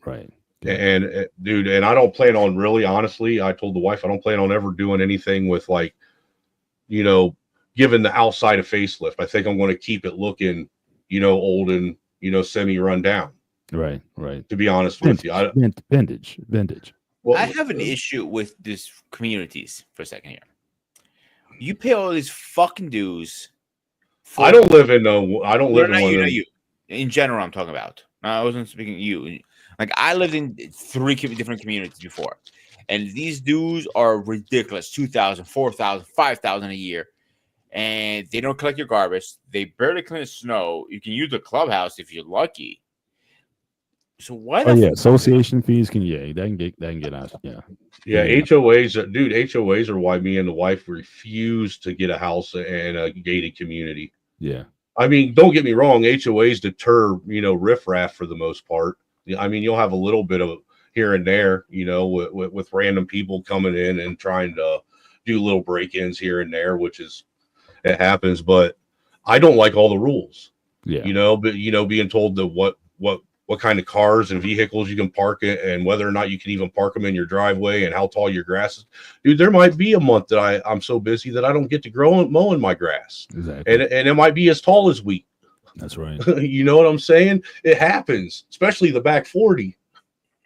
Right. Yeah. And dude, and I don't plan on, really, honestly, I told the wife I don't plan on ever doing anything with, like, giving the outside a facelift. I think I'm going to keep it looking, old and, semi run down. Right. To be honest with you. Vintage. Well, I have an issue with these communities for a second here. You pay all these fucking dues. I don't live in one. You. In general, I'm talking about. I wasn't speaking to you. Like, I lived in 3 different communities before, and these dues are ridiculous. $2,000, $4,000, $5,000 a year, and they don't collect your garbage. They barely clean the snow. You can use the clubhouse if you're lucky. So why? Association fees can get out. Yeah, HOAs, dude. HOAs are why me and the wife refuse to get a house in a gated community. Yeah, I mean, don't get me wrong. HOAs deter, riffraff for the most part. I mean, you'll have a little bit of here and there, with random people coming in and trying to do little break-ins here and there, it happens. But I don't like all the rules. Yeah, but being told that what kind of cars and vehicles you can park it, and whether or not you can even park them in your driveway, and how tall your grass is. Dude, there might be a month that I'm so busy that I don't get to mowing my grass. Exactly. And it might be as tall as wheat. That's right. You know what I'm saying? It happens, especially the back 40.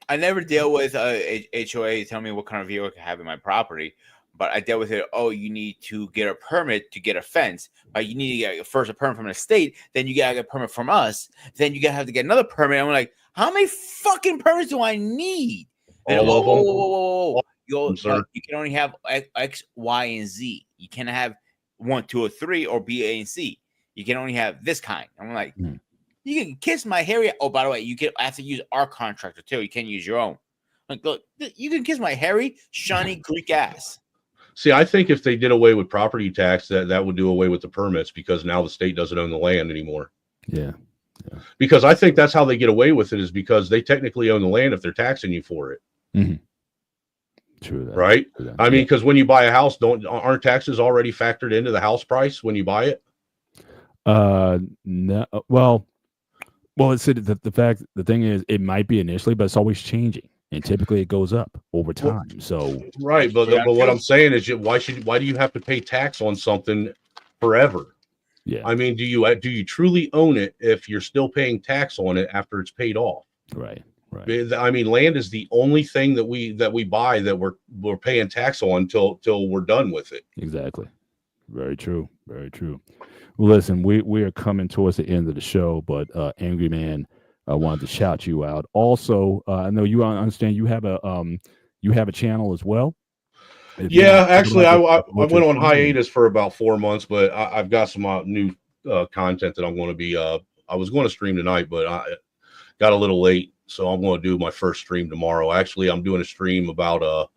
I never deal with HOA tell me what kind of vehicle I can have in my property, but I dealt with it. Oh, you need to get a permit to get a fence. You need to get first a permit from the state, then you gotta get a permit from us, then you gotta have to get another permit. I'm like, how many fucking permits do I need? And all of them. You can only have X, Y, and Z. You can't have 1, 2, or 3, or B, A, and C. You can only have this kind. I'm like, you can kiss my hairy. Oh, by the way, you have to use our contractor too. You can't use your own. Like, look, you can kiss my hairy, shiny Greek ass. See, I think if they did away with property tax, that would do away with the permits, because now the state doesn't own the land anymore. Yeah. Because I think that's how they get away with it, is because they technically own the land if they're taxing you for it. True. Right? I mean, because when you buy a house, aren't taxes already factored into the house price when you buy it? No. Well, it's the thing is, it might be initially, but it's always changing. And typically it goes up over time. So right, but what I'm saying is, why do you have to pay tax on something forever? Yeah, I mean, do you truly own it if you're still paying tax on it after it's paid off? Right. I mean, land is the only thing that we buy that we're paying tax on till we're done with it. Exactly. Very true. Well, listen, we are coming towards the end of the show, but Angry Man, I wanted to shout you out. Also, I know you understand you have a channel as well. Yeah, actually, I went on hiatus for about 4 months, but I've got some new content that I'm going to be. I was going to stream tonight, but I got a little late, so I'm going to do my first stream tomorrow. Actually, I'm doing a stream about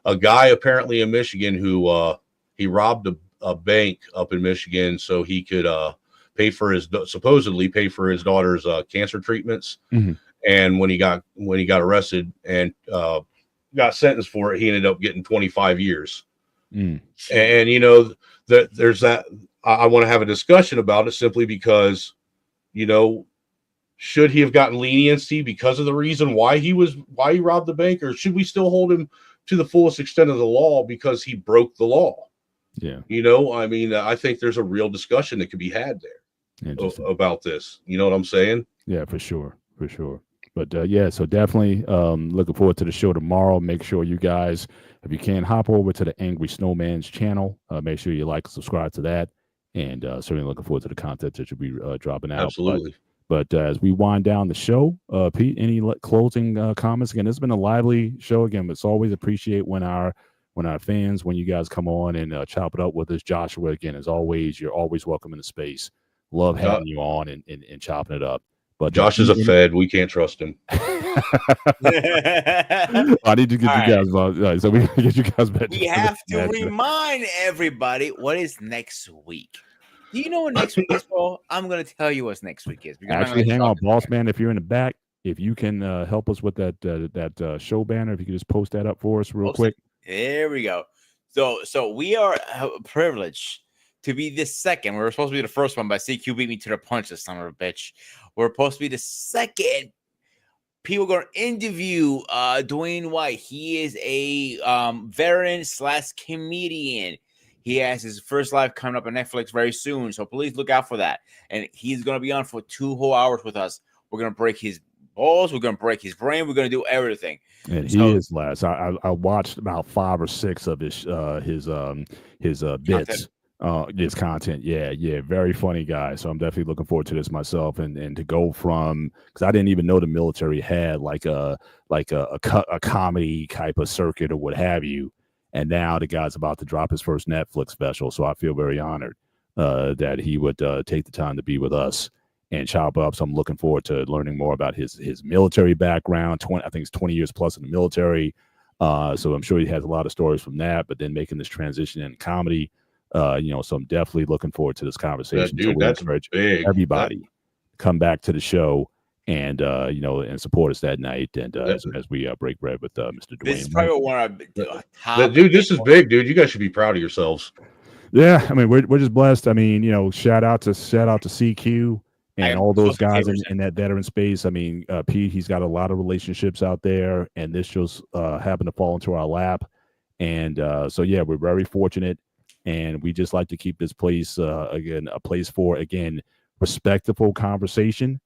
a guy apparently in Michigan who he robbed a bank up in Michigan so he could supposedly pay for his daughter's cancer treatments. And when he got arrested and got sentenced for it, he ended up getting 25 years. And there's that. I want to have a discussion about it, simply because should he have gotten leniency because of the reason why he robbed the bank, or should we still hold him to the fullest extent of the law because he broke the law? Yeah. I mean, I think there's a real discussion that could be had there about this. You know what I'm saying? Yeah, for sure. But yeah, so definitely looking forward to the show tomorrow. Make sure you guys, if you can, hop over to the Angry Snowman's channel. Make sure you like and subscribe to that. And certainly looking forward to the content that you'll be dropping out. Absolutely. But as we wind down the show, Pete, any closing comments? Again, it's been a lively show. Again, it's always appreciate when our fans, when you guys come on and chop it up with us. Joshua, again, as always, you're always welcome in the space. Love having you on and chopping it up. But Josh is a Fed. We can't trust him. I need to get you guys. So we get you guys back. We have to remind everybody what is next week. Do you know what next week is, Paul? I'm going to tell you what next week is. Actually, hang on, boss man. If you're in the back, if you can help us with that show banner, if you could just post that up for us real quick. There we go. So we are privileged to be the second. We were supposed to be the first one, but CQ beat me to the punch, this son of a bitch. We're supposed to be the second. People going to interview Dwayne White. He is a veteran / comedian. He has his first live coming up on Netflix very soon, so please look out for that. And he's going to be on for 2 whole hours with us. We're going to break his balls. We're going to break his brain. We're going to do everything. And he is last. I watched about 5 or 6 of his bits. His content. Yeah. Very funny guy. So I'm definitely looking forward to this myself. And to go from, because I didn't even know the military had like a comedy type of circuit or what have you. And now the guy's about to drop his first Netflix special. So I feel very honored that he would take the time to be with us and chop up. So I'm looking forward to learning more about his military background. I think it's 20 years plus in the military. So I'm sure he has a lot of stories from that, but then making this transition in comedy. So I'm definitely looking forward to this conversation. Yeah, dude, so that's big. Everybody come back to the show and and support us that night. And as we break bread with Mr. Dwayne. This is probably one of our top. Dude, this is big, dude. You guys should be proud of yourselves. Yeah, I mean, we're just blessed. I mean, shout out to CQ and all those guys in that veteran space. I mean, Pete, he's got a lot of relationships out there, and this just happened to fall into our lap. And so yeah, we're very fortunate. And we just like to keep this place a place for respectful conversation,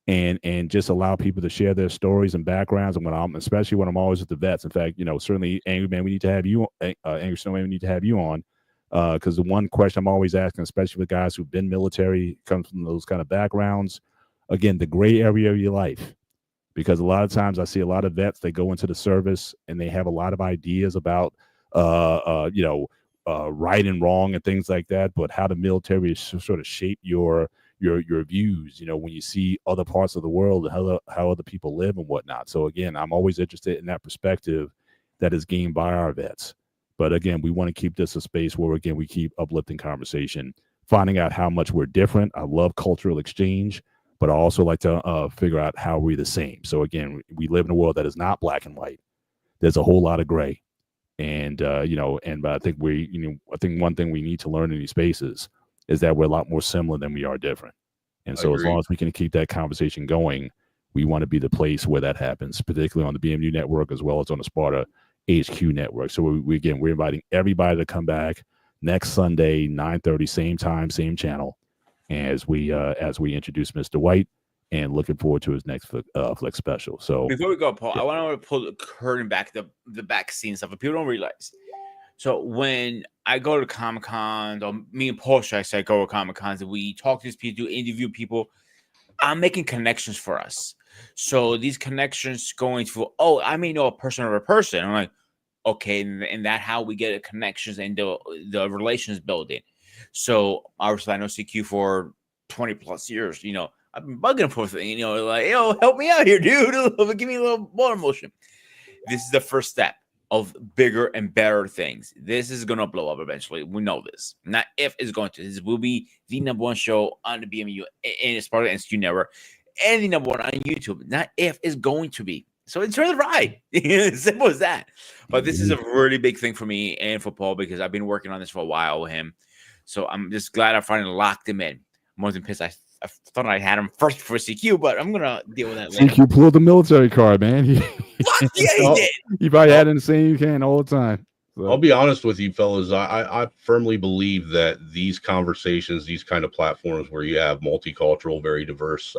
and just allow people to share their stories and backgrounds. And especially when I'm always with the vets. In fact, certainly Angry Man, we need to have you, Angry Snowman, we need to have you on, because the one question I'm always asking, especially with guys who've been military, comes from those kind of backgrounds. Again, the gray area of your life, because a lot of times I see a lot of vets that go into the service and they have a lot of ideas about right and wrong and things like that, but how the military sort of shape your views, when you see other parts of the world, how other people live and whatnot. So again, I'm always interested in that perspective that is gained by our vets. But again, we want to keep this a space where, again, we keep uplifting conversation, finding out how much we're different. I love cultural exchange, but I also like to figure out how we're the same. So again, we live in a world that is not black and white. There's a whole lot of gray. And but I think I think one thing we need to learn in these spaces is that we're a lot more similar than we are different. And so as long as we can keep that conversation going, we want to be the place where that happens, particularly on the BMU network as well as on the Sparta HQ network. So we're inviting everybody to come back next Sunday, 9:30, same time, same channel, as we introduce Mr. White. And looking forward to his next Flex special. So before we go, Paul, I want to pull the curtain back, the back scene stuff, but people don't realize. So when I go to Comic Con, or me and Paul, should I say, go to Comic Cons, and we talk to these people, interview people, I'm making connections for us. So these connections going to, I may know a person or a person. I'm like, okay, and that how we get connections and the relations building. So obviously I know CQ for 20 plus years, I've been bugging him for things, help me out here, dude. Give me a little more emotion. This is the first step of bigger and better things. This is going to blow up eventually. We know this. Not if it's going to. This will be the #1 show on the BMU and it's part of the NSQ network. And the #1 on YouTube. Not if it's going to be. So enjoy the ride. Simple as that. But this is a really big thing for me and for Paul, because I've been working on this for a while with him. So I'm just glad I finally locked him in. I'm more than pissed I thought I had him first for CQ, but I'm gonna deal with that later. CQ pulled the military card, man. Fuck yeah, he did. He probably had it in the same can all the time. So. I'll be honest with you, fellas. I firmly believe that these conversations, these kind of platforms where you have multicultural, very diverse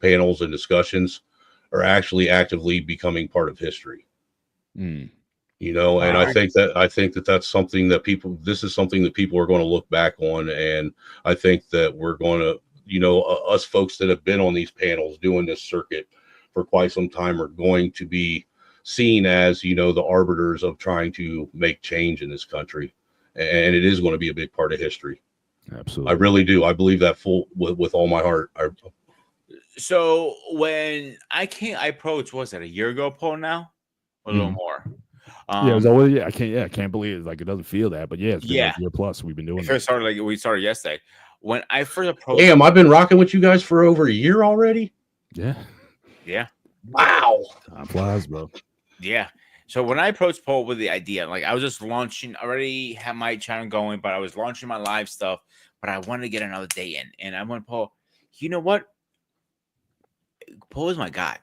panels and discussions, are actually actively becoming part of history. Mm. You know, and I think that that's something that this is something that people are going to look back on, and I think that we're going to, you know, us folks that have been on these panels doing this circuit for quite some time are going to be seen as, you know, the arbiters of trying to make change in this country, and it is going to be a big part of history. Absolutely, I really do. I believe that with all my heart. So when I approached, was that a year ago, Paul? Now a little more. Yeah, it was always, I can't believe it. Like, it doesn't feel that, but yeah, it's been like a year plus. We've been doing it. We started yesterday. When I first approached, damn, I've been rocking with you guys for over a year already. Yeah. Wow, time flies, bro. Yeah. So when I approached Paul with the idea, like I was just launching, already had my channel going, but I was launching my live stuff, but I wanted to get another day in. And I went, Paul, you know what? Paul is my guy.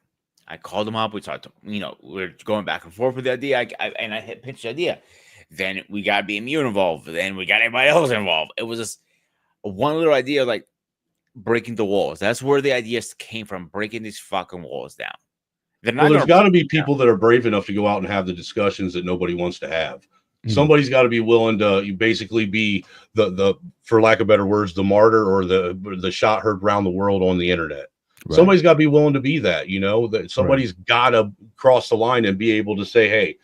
I called him up. We talked, you know, we're going back and forth with the idea. I pitched the idea. Then we got BMU involved. Then we got everybody else involved. It was just one little idea, like breaking the walls. That's where the ideas came from, breaking these fucking walls down. Well, there's got to be people that are brave enough to go out and have the discussions that nobody wants to have. Mm-hmm. Somebody's got to be willing to basically be the for lack of better words, the martyr or the shot heard around the world on the internet. Right. Somebody's got to be willing to be that, you know, that somebody's got to cross the line and be able to say, hey,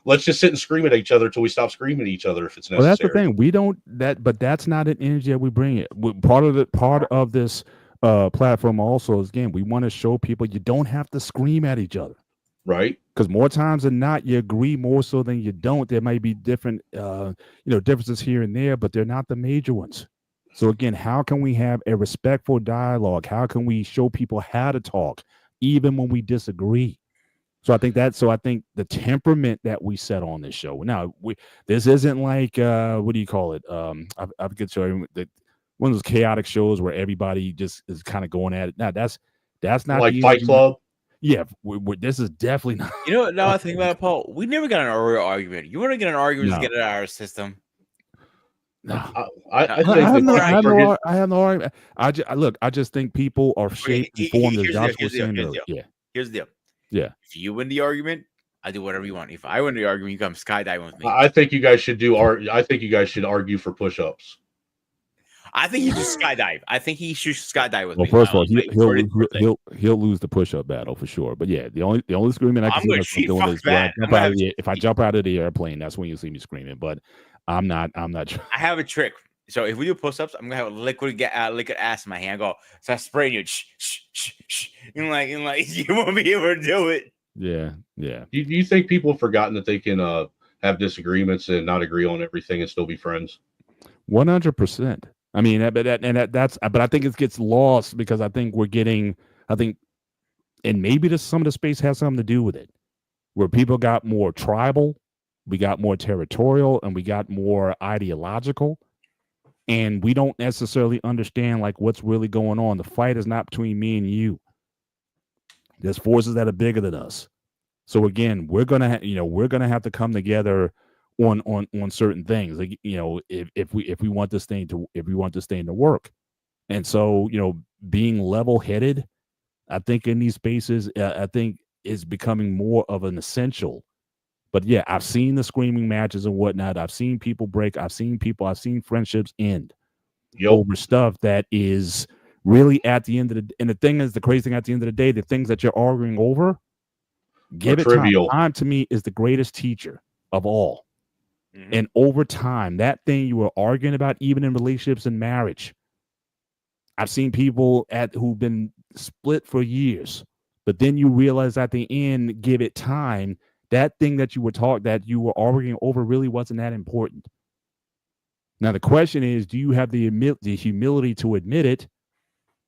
let's just sit and scream at each other till we stop screaming at each other if it's necessary. Well, that's the thing. We don't but that's not an energy that we bring it. Part of this platform also is, again, we want to show people you don't have to scream at each other. Right. Because more times than not, you agree more so than you don't. There might be different, differences here and there, but they're not the major ones. So again, how can we have a respectful dialogue? How can we show people how to talk, even when we disagree? So I think the temperament that we set on this show. Now, this isn't like what do you call it? I forget. Sorry, one of those chaotic shows where everybody just is kind of going at it. Now that's not like Fight Club. Yeah, this is definitely not. You know, now I think about it, Paul, we never got an real argument. You want to get an argument, just get it out of our system. No, I have no argument. I just think people are shaped and formed as Josh was saying earlier. Yeah. Here's the deal. Yeah. If you win the argument, I do whatever you want. If I win the argument, you come skydiving with me. I think you guys should argue for push-ups. I think you should skydive. I think he should skydive with me. Well, first of all, he'll lose the push-up battle for sure. But yeah, the only screaming I can see myself doing is if I jump out of the airplane, that's when you see me screaming. But I'm not. I have a trick. So if we do push-ups, I'm gonna have a liquid ass in my hand. Go start spraying you. And like you won't be able to do it. Yeah. Do you think people have forgotten that they can have disagreements and not agree on everything and still be friends? 100%. I mean, but I think it gets lost because I think and maybe some of the space has something to do with it, where people got more tribal, we got more territorial, and we got more ideological, and we don't necessarily understand like what's really going on. The fight is not between me and you. There's forces that are bigger than us. So again, we're gonna have to come together on certain things, like, you know, if we want this thing to work. And so, you know, being level-headed, I think in these spaces, I think is becoming more of an essential. But yeah, I've seen the screaming matches and whatnot. I've seen people break. I've seen friendships end over stuff that is really at the end of the. And the thing is, the crazy thing at the end of the day, the things that you're arguing over, give it time. Time to me is the greatest teacher of all. Mm-hmm. And over time, that thing you were arguing about, even in relationships and marriage, I've seen people who've been split for years, but then you realize at the end, give it time. That thing that you were arguing over really wasn't that important. Now the question is, do you have the humility to admit it,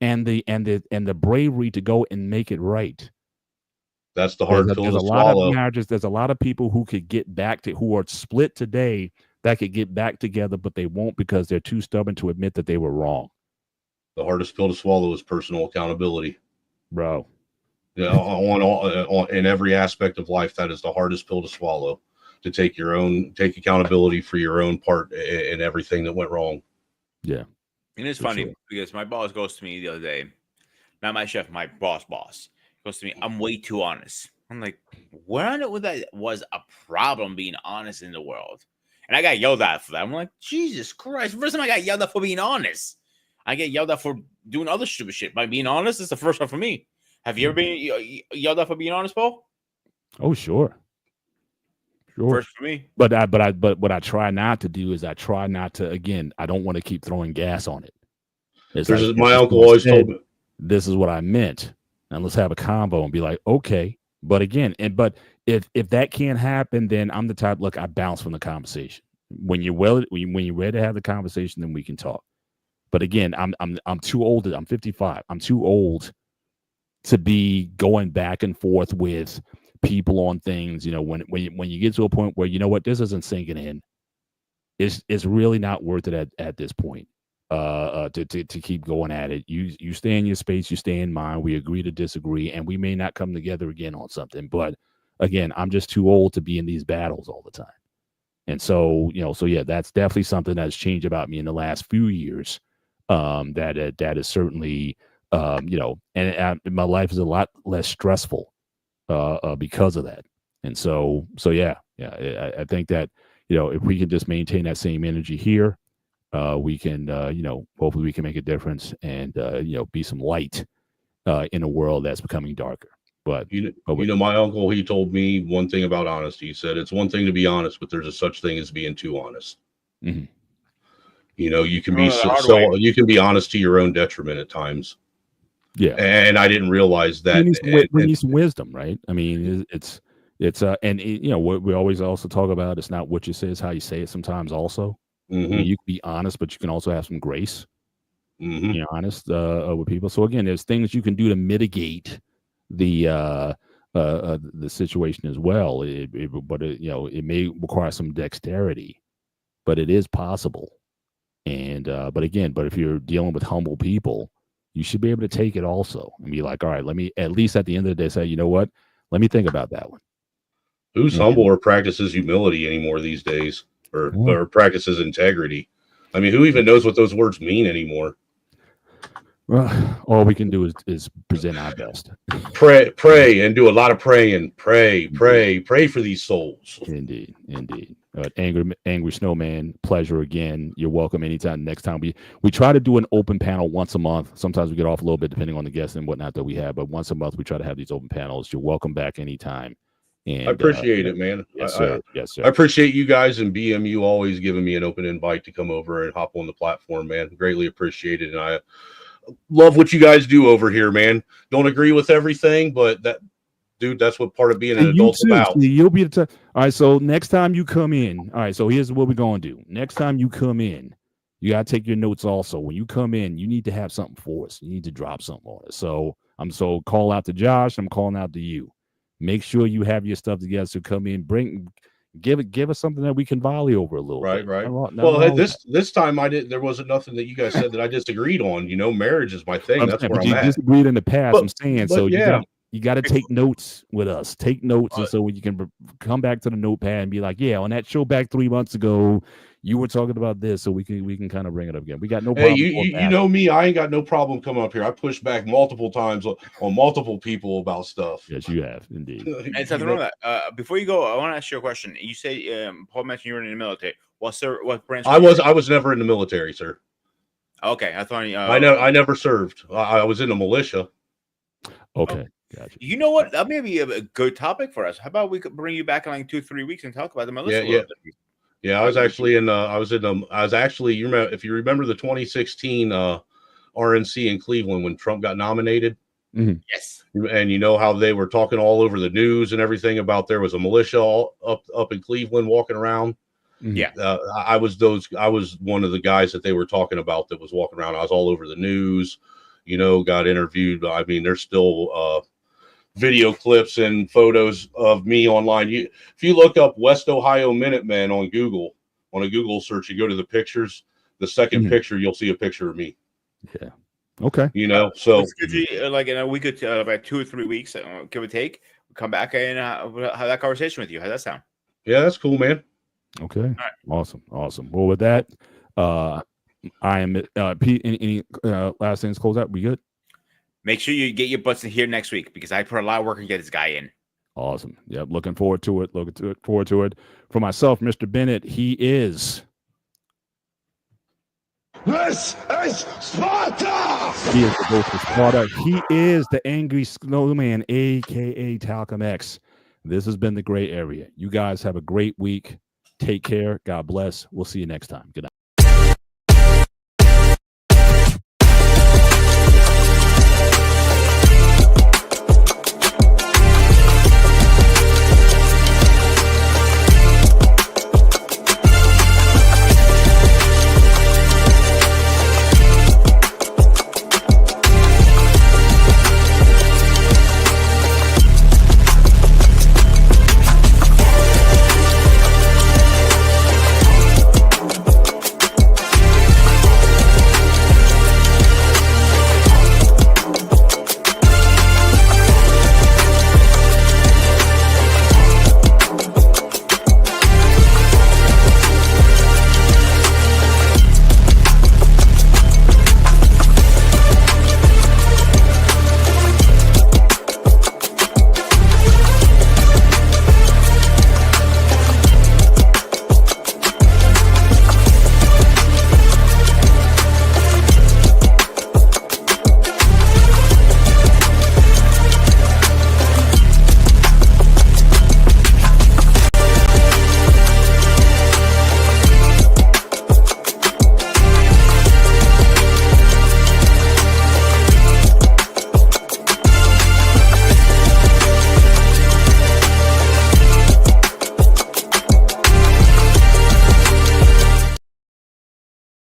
and the bravery to go and make it right? That's the hard pill to swallow. There's a lot of people who are split today that could get back together, but they won't because they're too stubborn to admit that they were wrong. The hardest pill to swallow is personal accountability, bro. Yeah, on in every aspect of life, that is the hardest pill to swallow. To take accountability for your own part in everything that went wrong. Yeah, and it's funny because my boss goes to me the other day. Not my chef, my boss goes to me. I'm way too honest. I'm like, where that was a problem being honest in the world, and I got yelled at for that. I'm like, Jesus Christ! First time I got yelled at for being honest. I get yelled at for doing other stupid shit. By being honest, it's the first one for me. Have you ever been yelled at for being honest, Paul? Oh, sure. First for me. But what I try not to do is I try not to, again, I don't want to keep throwing gas on it. Like, my uncle always told me, this is what I meant. And let's have a combo and be like, okay. But again, but if that can't happen, then I'm the type, look, I bounce from the conversation. When you're ready to have the conversation, then we can talk. But again, I'm too old. I'm 55. I'm too old to be going back and forth with people on things. You know, when you get to a point where, you know what, this isn't sinking in, it's really not worth it at this point. To keep going at it. You stay in your space, you stay in mine. We agree to disagree, and we may not come together again on something. But again, I'm just too old to be in these battles all the time. And so, yeah, that's definitely something that's changed about me in the last few years. That is certainly, and my life is a lot less stressful because of that. And so yeah, I think that, if we can just maintain that same energy here, we can, hopefully we can make a difference and, be some light in a world that's becoming darker. But my uncle, he told me one thing about honesty. He said, it's one thing to be honest, but there's a such thing as being too honest. Mm-hmm. You can be you can be honest to your own detriment at times. Yeah. And I didn't realize that. We need some wisdom, right? I mean, it's what we always also talk about, it's not what you say, it's how you say it sometimes also. Mm-hmm. I mean, you can be honest, but you can also have some grace. Mm-hmm. Be honest with people. So again, there's things you can do to mitigate the situation as well. But it may require some dexterity, but it is possible. And but if you're dealing with humble people, you should be able to take it also and be like, all right, let me at least at the end of the day say, you know what? Let me think about that one. Who's humble or practices humility anymore these days, or practices integrity? I mean, who even knows what those words mean anymore? Well, all we can do is present our best. Pray, and do a lot of praying. Pray for these souls. Indeed. Angry Snowman, pleasure again. You're welcome anytime. Next time we try to do an open panel once a month. Sometimes we get off a little bit depending on the guests and whatnot that we have, but once a month we try to have these open panels. You're welcome back anytime. And I appreciate it, man. Yes, sir. Yes, sir. I appreciate you guys and BMU always giving me an open invite to come over and hop on the platform, man. Greatly appreciated, and I love what you guys do over here, man. Don't agree with everything, but that's what part of being an adult's about. You'll be all right. So next time you come in, all right. So here's what we're gonna do. Next time you come in, you gotta take your notes. Also, when you come in, you need to have something for us. You need to drop something on us. So call out to Josh. I'm calling out to you. Make sure you have your stuff together. So come in, give us something that we can volley over a little bit. Right. Well, this time there wasn't nothing that you guys said that I disagreed on. Marriage is my thing. That's where I'm at. Disagreed in the past. I'm saying so. Yeah. You got to take notes with us. Take notes, and so you can come back to the notepad and be like, "Yeah, on that show back 3 months ago, you were talking about this." So we can kind of bring it up again. We got no problem. Hey, you know me. I ain't got no problem coming up here. I pushed back multiple times on multiple people about stuff. Yes, you have indeed. And something wrong with that. Before you go, I want to ask you a question. You say Paul mentioned you were in the military. What branch? I was never in the military, sir. Okay, I thought I never served. I was in the militia. Okay. Gotcha. You know what? That may be a good topic for us. How about we could bring you back in like 2-3 weeks and talk about the militia? Yeah. I was actually you remember, if you remember the 2016 RNC in Cleveland when Trump got nominated. Mm-hmm. Yes. And you know how they were talking all over the news and everything about there was a militia up in Cleveland walking around. Yeah. I was one of the guys that they were talking about that was walking around. I was all over the news, got interviewed. I mean, there's still video clips and photos of me online. If you look up West Ohio Minutemen on Google, on a Google search, you go to the pictures, the second picture, you'll see a picture of me. Yeah. Okay. You know, so like in a week or two, about 2 or 3 weeks, give or take, come back and have that conversation with you. How's that sound? Yeah, that's cool, man. Okay. Right. Awesome. Well, with that, I am Pete. Any last things close out? We good? Make sure you get your butts in here next week because I put a lot of work to get this guy in. Awesome. Yep. Looking forward to it. Forward to it. For myself, Mr. Bennett, he is. This is Sparta! He is the ghost of Sparta. He is the angry snowman, aka Talcum X. This has been the gray area. You guys have a great week. Take care. God bless. We'll see you next time. Good night.